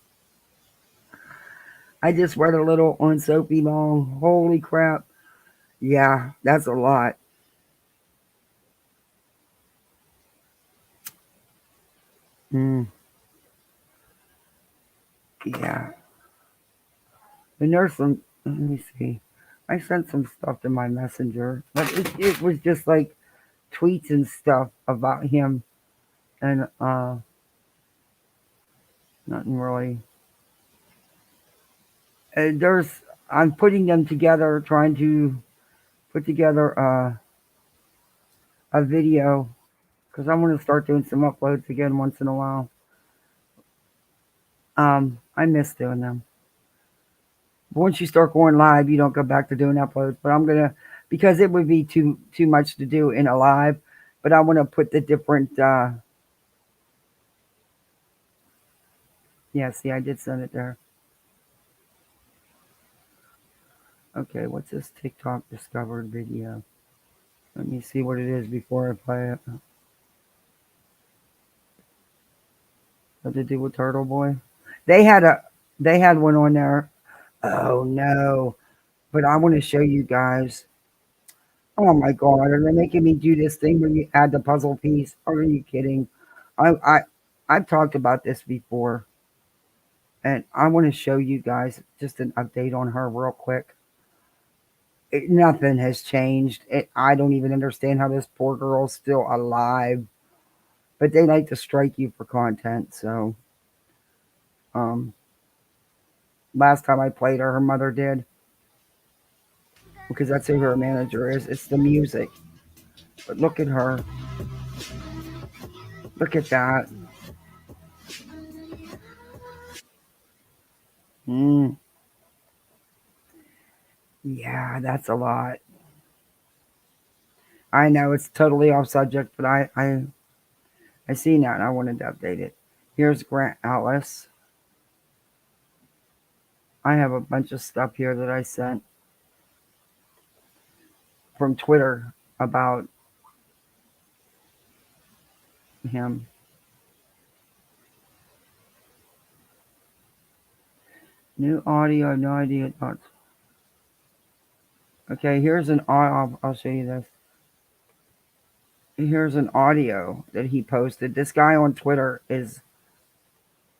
I just read a little on Sophie Long. Holy crap. Yeah, that's a lot. Yeah. And there's some, let me see. I sent some stuff to my messenger, but it was just like tweets and stuff about him, and nothing really. I'm putting them together, trying to put together a video because I want to start doing some uploads again once in a while. I miss doing them. But once you start going live, you don't go back to doing uploads. But I'm gonna, because it would be too much to do in a live. But I want to put the different. Yeah, see, I did send it there. Okay, what's this TikTok discovered video? Let me see what it is before I play it. What to do with Turtleboy? They had one on there. Oh no! But I want to show you guys. Oh my god! Are they making me do this thing when you add the puzzle piece? Are you kidding? I've talked about this before, and I want to show you guys just an update on her real quick. Nothing has changed. I don't even understand how this poor girl's still alive. But they like to strike you for content. So, last time I played her mother did, because that's who her manager is. It's the music. But look at her. Look at that. Yeah, that's a lot. I know it's totally off subject, but I see now and I wanted to update it. Here's Grant Atlas. I have a bunch of stuff here that I sent from Twitter about him. New audio. I have no idea. Okay, here's an audio. I'll show you this. Here's an audio that he posted. This guy on Twitter is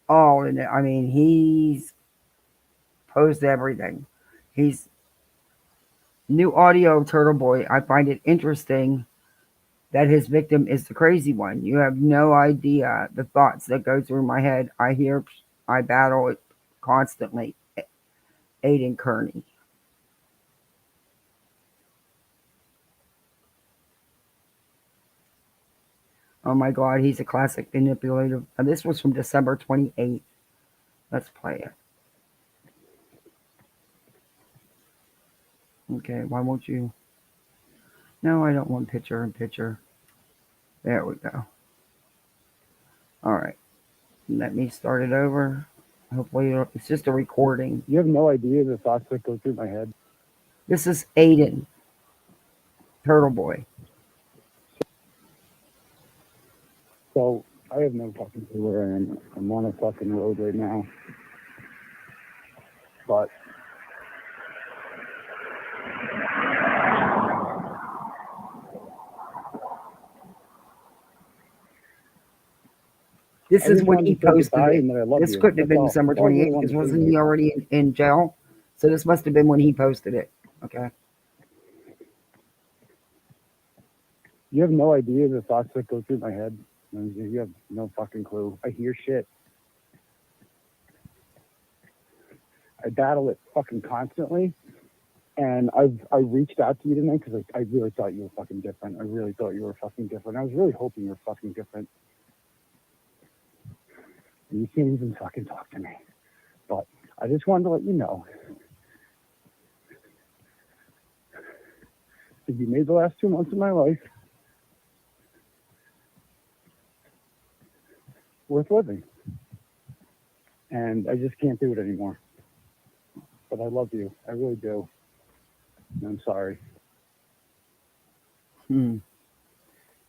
all in it. I mean, he's posted everything. He's new audio of Turtleboy. I find it interesting that his victim is the crazy one. You have no idea the thoughts that go through my head. I battle it constantly. Aiden Kearney. Oh my God, he's a classic manipulative. And this was from December 28th. Let's play it. Okay, why won't you? No, I don't want picture in picture. There we go. All right. Let me start it over. Hopefully, it's just a recording. You have no idea the thoughts that go through my head. This is Aiden, Turtleboy. So I have no fucking clue where I am. I'm on a fucking road right now. But This is when he posted it. This couldn't have been December 28th because wasn't he already in jail? So this must have been when he posted it. Okay. You have no idea the thoughts that go through my head. You have no fucking clue. I hear shit. I battle it fucking constantly. And I reached out to you tonight because I really thought you were fucking different. I really thought you were fucking different. I was really hoping you were fucking different. And you can't even fucking talk to me. But I just wanted to let you know that you made the last 2 months of my life worth living. And I just can't do it anymore. But I love you. I really do. And I'm sorry.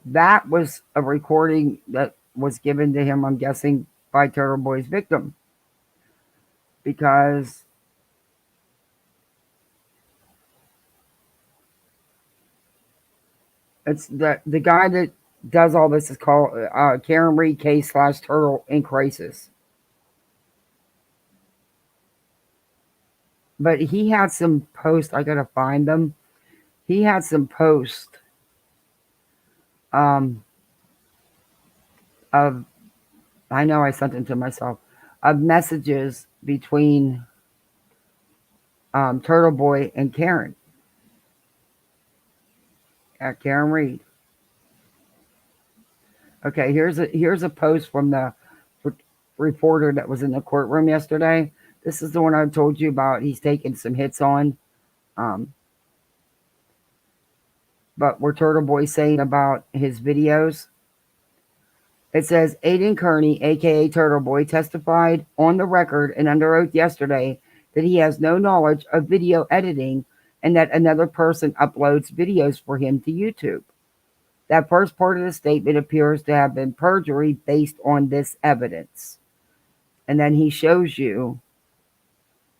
That was a recording that was given to him, I'm guessing, by Turtleboy's victim. Because it's the guy that does all this is called Karen Reed Case / Turtle in Crisis. But he had some posts. I gotta find them. He had some posts of, I know I sent them to myself, of messages between Turtleboy and Karen. Karen Reed. Okay, here's a post from the reporter that was in the courtroom yesterday. This is the one I told you about. He's taking some hits on. But where Turtleboy's saying about his videos. It says, Aiden Kearney, a.k.a. Turtleboy, testified on the record and under oath yesterday that he has no knowledge of video editing and that another person uploads videos for him to YouTube. That first part of the statement appears to have been perjury based on this evidence. And then he shows you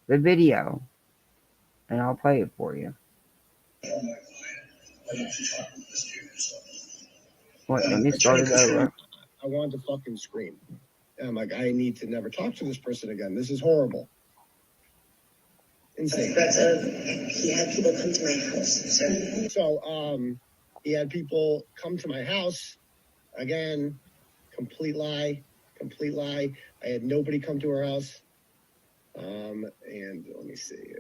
the video. And I'll play it for you. What, let me start it over. I wanted to fucking scream. And I'm like, I need to never talk to this person again. This is horrible. Insane. He had people come to my house. So, he had people come to my house. Again, complete lie. I had nobody come to our house. And let me see.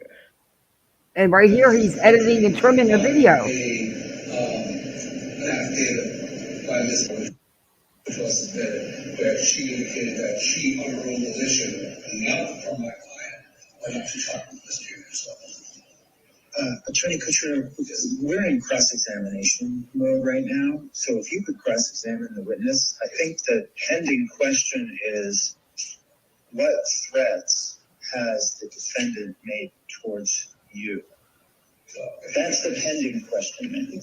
And right here, he's editing and trimming the video. Where she indicated that she, on her own volition, not from my client, went up to talk with Mr. yourself. Attorney Kutcher, we're in cross-examination mode right now, so if you could cross-examine the witness, I think the pending question is, what threats has the defendant made towards you? That's the pending question, ma'am.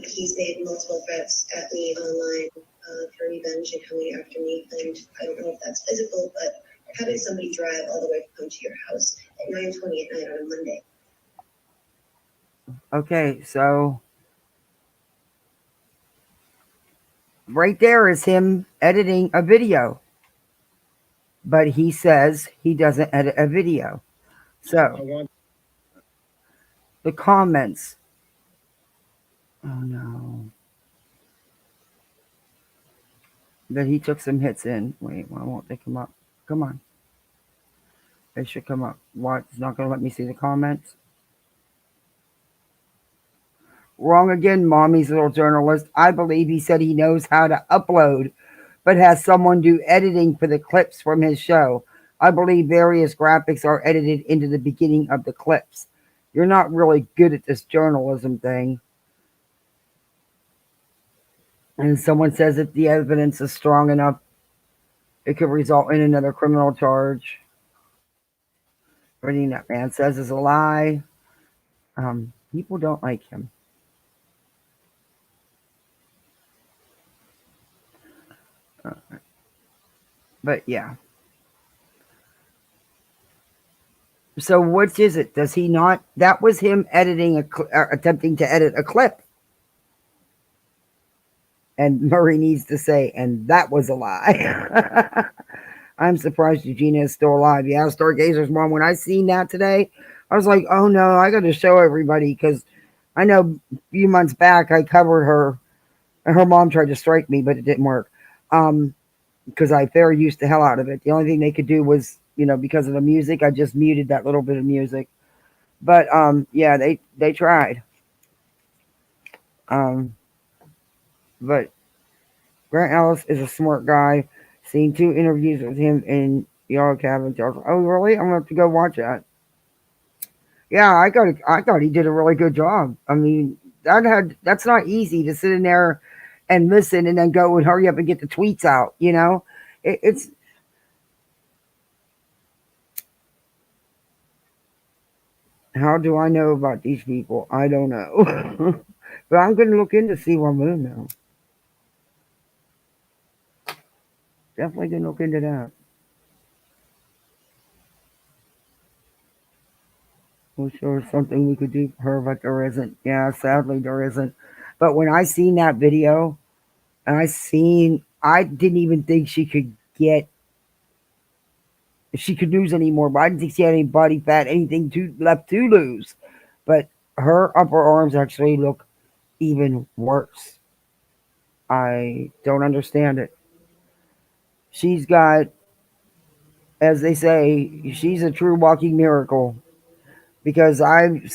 He's made multiple threats at me online for revenge and coming after me, and I don't know if that's physical, but having somebody drive all the way to come to your house at 9:20 at night on a Monday. Okay, so right there is him editing a video. But he says he doesn't edit a video. So the comments. Oh no. That he took some hits in. Wait, why won't they come up? Come on. They should come up. What? It's not going to let me see the comments? Wrong again, mommy's little journalist. I believe he said he knows how to upload, but has someone do editing for the clips from his show. I believe various graphics are edited into the beginning of the clips. You're not really good at this journalism thing. And someone says if the evidence is strong enough, it could result in another criminal charge. Everything that man says is a lie. People don't like him. But yeah. So which is it? Does he not? That was him editing attempting to edit a clip. And Murray needs to say, and that was a lie. I'm surprised Eugenia is still alive. Yeah, Stargazer's mom. When I seen that today, I was like, oh no, I got to show everybody because I know a few months back I covered her. And her mom tried to strike me, but it didn't work because I fair used the hell out of it. The only thing they could do was, because of the music, I just muted that little bit of music. But yeah, they tried. But Grant Ellis is a smart guy. Seen 2 interviews with him in Yellow Cabin. Oh, really? I'm gonna have to go watch that. Yeah, I thought he did a really good job. I mean, that's not easy to sit in there and listen and then go and hurry up and get the tweets out. It's how do I know about these people? I don't know, but I'm gonna look into C1 Moon now. Definitely gonna look into that. I'm sure something we could do for her, but there isn't. Yeah, sadly there isn't. But when I seen that video, and I didn't even think she could lose anymore. But I didn't think she had any body fat, anything left to lose. But her upper arms actually look even worse. I don't understand it. She's got, as they say, she's a true walking miracle. Because I've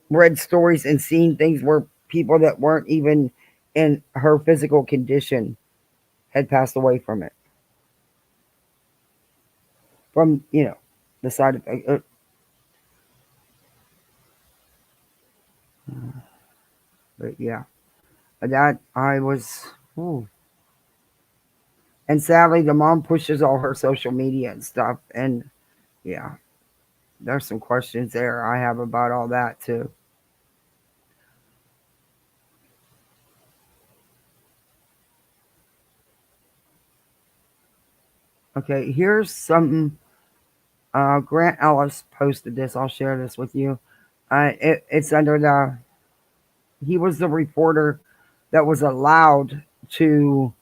read stories and seen things where people that weren't even in her physical condition had passed away from it. From, the side effect. But yeah, that I was. Ooh. And sadly, the mom pushes all her social media and stuff. And yeah, there's some questions there I have about all that too. Okay, here's something. Grant Ellis posted this. I'll share this with you. It's under he was the reporter that was allowed to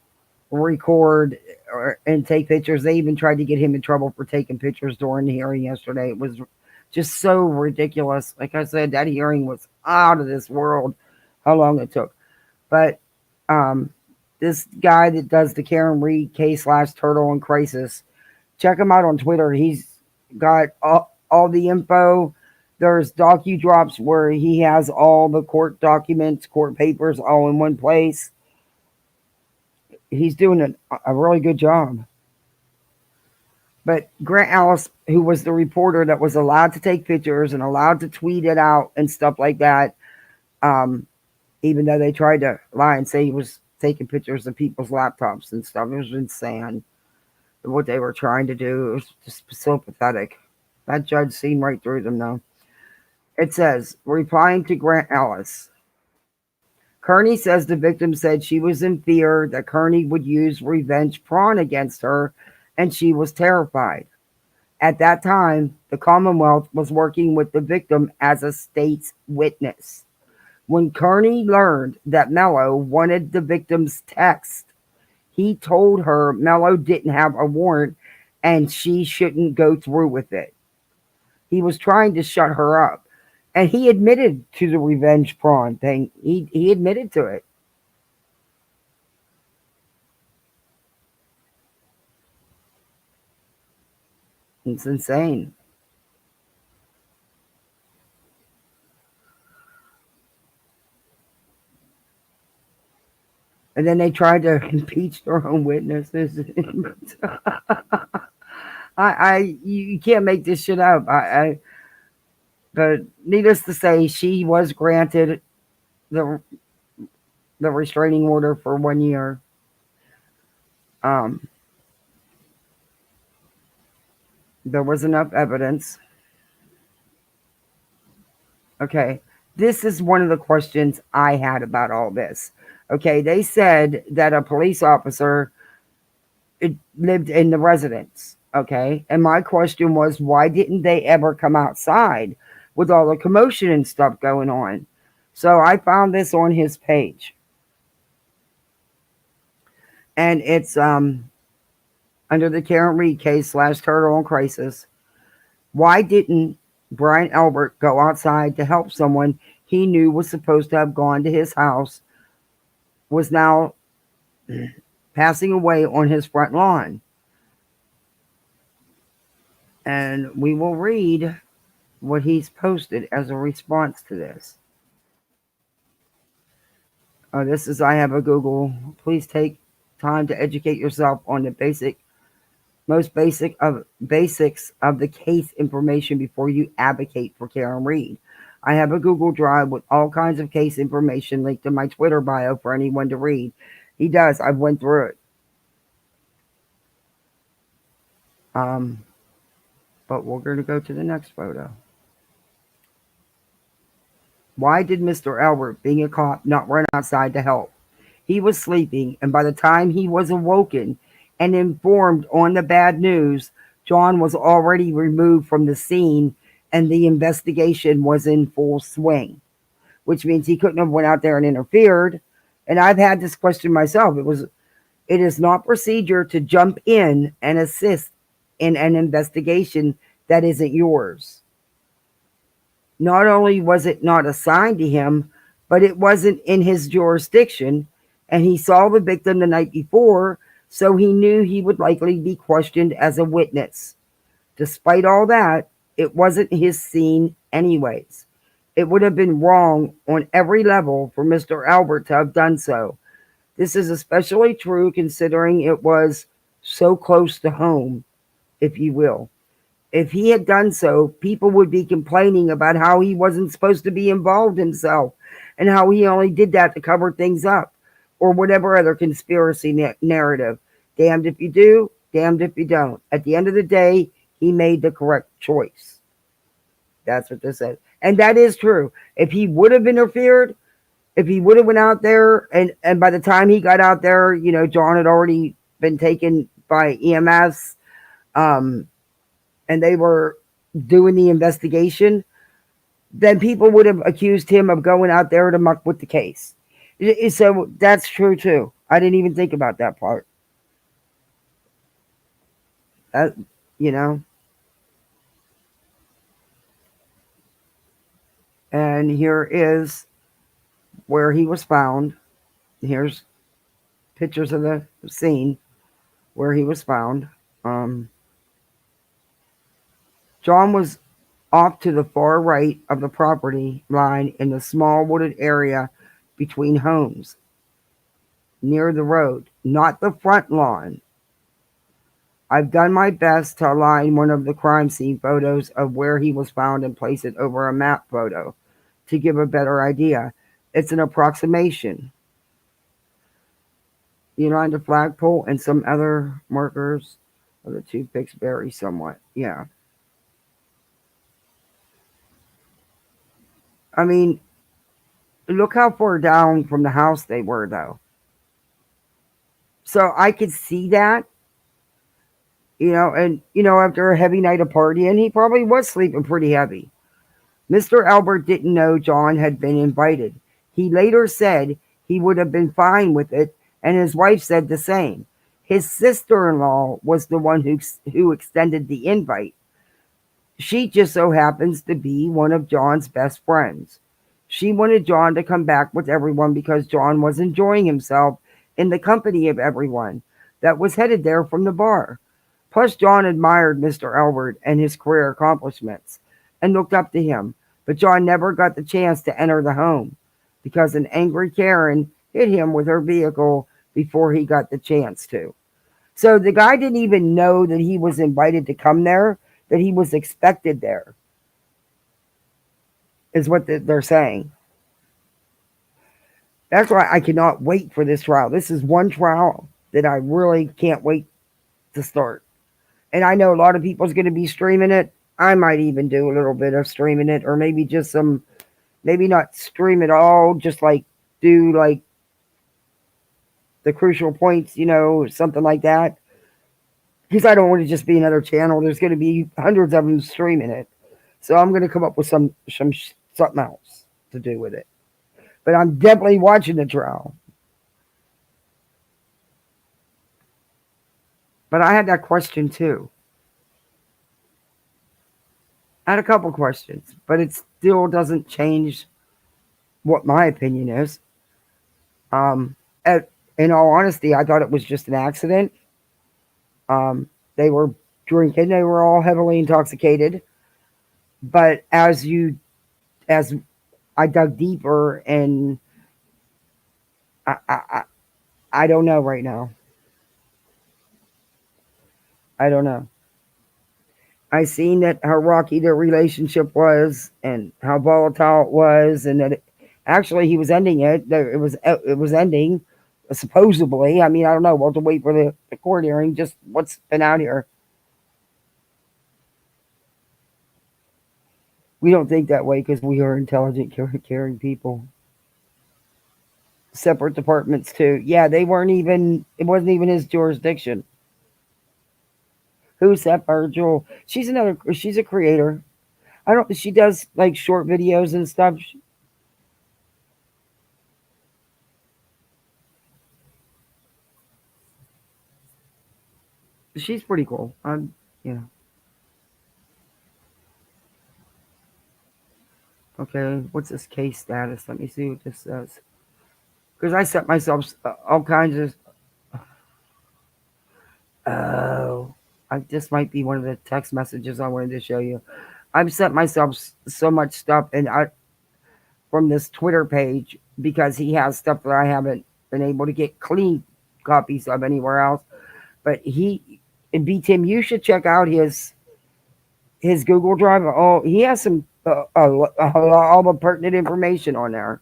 record and take pictures. They even tried to get him in trouble for taking pictures during the hearing yesterday. It was just so ridiculous. Like I said, that hearing was out of this world, how long it took. But this guy that does the Karen Reed K/Turtle and Crisis, check him out on Twitter. He's got all the info. There's docu-drops where he has all the court documents, court papers all in one place. He's doing a really good job. But Grant Ellis, who was the reporter that was allowed to take pictures and allowed to tweet it out and stuff like that, even though they tried to lie and say he was taking pictures of people's laptops and stuff, it was insane. What they were trying to do, it was just so pathetic. That judge seen right through them, though. It says, replying to Grant Ellis, Kearney says the victim said she was in fear that Kearney would use revenge porn against her, and she was terrified. At that time, the Commonwealth was working with the victim as a state's witness. When Kearney learned that Mello wanted the victim's text, he told her Mello didn't have a warrant and she shouldn't go through with it. He was trying to shut her up. And he admitted to the revenge porn thing. He admitted to it. It's insane. And then they tried to impeach their own witnesses. You can't make this shit up. But needless to say, she was granted the restraining order for 1 year. There was enough evidence. Okay, this is one of the questions I had about all this. Okay, they said that a police officer lived in the residence. Okay, and my question was, why didn't they ever come outside with all the commotion and stuff going on? So I found this on his page, and it's under the Karen Reed case / Turtle on Crisis. Why didn't Brian Albert go outside to help someone he knew was supposed to have gone to his house, was now passing away on his front lawn? And we will read what he's posted as a response to this. This is, I have a Google. Please take time to educate yourself on the most basics of the case information before you advocate for Karen Reed. I have a Google Drive with all kinds of case information linked in my Twitter bio for anyone to read. He does. I've went through it. But we're going to go to the next photo. Why did Mr. Albert, being a cop, not run outside to help? He was sleeping, and by the time he was awoken and informed on the bad news, John was already removed from the scene and the investigation was in full swing, which means he couldn't have went out there and interfered. And I've had this question myself. It is not procedure to jump in and assist in an investigation that isn't yours. Not only was it not assigned to him, but it wasn't in his jurisdiction, and he saw the victim the night before, so he knew he would likely be questioned as a witness. Despite all that, it wasn't his scene anyways. It would have been wrong on every level for Mr. Albert to have done so. This is especially true considering it was so close to home, if you will. If he had done so, people would be complaining about how he wasn't supposed to be involved himself and how he only did that to cover things up or whatever other conspiracy narrative. Damned if you do, damned if you don't. At the end of the day, he made the correct choice. That's what this says. And that is true. If he would have interfered, if he would have went out there and by the time he got out there, John had already been taken by EMS, and they were doing the investigation, then people would have accused him of going out there to muck with the case. So that's true too. I didn't even think about that part. That, And here is where he was found. Here's pictures of the scene where he was found. John was off to the far right of the property line in the small wooded area between homes, near the road, not the front lawn. I've done my best to align one of the crime scene photos of where he was found and place it over a map photo to give a better idea. It's an approximation. Behind the flagpole and some other markers of the two pics vary somewhat. Yeah. I mean, look how far down from the house they were, though. So I could see that. After a heavy night of partying, he probably was sleeping pretty heavy. Mr. Albert didn't know John had been invited. He later said he would have been fine with it, and his wife said the same. His sister-in-law was the one who extended the invite. She just so happens to be one of John's best friends. She wanted John to come back with everyone because John was enjoying himself in the company of everyone that was headed there from the bar. Plus, John admired Mr. Albert and his career accomplishments and looked up to him, but John never got the chance to enter the home because an angry Karen hit him with her vehicle before he got the chance to. So the guy didn't even know that he was invited to come there, that he was expected there, is what they're saying. That's why I cannot wait for this trial. This is one trial that I really can't wait to start. And I know a lot of people's going to be streaming it. I might even do a little bit of streaming it, or maybe just maybe not stream it all, just like do like the crucial points, something like that. Because I don't want to just be another channel. There's going to be hundreds of them streaming it. So I'm going to come up with something else to do with it. But I'm definitely watching the trial. But I had that question too. I had a couple questions, but it still doesn't change what my opinion is. In all honesty, I thought it was just an accident. They were drinking. They were all heavily intoxicated. But as I dug deeper, and I don't know right now. I don't know. I seen that how rocky their relationship was and how volatile it was, and that actually he was ending it. It was ending, supposedly. I mean, I don't know. We'll have to wait for the court hearing. Just what's been out here. We don't think that way because we are intelligent, caring people. Separate departments too. Yeah, they weren't even. It wasn't even his jurisdiction. Who's that Virgil? She's a creator. I don't. She does like short videos and stuff. She's pretty cool. Yeah. Okay, what's this case status? Let me see what this says. Because I set myself all kinds of. Oh, this might be one of the text messages I wanted to show you. I've set myself so much stuff, and from this Twitter page because he has stuff that I haven't been able to get clean copies of anywhere else. But B Tim, you should check out his Google Drive. Oh, he has some all the pertinent information on there.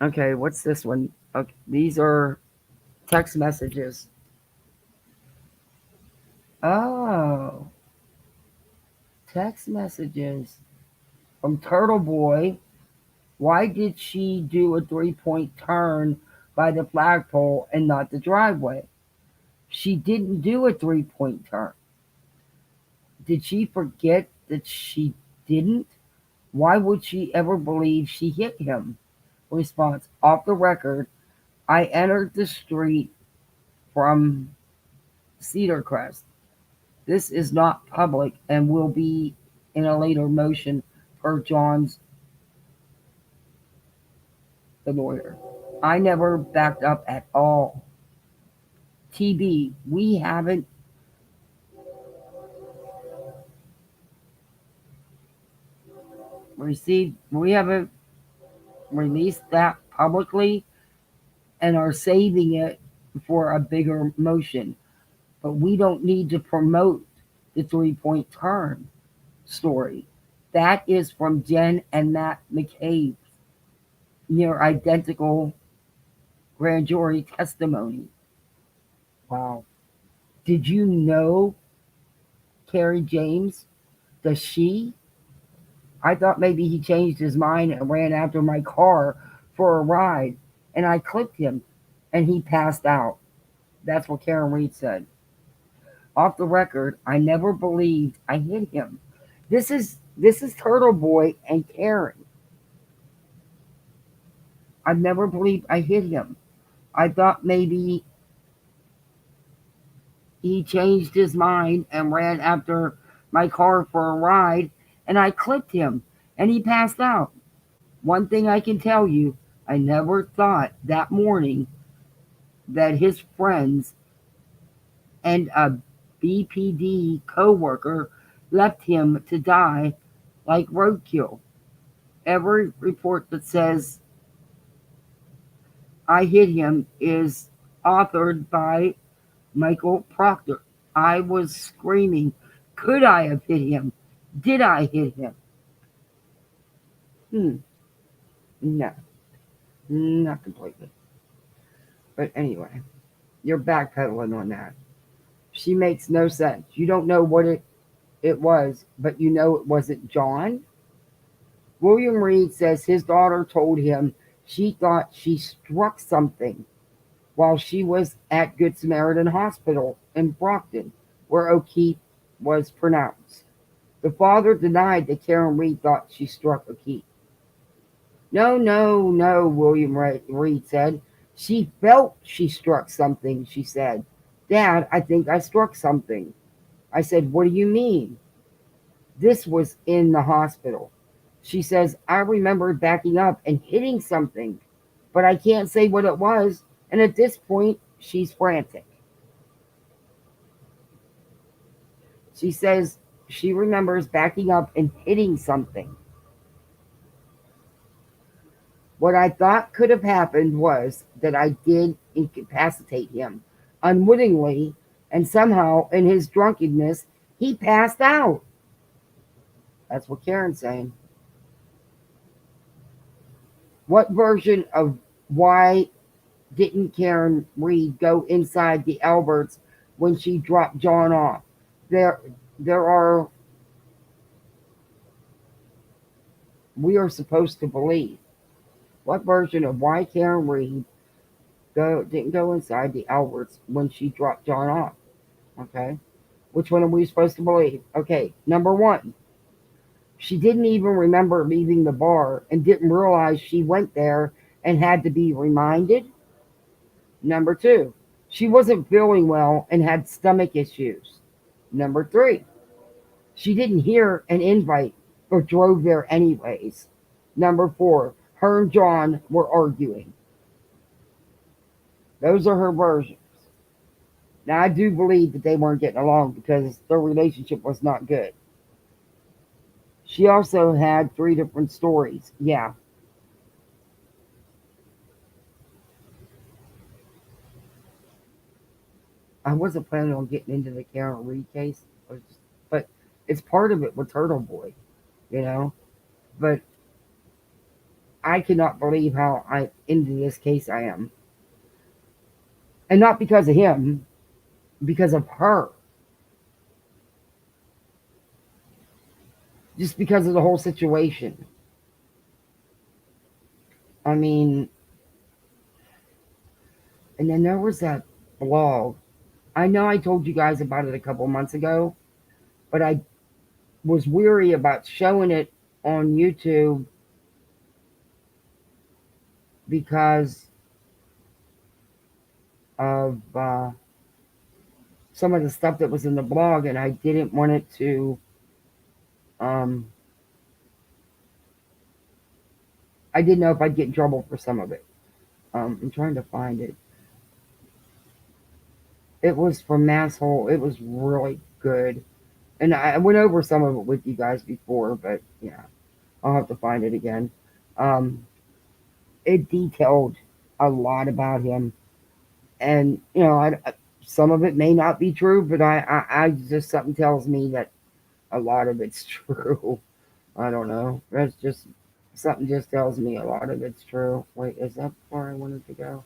Okay, what's this one? Okay, these are text messages. Oh, text messages from Turteboy. Why did she do a 3-point turn by the flagpole and not the driveway? She didn't do a 3-point turn. Did she forget that she didn't? Why would she ever believe she hit him? Response: off the record, I entered the street from Cedar Crest. This is not public and will be in a later motion per John's, the lawyer. I never backed up at all. TB, we haven't released that publicly and are saving it for a bigger motion. But we don't need to promote the 3-point turn story. That is from Jen and Matt McCabe, near identical grand jury testimony. Wow. Did you know Carrie James? Does she? I thought maybe he changed his mind and ran after my car for a ride, and I clipped him. and he passed out. That's what Karen Reed said. Off the record, I never believed I hit him. This is Turtleboy and Karen. I've never believed I hit him. I thought maybe he changed his mind and ran after my car for a ride, and I clipped him, and he passed out. One thing I can tell you, I never thought that morning that his friends and a BPD coworker left him to die like roadkill. Every report that says I hit him is authored by Michael Proctor. I was screaming, could I have hit him? Did I hit him? No, not completely. But anyway, you're backpedaling on that. She makes no sense. You don't know what it was, but you know it wasn't John. William Reed says his daughter told him she thought she struck something while she was at Good Samaritan Hospital in Brockton, where O'Keefe was pronounced. The father denied that Karen Reed thought she struck O'Keefe. No, no, no, William Reed said. She felt she struck something, she said. Dad, I think I struck something. I said, what do you mean? This was in the hospital. She says, I remember backing up and hitting something, but I can't say what it was. And at this point, she's frantic. She says she remembers backing up and hitting something. What I thought could have happened was that I did incapacitate him unwittingly, and somehow in his drunkenness, he passed out. That's what Karen's saying. What version of why didn't Karen Reed go inside the Alberts when she dropped John off? There are, we are supposed to believe. What version of why Karen Reed didn't go inside the Alberts when she dropped John off? Okay. Which one are we supposed to believe? Okay, number one, she didn't even remember leaving the bar and didn't realize she went there and had to be reminded. Number two, she wasn't feeling well and had stomach issues. Number three, she didn't hear an invite but drove there anyways. Number four, her and John were arguing. Those are her versions. Now, I do believe that they weren't getting along because their relationship was not good. She also had 3 different stories. Yeah. I wasn't planning on getting into the Karen Reed case, but it's part of it with Turtleboy, you know. But I cannot believe how I into this case I am, and not because of him, because of her, just because of the whole situation. I mean, and then there was that blog. I know I told you guys about it a couple months ago, but I was weary about showing it on YouTube because of some of the stuff that was in the blog, and I didn't want it to. I didn't know if I'd get in trouble for some of it. I'm trying to find it. It was from Masshole. It was really good, and I went over some of it with you guys before, but yeah, I'll have to find it again. It detailed a lot about him, and you know, some of it may not be true, but I just something tells me that a lot of it's true. I don't know. That's just something just tells me a lot of it's true. Wait, is that where I wanted to go?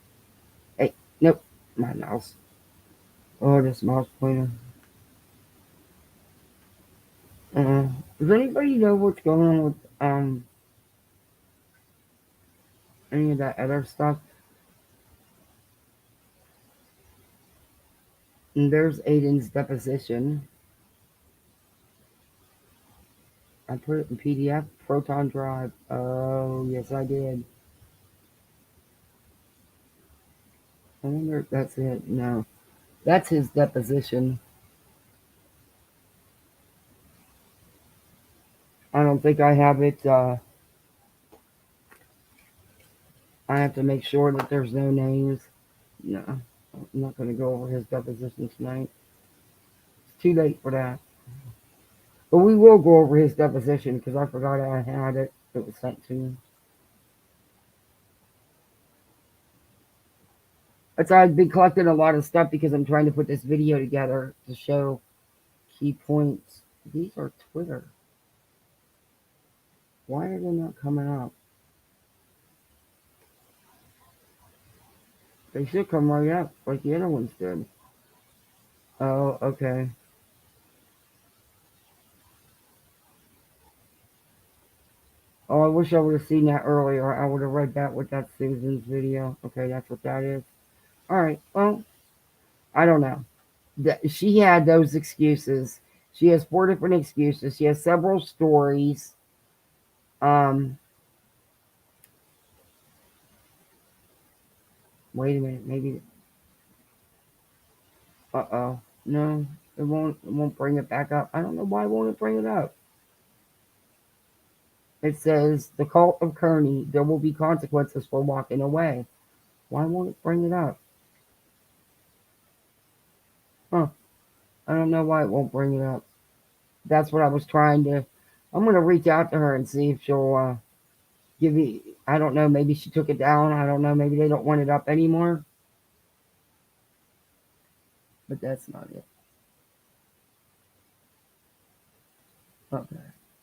Hey, nope, my mouse. Oh, this mouse pointer. Does anybody know what's going on with any of that other stuff? And there's Aiden's deposition. I put it in PDF, Proton Drive. Oh, yes, I did. I wonder if that's it. No, that's his deposition. I don't think I have it. I have to make sure that there's no names. No, I'm not going to go over his deposition tonight. It's too late for that. But we will go over his deposition because I forgot I had it. It was sent to me. That's why I've been collecting a lot of stuff because I'm trying to put this video together to show key points. These are Twitter. Why are they not coming up? They should come right up like the other ones did. Oh, okay. Oh, I wish I would have seen that earlier. I would have read that with that Susan's video. Okay, that's what that is. All right. Well, I don't know. She had those excuses. She has 4 different excuses. She has several stories. Wait a minute. Maybe. Uh-oh. No, it won't. It won't bring it back up. I don't know why it won't bring it up. It says the cult of Kearney. There will be consequences for walking away. Why won't it bring it up? Huh. I don't know why it won't bring it up. That's what I was trying to. I'm gonna reach out to her and see if she'll give me. I don't know. Maybe she took it down. I don't know. Maybe they don't want it up anymore. But that's not it. Okay.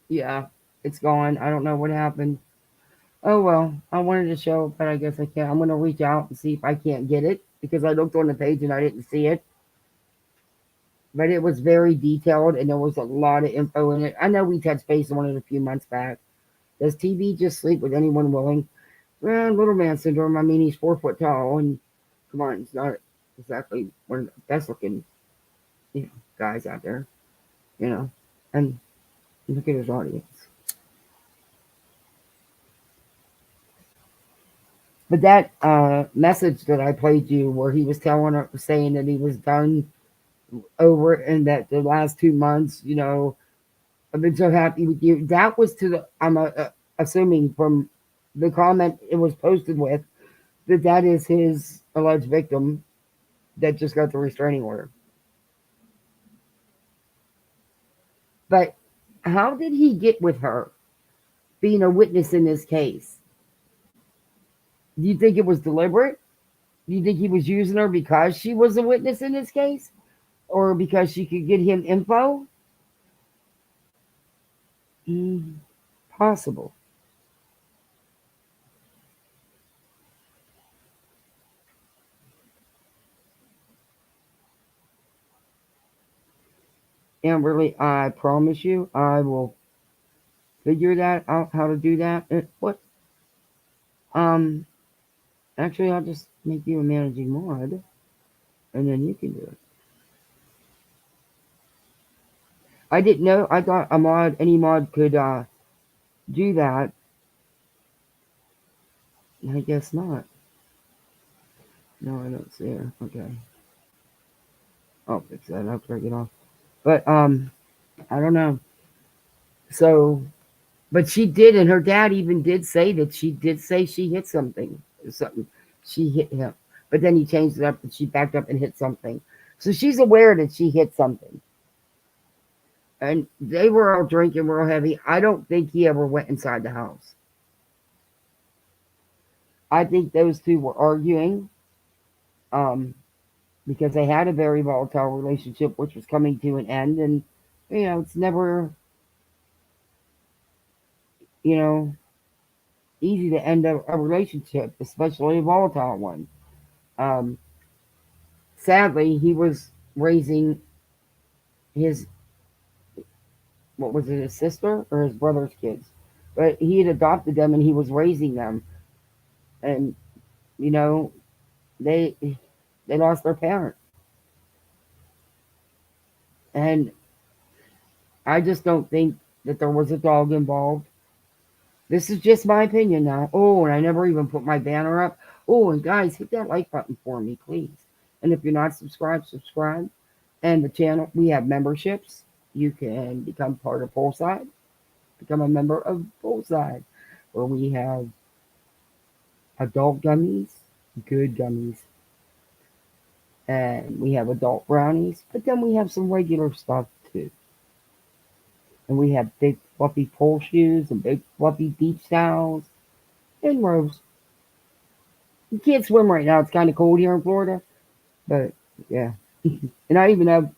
Yeah, it's gone. I don't know what happened. Oh well, I wanted to show, but I guess I can't. I'm gonna reach out and see if I can't get it because I looked on the page and I didn't see it. But it was very detailed and there was a lot of info in it. I know we touched base on it a few months back. Does TV just sleep with anyone willing? Well, little man syndrome. I mean, he's 4 foot tall, and come on, he's not exactly one of the best looking, guys out there, And look at his audience. But that message that I played you, where he was telling her, saying that he was done over, and that the last 2 months, I've been so happy with you. That was to the. I'm assuming from the comment it was posted with that is his alleged victim that just got the restraining order. But how did he get with her being a witness in this case? Do you think it was deliberate? Do you think he was using her because she was a witness in this case? Or because she could get him info? Possible. Amberly, I promise you, I will figure that out, how to do that. What? Actually, I'll just make you a managing mod, and then you can do it. I didn't know. I thought any mod could do that. I guess not. No, I don't see her. Okay. I'll fix that. I'll break it off. But I don't know. So, but she did, and her dad even did say that she did say she hit something. Something. She hit him. But then he changed it up and she backed up and hit something. So she's aware that she hit something. And they were all drinking real heavy. I don't think he ever went inside the house. I think those two were arguing because they had a very volatile relationship, which was coming to an end. And, it's never, easy to end a relationship, especially a volatile one. Sadly, he was raising his, what was it, his sister or his brother's kids? But he had adopted them and he was raising them. And, they lost their parent. And I just don't think that there was a dog involved. This is just my opinion now. Oh, and I never even put my banner up. Oh, and guys, hit that like button for me, please. And if you're not subscribed, subscribe. And the channel, we have memberships. You can become part of Poolside, become a member of Poolside, where we have adult gummies, good gummies, and we have adult brownies, but then we have some regular stuff too. And we have big fluffy pole shoes and big fluffy beach towels and robes. You can't swim right now. It's kind of cold here in Florida, but yeah. And I even have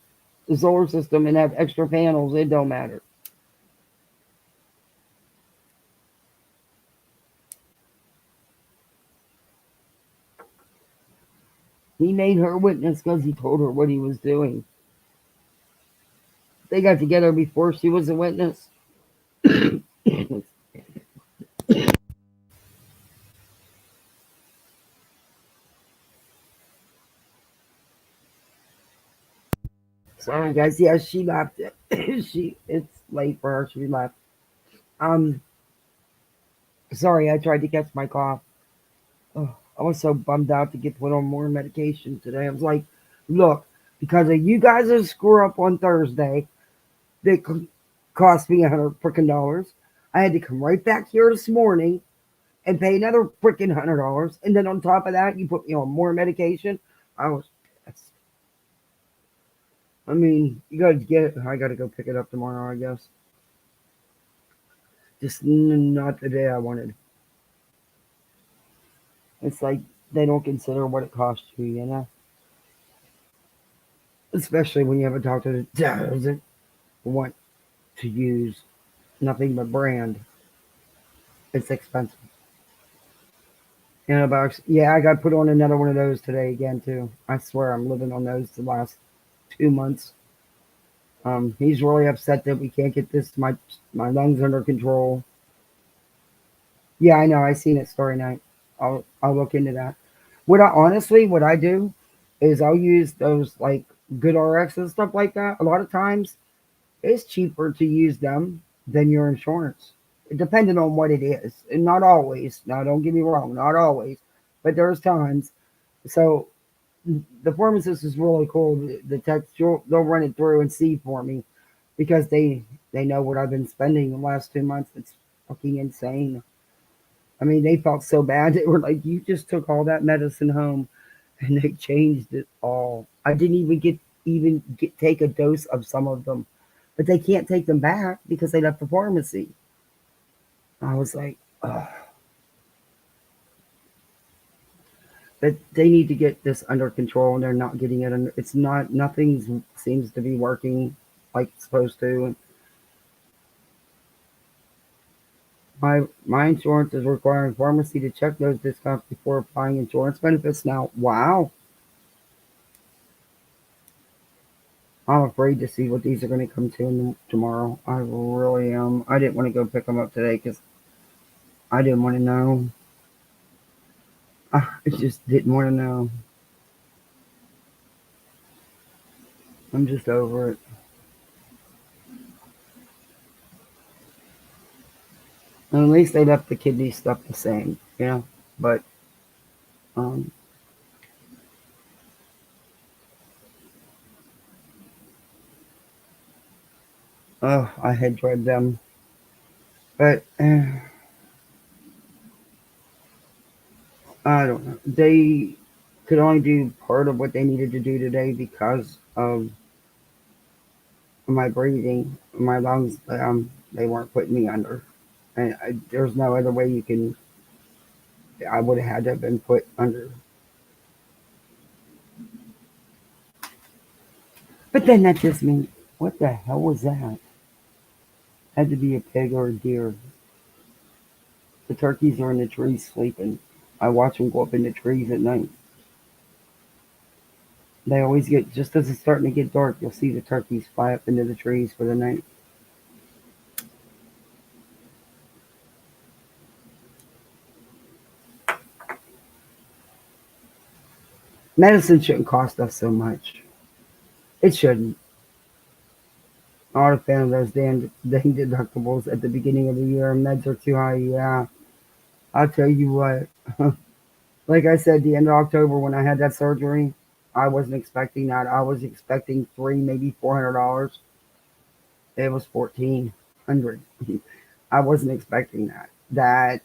the solar system and have extra panels. It don't matter. He made her witness because he told her what he was doing. They got together before she was a witness. Sorry, guys. Yeah, she left. It's late for her. She left. Um, sorry. I tried to catch my cough. Oh, I was so bummed out to get put on more medication today. I was like, look, because of you guys' screw up on Thursday, that cost me $100 freaking. I had to come right back here this morning and pay another freaking $100. And then on top of that, you put me on more medication. I was pissed. I mean, you gotta get it. I gotta go pick it up tomorrow, I guess. Just not the day I wanted. It's like they don't consider what it costs you, you know? Especially when you have a doctor that doesn't want to use nothing but brand. It's expensive. Antibiotics. Yeah, I got put on another one of those today again too. I swear I'm living on those the last 2 months. He's really upset that we can't get my lungs under control. Yeah, I know. I seen it story night. I'll look into that. What I do is I'll use those like good RX and stuff like that. A lot of times it's cheaper to use them than your insurance, depending on what it is. And not always. Now, don't get me wrong, not always, but there's times. So the pharmacist is really cool. The text, they'll run it through and see for me because they know what I've been spending the last 2 months. It's fucking insane. I mean, they felt so bad. They were like, "You just took all that medicine home, and they changed it all." I didn't even take a dose of some of them, but they can't take them back because they left the pharmacy. I was like, ugh. But they need to get this under control, and they're not getting it under. It's not. Nothing seems to be working like it's supposed to. My insurance is requiring pharmacy to check those discounts before applying insurance benefits. Now, wow, I'm afraid to see what these are going to come to tomorrow. I really am. I didn't want to go pick them up today because I didn't want to know. I just didn't want to know. I'm just over it. And at least they left the kidney stuff the same, you know. But um, oh, I had dread them. But I don't know. They could only do part of what they needed to do today because of my breathing, my lungs. They weren't putting me under, and there's no other way you can. I would have had to have been put under. But then that just means, what the hell was that? Had to be a pig or a deer. The turkeys are in the trees sleeping. I watch them go up in the trees at night. They always get, just as it's starting to get dark, you'll see the turkeys fly up into the trees for the night. Medicine shouldn't cost us so much. It shouldn't. Not a fan of those dang deductibles at the beginning of the year. Meds are too high. Yeah, I'll tell you what. Like I said, the end of October when I had that surgery, I wasn't expecting that. I was expecting three, maybe $400. It was 1400. I wasn't expecting that.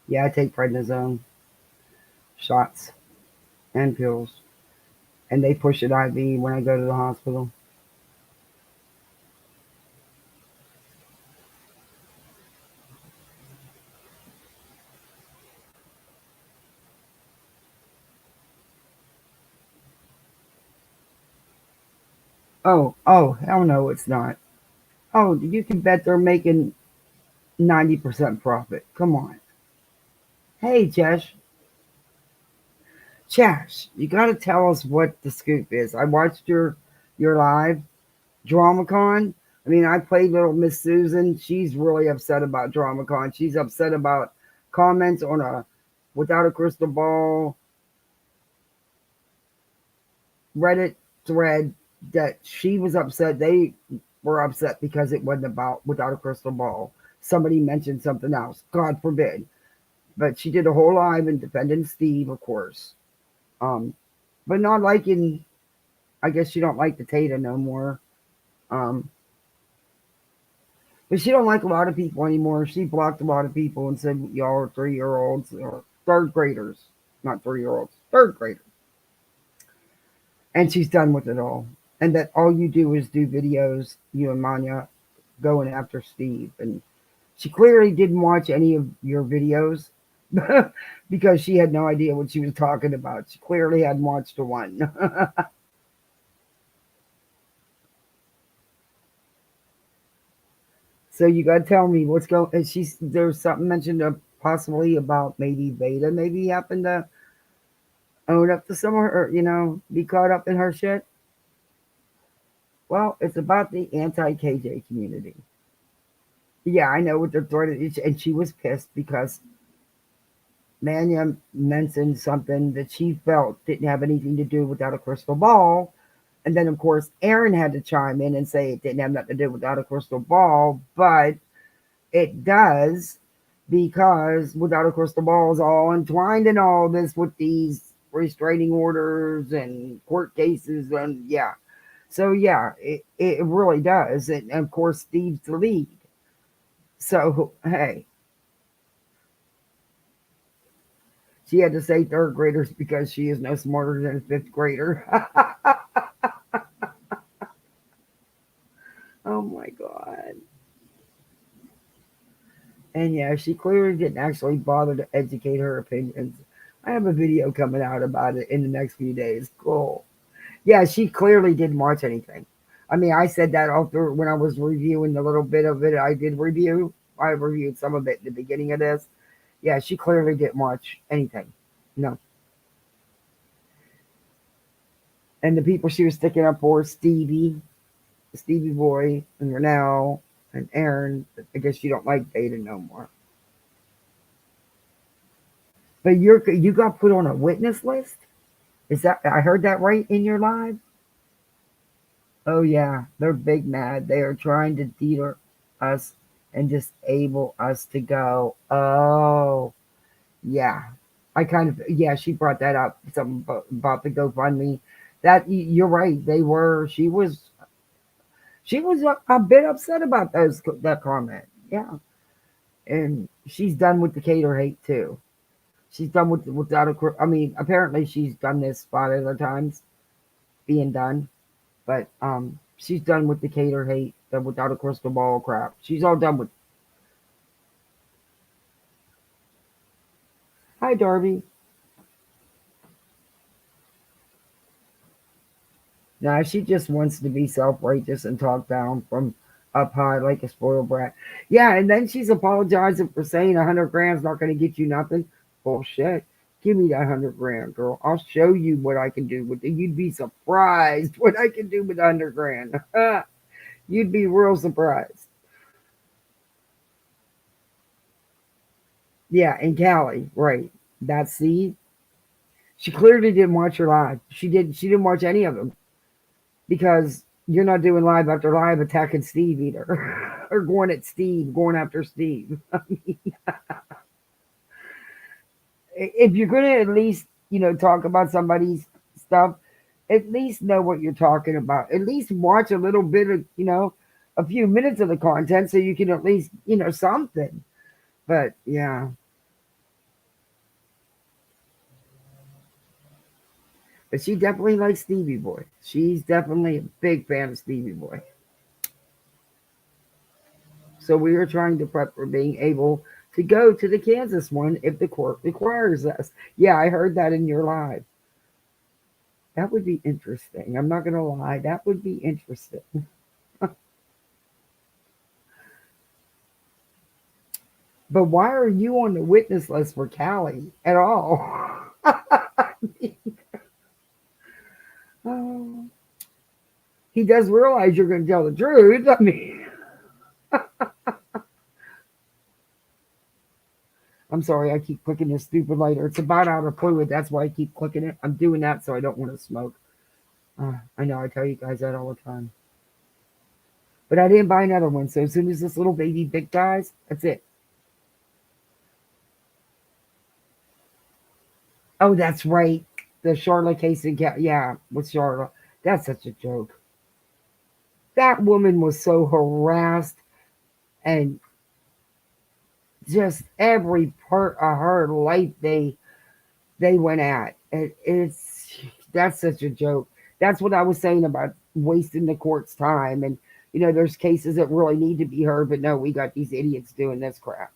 Yeah, I take prednisone shots and pills, and they push it IV when I go to the hospital. Oh, hell no, it's not. Oh, you can bet they're making 90% profit. Come on. Hey, Chash, you got to tell us what the scoop is. I watched your live DramaCon. I mean, I played little Miss Susan. She's really upset about DramaCon. She's upset about comments on a Without a Crystal Ball Reddit thread that she was upset. They were upset because it wasn't about Without a Crystal Ball. Somebody mentioned something else. God forbid. But she did a whole live and defending Steve, of course. Um, but not liking. I guess she don't like the Tata no more. Um, but she don't like a lot of people anymore. She blocked a lot of people and said y'all are 3 year olds or third graders, not 3 year olds, third graders. And she's done with it all. And that all you do is do videos, you and Manya, going after Steve. And she clearly didn't watch any of your videos because she had no idea what she was talking about. She clearly hadn't watched a one. So you got to tell me what's going. And there's something mentioned possibly about maybe Veda maybe happened to own up to someone or be caught up in her shit. Well, it's about the anti KJ community. Yeah, I know what the threat is, and she was pissed because Manya mentioned something that she felt didn't have anything to do without a crystal ball. And then, of course, Aaron had to chime in and say it didn't have nothing to do without a crystal ball, but it does because without a crystal ball is all entwined in all this with these restraining orders and court cases. And yeah. So, yeah, it really does. And of course, Steve's the lead. So, hey, she had to say third graders because she is no smarter than a fifth grader. Oh my God. And yeah, she clearly didn't actually bother to educate her opinions. I have a video coming out about it in the next few days. Cool. Yeah, she clearly didn't watch anything. I mean, I said that all through when I was reviewing the little bit of it I did review. I reviewed some of it at the beginning of this. Yeah, she clearly didn't watch anything. No. And the people she was sticking up for, Stevie Boy, and Renell, and Aaron. I guess you don't like Beta no more. But you got put on a witness list? Is that I heard that right in your live? Oh yeah, they're big mad. They are trying to deter us and disable us to go. Oh yeah, I kind of yeah. She brought that up. Something about the GoFundMe. That you're right. They were. She was a bit upset about that comment. Yeah, and she's done with the cater hate too. She's done without a. I mean, apparently she's done this 5 other times, being done, but she's done with the cater hate, the without a crystal ball crap. She's all done with. Hi, Darby. Nah, she just wants to be self-righteous and talk down from up high like a spoiled brat. Yeah, and then she's apologizing for saying 100 grand's not going to get you nothing. Bullshit. Give me that 100 grand, girl. I'll show you what I can do with it. You'd be surprised what I can do with 100 grand. You'd be real surprised. Yeah, and Callie, right. That's she clearly didn't watch her live. She didn't watch any of them because You're not doing live after live attacking Steve either, or going at Steve, going after Steve. I mean, if you're going to at least, talk about somebody's stuff, at least know what you're talking about. At least watch a little bit of, a few minutes of the content so you can at least, something. But yeah. But she definitely likes Stevie Boy. She's definitely a big fan of Stevie Boy. So we are trying to prep for being able to go to the Kansas one if the court requires us. Yeah, I heard that in your live. That would be interesting. I'm not going to lie. That would be interesting. But why are you on the witness list for Cali at all? Oh, he does realize you're going to tell the truth. I mean, I'm sorry, I keep clicking this stupid lighter. It's about out of fluid. That's why I keep clicking it. I'm doing that so I don't want to smoke. I know I tell you guys that all the time. But I didn't buy another one. So as soon as this little baby big dies, that's it. Oh, that's right. The Charlotte case in yeah, with Charlotte. That's such a joke. That woman was so harassed and just every part of her life they went at. It's that's such a joke. That's what I was saying about wasting the court's time. And there's cases that really need to be heard, but no, we got these idiots doing this crap.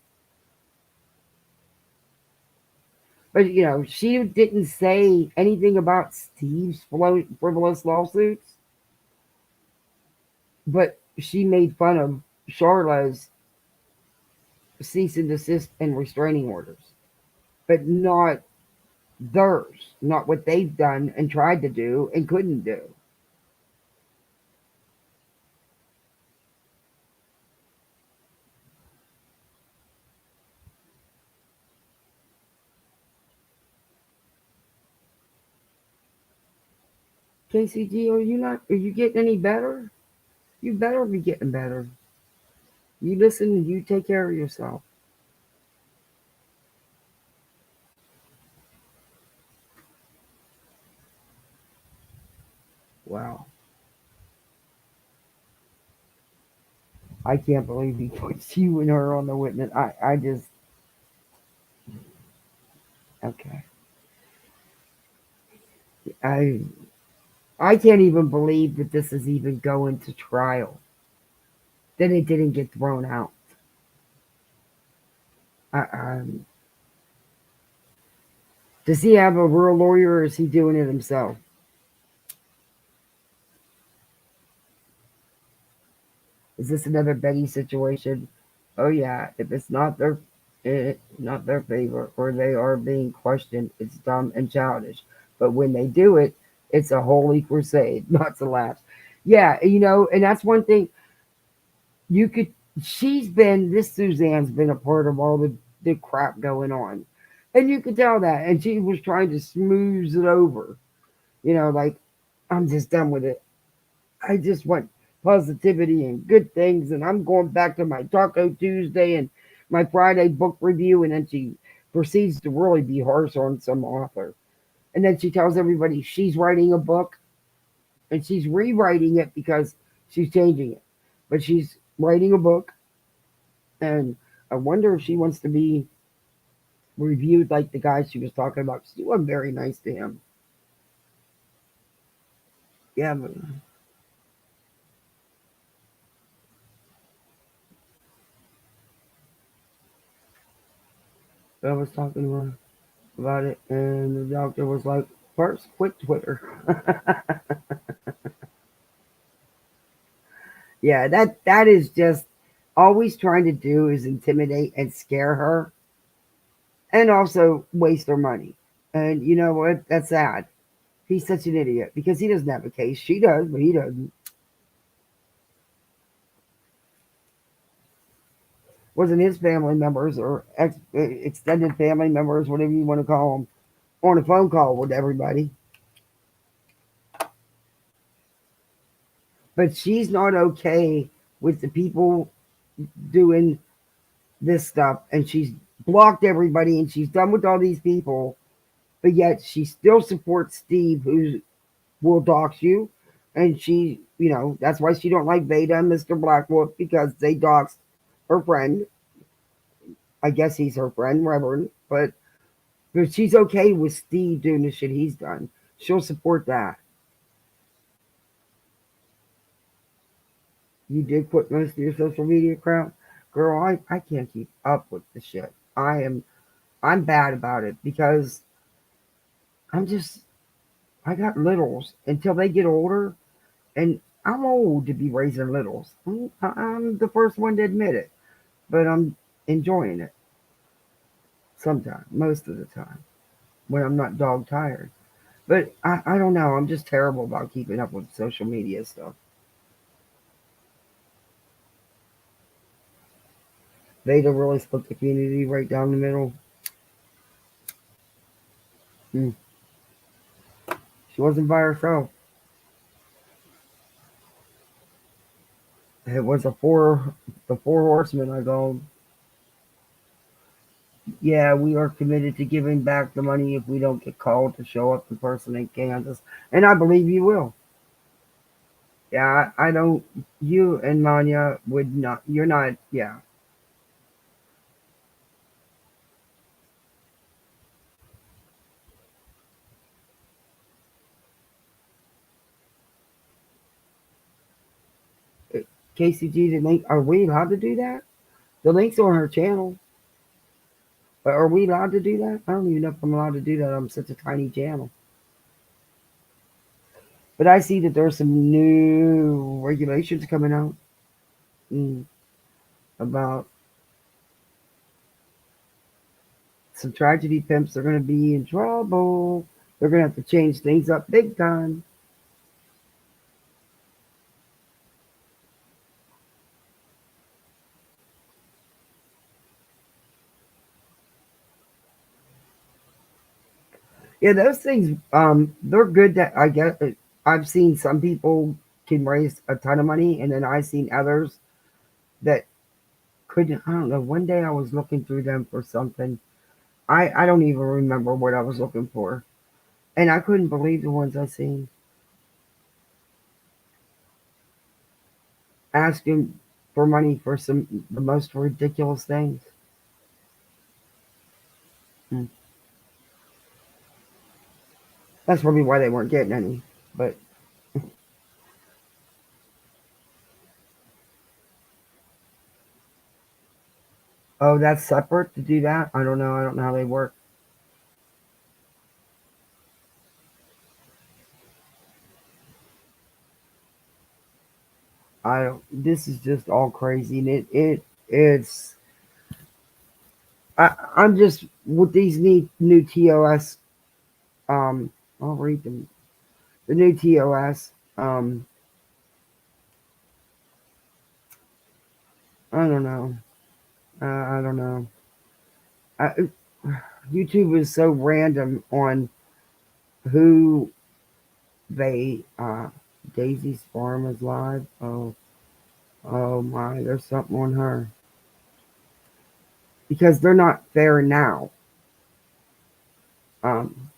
But she didn't say anything about Steve's frivolous lawsuits, but she made fun of Charla's cease and desist and restraining orders, but not theirs, not what they've done and tried to do and couldn't do. KCG, are you getting any better? You better be getting better. You listen and you take care of yourself. Wow. I can't believe he puts you and her on the witness. I just, okay. I I can't even believe that this is even going to trial. That it didn't get thrown out. Um, does he have a real lawyer or is he doing it himself? Is this another Betty situation? Oh yeah, if it's not their favor or they are being questioned, it's dumb and childish. But when they do it, it's a holy crusade, not to laugh. Yeah, and that's one thing you could. This Suzanne's been a part of all the crap going on, and you could tell that. And she was trying to smooth it over, like I'm just done with it. I just want positivity and good things, and I'm going back to my Taco Tuesday and my Friday book review. And then she proceeds to really be harsh on some author. And then she tells everybody she's writing a book and she's rewriting it because she's changing it. But she's writing a book, and I wonder if she wants to be reviewed like the guy she was talking about. She wasn't very nice to him. Yeah, but I was talking to her about it, and the doctor was like, first, quit Twitter. Yeah, that is just always trying to do is intimidate and scare her and also waste her money. And you know what? That's sad. He's such an idiot because he doesn't have a case. She does, but he doesn't. Wasn't his family members or extended family members, whatever you want to call them, on a phone call with everybody. But she's not okay with the people doing this stuff, and she's blocked everybody, and she's done with all these people, but yet she still supports Steve, who will dox you, and she, that's why she don't like Veda and Mr. Blackwolf, because they doxed her friend. I guess he's her friend, Reverend, but she's okay with Steve doing the shit he's done. She'll support that. You did quit most of your social media crap, girl. I can't keep up with the shit. I'm bad about it because I'm just I got littles until they get older, and I'm old to be raising littles. I'm the first one to admit it, but I'm enjoying it sometimes, most of the time, when I'm not dog tired. But I don't know. I'm just terrible about keeping up with social media stuff. Veda really split the community right down the middle. Hmm. She wasn't by herself. It was the four horsemen. I go, yeah, we are committed to giving back the money if we don't get called to show up in person in Kansas, and I believe you will. Yeah, I don't. You and Manya would not. You're not. Yeah. KCG, the link. Are we allowed to do that? The link's on her channel. But are we allowed to do that? I don't even know if I'm allowed to do that. I'm such a tiny channel. But I see that there's some new regulations coming out about some tragedy pimps. Are going to be in trouble. They're going to have to change things up big time. Yeah, those things, they're good. That I get. I've seen some people can raise a ton of money, and then I've seen others that couldn't. I don't know. One day I was looking through them for something. I don't even remember what I was looking for, and I couldn't believe the ones I seen asking for money for some the most ridiculous things. Hmm. That's probably why they weren't getting any. But oh, that's separate to do that. I don't know. I don't know how they work. I don't. This is just all crazy, and it's. I'm just with these new TOS. I'll read them. The new TOS. I don't know. I don't know. I, YouTube is so random on who they. Daisy's farm is live. Oh my! There's something on her because they're not fair now. Um,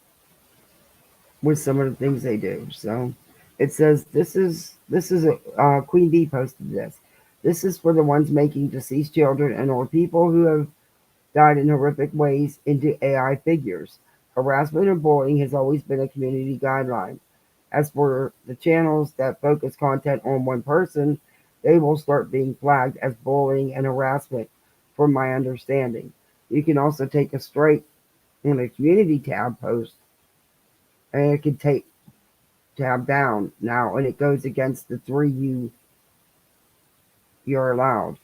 with some of the things they do. So it says this is a Queen Bee posted this. This is for the ones making deceased children and or people who have died in horrific ways into AI figures. Harassment and bullying has always been a community guideline. As for the channels that focus content on one person, they will start being flagged as bullying and harassment, from my understanding. You can also take a strike in a community tab post, and it can take tab down now, and it goes against the three you're allowed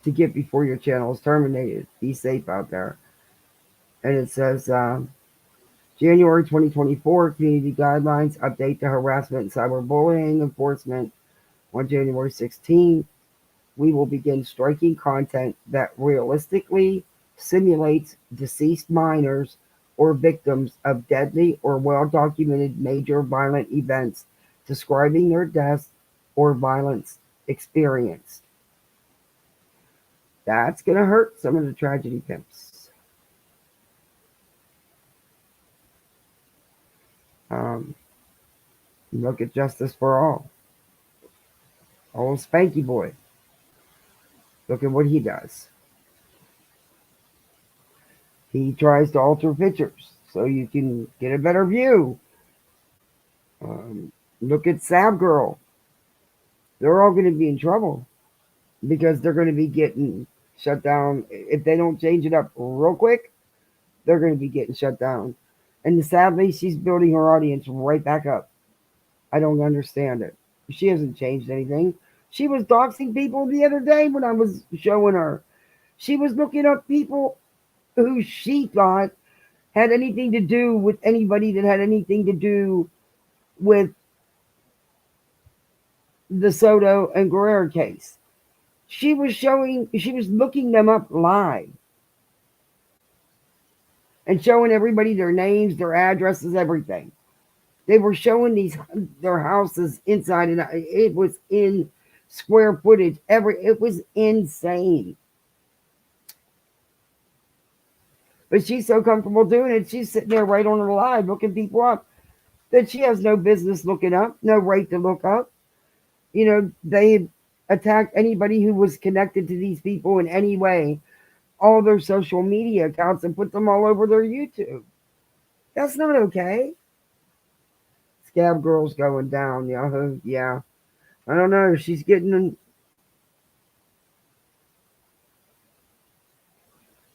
to get before your channel is terminated. Be safe out there. And it says January 2024 community guidelines update to harassment and cyberbullying enforcement on January 16th. We will begin striking content that realistically simulates deceased minors or victims of deadly or well documented major violent events describing their death or violence experienced. That's going to hurt some of the tragedy pimps. Look at Justice for All. Old Spanky Boy. Look at what he does. He tries to alter pictures so you can get a better view. Look at Sab Girl. They're all going to be in trouble because they're going to be getting shut down. If they don't change it up real quick, they're going to be getting shut down. And sadly, she's building her audience right back up. I don't understand it. She hasn't changed anything. She was doxing people the other day when I was showing her. She was looking up people who she thought had anything to do with anybody that had anything to do with the Soto and Guerrero case. She was looking them up live and showing everybody their names, their addresses, everything. They were showing their houses inside and out. It was in square footage. It was insane. But she's so comfortable doing it. She's sitting there right on her live looking people up that she has no business looking up, no right to look up. You know, they attacked anybody who was connected to these people in any way, all their social media accounts, and put them all over their YouTube. That's not okay. Scab Girl's going down, Yahoo. Yeah. I don't know. She's getting.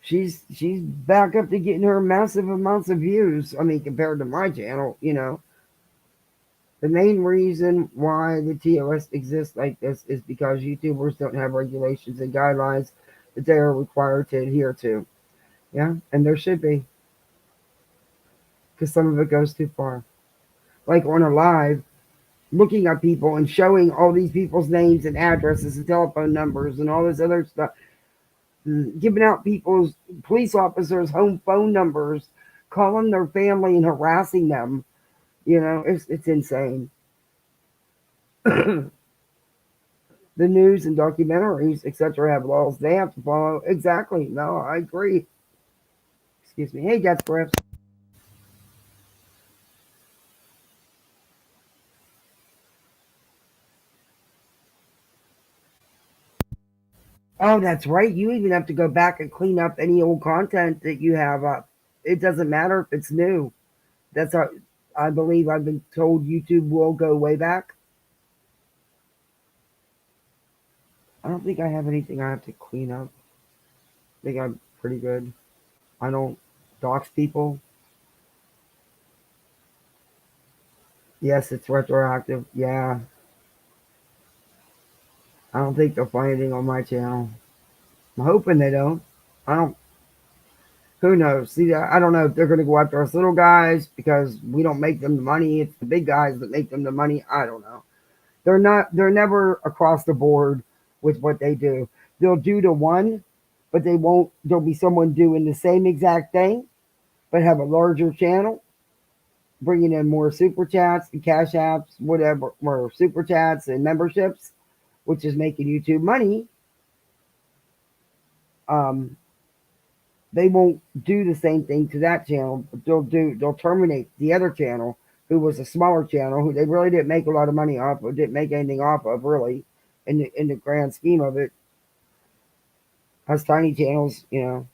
She's back up to getting her massive amounts of views. I mean, compared to my channel, you know. The main reason why the TOS exists like this is because YouTubers don't have regulations and guidelines that they are required to adhere to. Yeah, and there should be. Because some of it goes too far. Like on a live, looking at people and showing all these people's names and addresses and telephone numbers and all this other stuff. Giving out people's police officers' home phone numbers, calling their family and harassing them. You know, it's insane. The news and documentaries, etc., have laws they have to follow. Exactly. No, I agree. Excuse me. Hey, Death Grips. Oh, that's right. You even have to go back and clean up any old content that you have up. It doesn't matter if it's new. That's how I believe I've been told YouTube will go way back. I don't think I have anything I have to clean up. I think I'm pretty good. I don't dox people. Yes, it's retroactive. Yeah. I don't think they'll find anything on my channel. I'm hoping they don't. I don't. Who knows? See, I don't know if they're going to go after us little guys because we don't make them the money. It's the big guys that make them the money. I don't know. They're never across the board with what they do. They'll do to one, but they won't. There'll be someone doing the same exact thing, but have a larger channel, bringing in more super chats and cash apps, whatever, more super chats and memberships, which is making YouTube money. They won't do the same thing to that channel, but they'll terminate the other channel, who was a smaller channel, who they really didn't make a lot of money off of, didn't make anything off of, really, in the grand scheme of it. Has tiny channels, you know.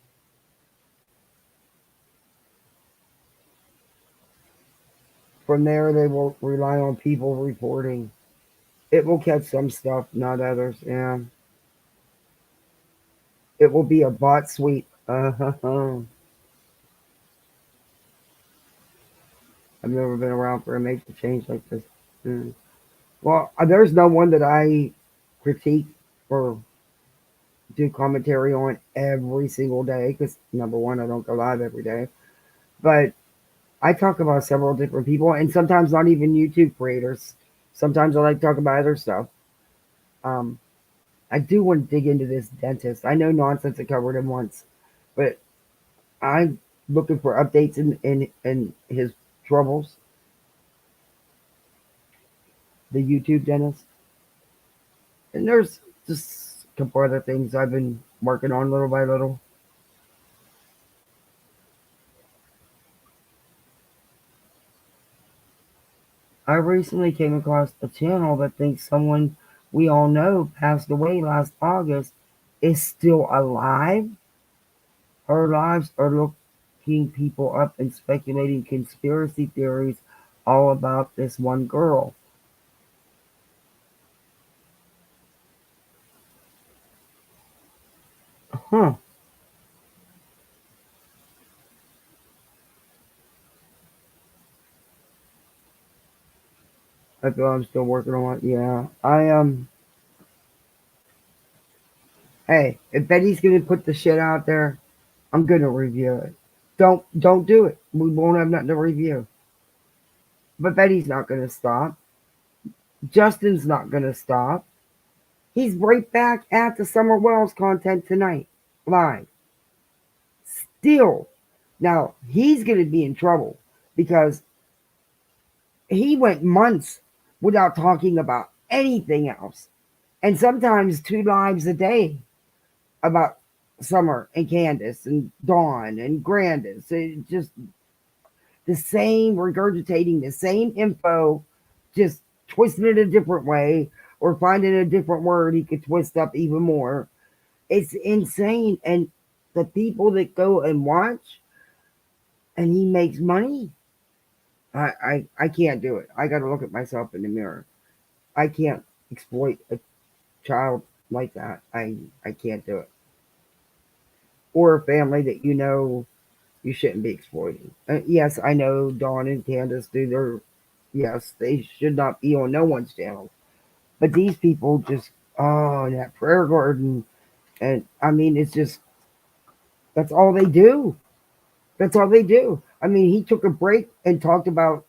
From there, they will rely on people reporting. It will catch some stuff, not others. Yeah. It will be a bot sweep. I've never been around for a major change like this. Well, there's no one that I critique or do commentary on every single day because, number one, I don't go live every day. But I talk about several different people, and sometimes not even YouTube creators. Sometimes I like to talk about other stuff. I do want to dig into this dentist. I know nonsense. I covered him once, but I'm looking for updates in his troubles. the YouTube dentist. And there's just a couple other things I've been working on little by little. I recently came across a channel that thinks someone we all know passed away last August is still alive. Her lives are looking people up and speculating conspiracy theories all about this one girl. Huh. I feel I'm still working on it. Yeah. Hey, if Betty's gonna put the shit out there, I'm gonna review it. Don't do it. We won't have nothing to review. But Betty's not gonna stop. Justin's not gonna stop. He's right back at the Summer Wells content tonight. Live. Still. Now he's gonna be in trouble because he went months without talking about anything else. And sometimes 2 lives a day about Summer and Candace and Dawn and Grandis. It just the same, regurgitating the same info, just twisting it a different way or finding a different word he could twist up even more. It's insane. And the people that go and watch and he makes money, I can't do it. I got to look at myself in the mirror. I can't exploit a child like that. I can't do it. Or a family that you know you shouldn't be exploiting. Yes, I know Dawn and Candace do their. Yes, they should not be on no one's channel. But these people just, oh, in that prayer garden. And I mean, it's just, that's all they do. That's all they do. I mean, he took a break and talked about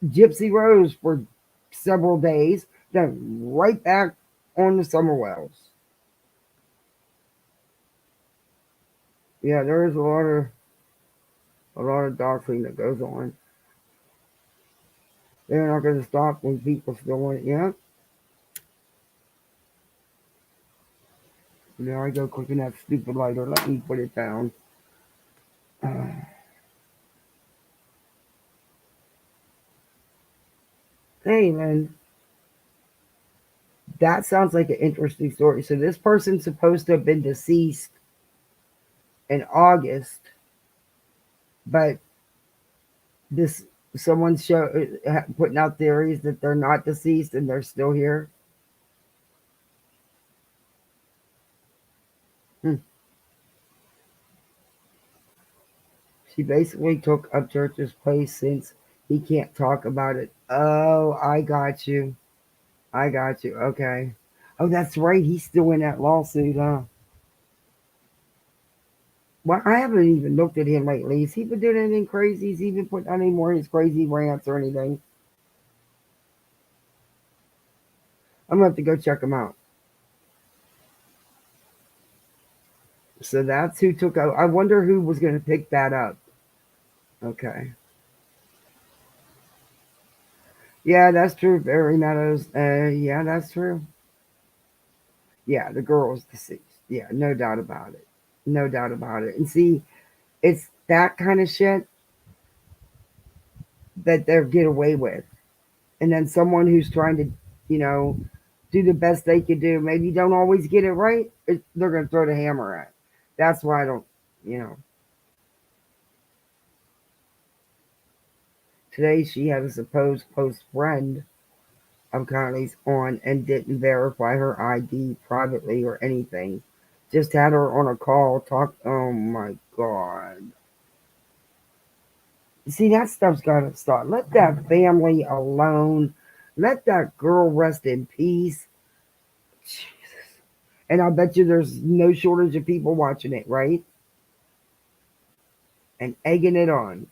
Gypsy Rose for several days, then right back on the Summer Wells. Yeah, there is a lot of doxing that goes on. They're not going to stop when people still want it. Yeah. There I go clicking that stupid lighter. Let me put it down. Hey, man. That sounds like an interesting story. So this person's supposed to have been deceased in August, but this someone's putting out theories that they're not deceased and they're still here. She basically took up Church's place since he can't talk about it. Oh, I got you. I got you. Okay. Oh, that's right. He's still in that lawsuit, huh? Well, I haven't even looked at him lately. Has he been doing anything crazy? Has he been putting out any more of his crazy rants or anything? I'm going to have to go check him out. So that's who took out. I wonder who was going to pick that up. Okay. Yeah, that's true. Barry Meadows. Yeah, that's true. Yeah, the girl's deceased. Yeah, no doubt about it. No doubt about it. And see, it's that kind of shit that they'll get away with. And then someone who's trying to, you know, do the best they can do, maybe don't always get it right, they're going to throw the hammer at. That's why I don't, you know. Today she had a supposed close friend of Kylie's on and didn't verify her ID privately or anything. Just had her on a call, talk. Oh my God. See, that stuff's got to stop. Let that family alone. Let that girl rest in peace. Jesus. And I bet you there's no shortage of people watching it, right? And egging it on.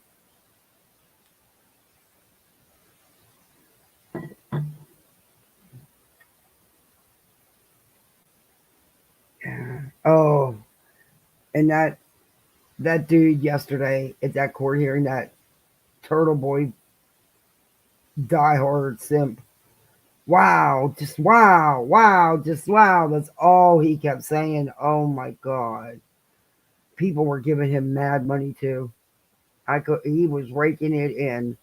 Yeah. Oh, and that dude yesterday at that court hearing, that Turteboy diehard simp, Wow, just wow, wow, just wow. That's all he kept saying. Oh my god. People were giving him mad money too. He was raking it in.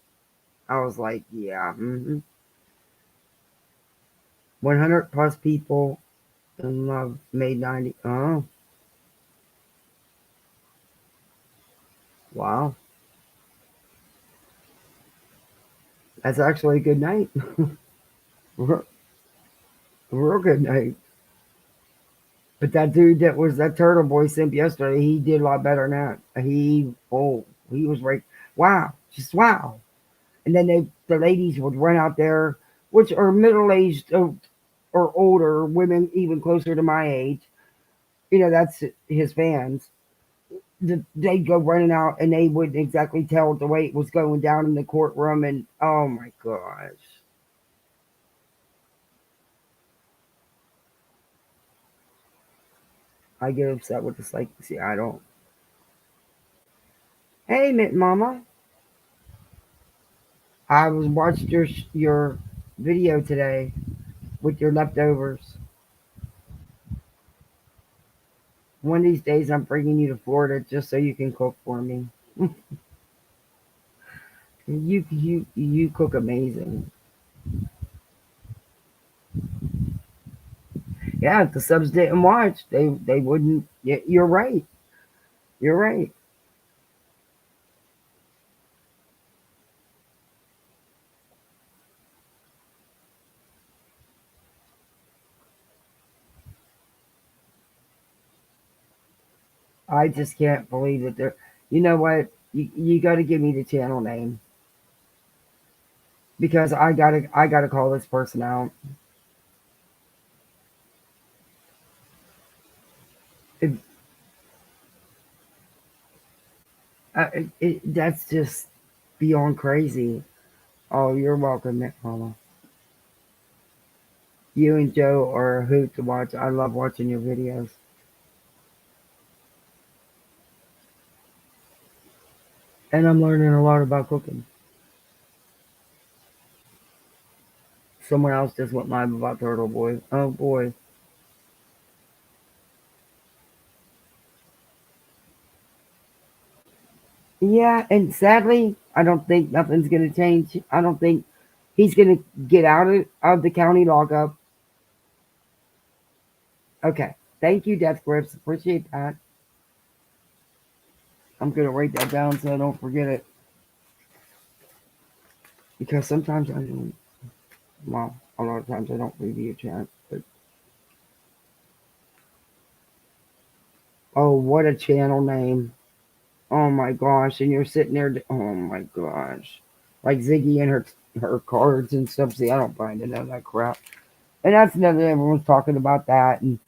I was like, yeah, 100 plus people in love made 90. Oh, wow. That's actually a good night. real, real good night. But that dude that was that Turteboy simp yesterday, he did a lot better than that. He was right. Wow, just wow. And then the ladies would run out there, which are middle aged or older women, even closer to my age. That's his fans. They'd go running out, and they wouldn't exactly tell the way it was going down in the courtroom. And oh my gosh, I get upset with this. Like, see, I don't. Hey, Mint Mama, I was watching your video today with your leftovers. One of these days, I'm bringing you to Florida just so you can cook for me. You cook amazing. Yeah, if the subs didn't watch, they wouldn't. You're right. You're right. I just can't believe that they're. You know what? You got to give me the channel name because I gotta call this person out. It, that's just beyond crazy. Oh, you're welcome, Nick Mama. You and Joe are a hoot to watch. I love watching your videos. And I'm learning a lot about cooking. Someone else just went live about Turteboy. Oh boy. Yeah, and sadly, I don't think nothing's gonna change. I don't think he's gonna get out of the county lockup. Okay. Thank you, Death Grips. Appreciate that. I'm gonna write that down so I don't forget it. Because sometimes I don't, well, a lot of times I don't review chat. But oh, what a channel name! Oh my gosh! And you're sitting there. Oh my gosh! Like Ziggy and her cards and stuff. See, I don't find none of that crap. And that's another. Everyone's talking about that and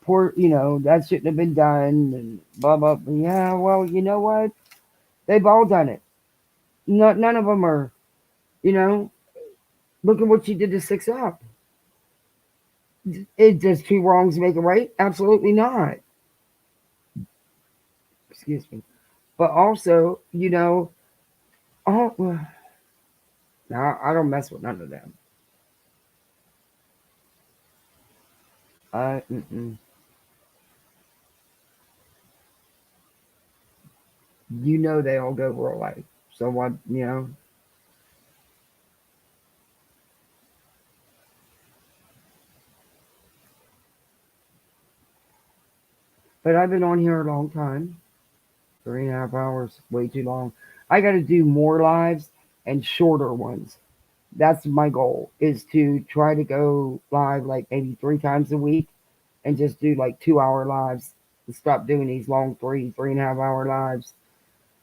poor. That shouldn't have been done and blah blah. Blah. Yeah, well, you know what? They've all done it. None of them are. You know, look at what you did to 6 Up. It does two wrongs make a right? Absolutely not. Excuse me. But also, oh, no, I don't mess with none of them. Mm-mm. They all go real life. So what. But I've been on here a long time. 3.5 hours, way too long. I got to do more lives and shorter ones. That's my goal, is to try to go live like maybe 3 times a week and just do like 2 hour lives and stop doing these long 3.5 hour lives.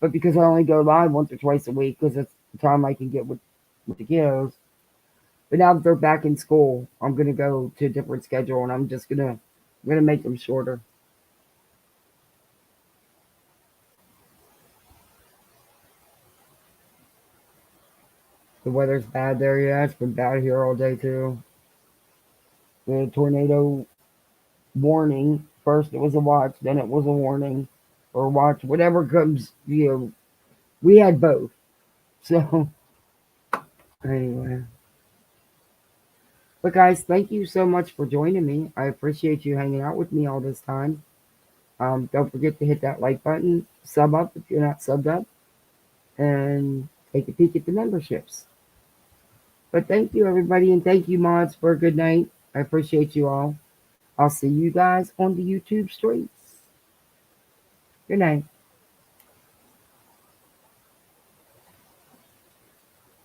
But because I only go live once or twice a week, because that's the time I can get with the kiddos. But now that they're back in school, I'm gonna go to a different schedule, and I'm gonna make them shorter. The weather's bad there, yeah. It's been bad here all day too. The tornado warning. First it was a watch, then it was a warning, or watch, whatever comes. We had both. So anyway. But guys, thank you so much for joining me. I appreciate you hanging out with me all this time. Don't forget to hit that like button, sub up if you're not subbed up, and take a peek at the memberships. But thank you, everybody, and thank you, mods, for a good night. I appreciate you all. I'll see you guys on the YouTube streets. Good night.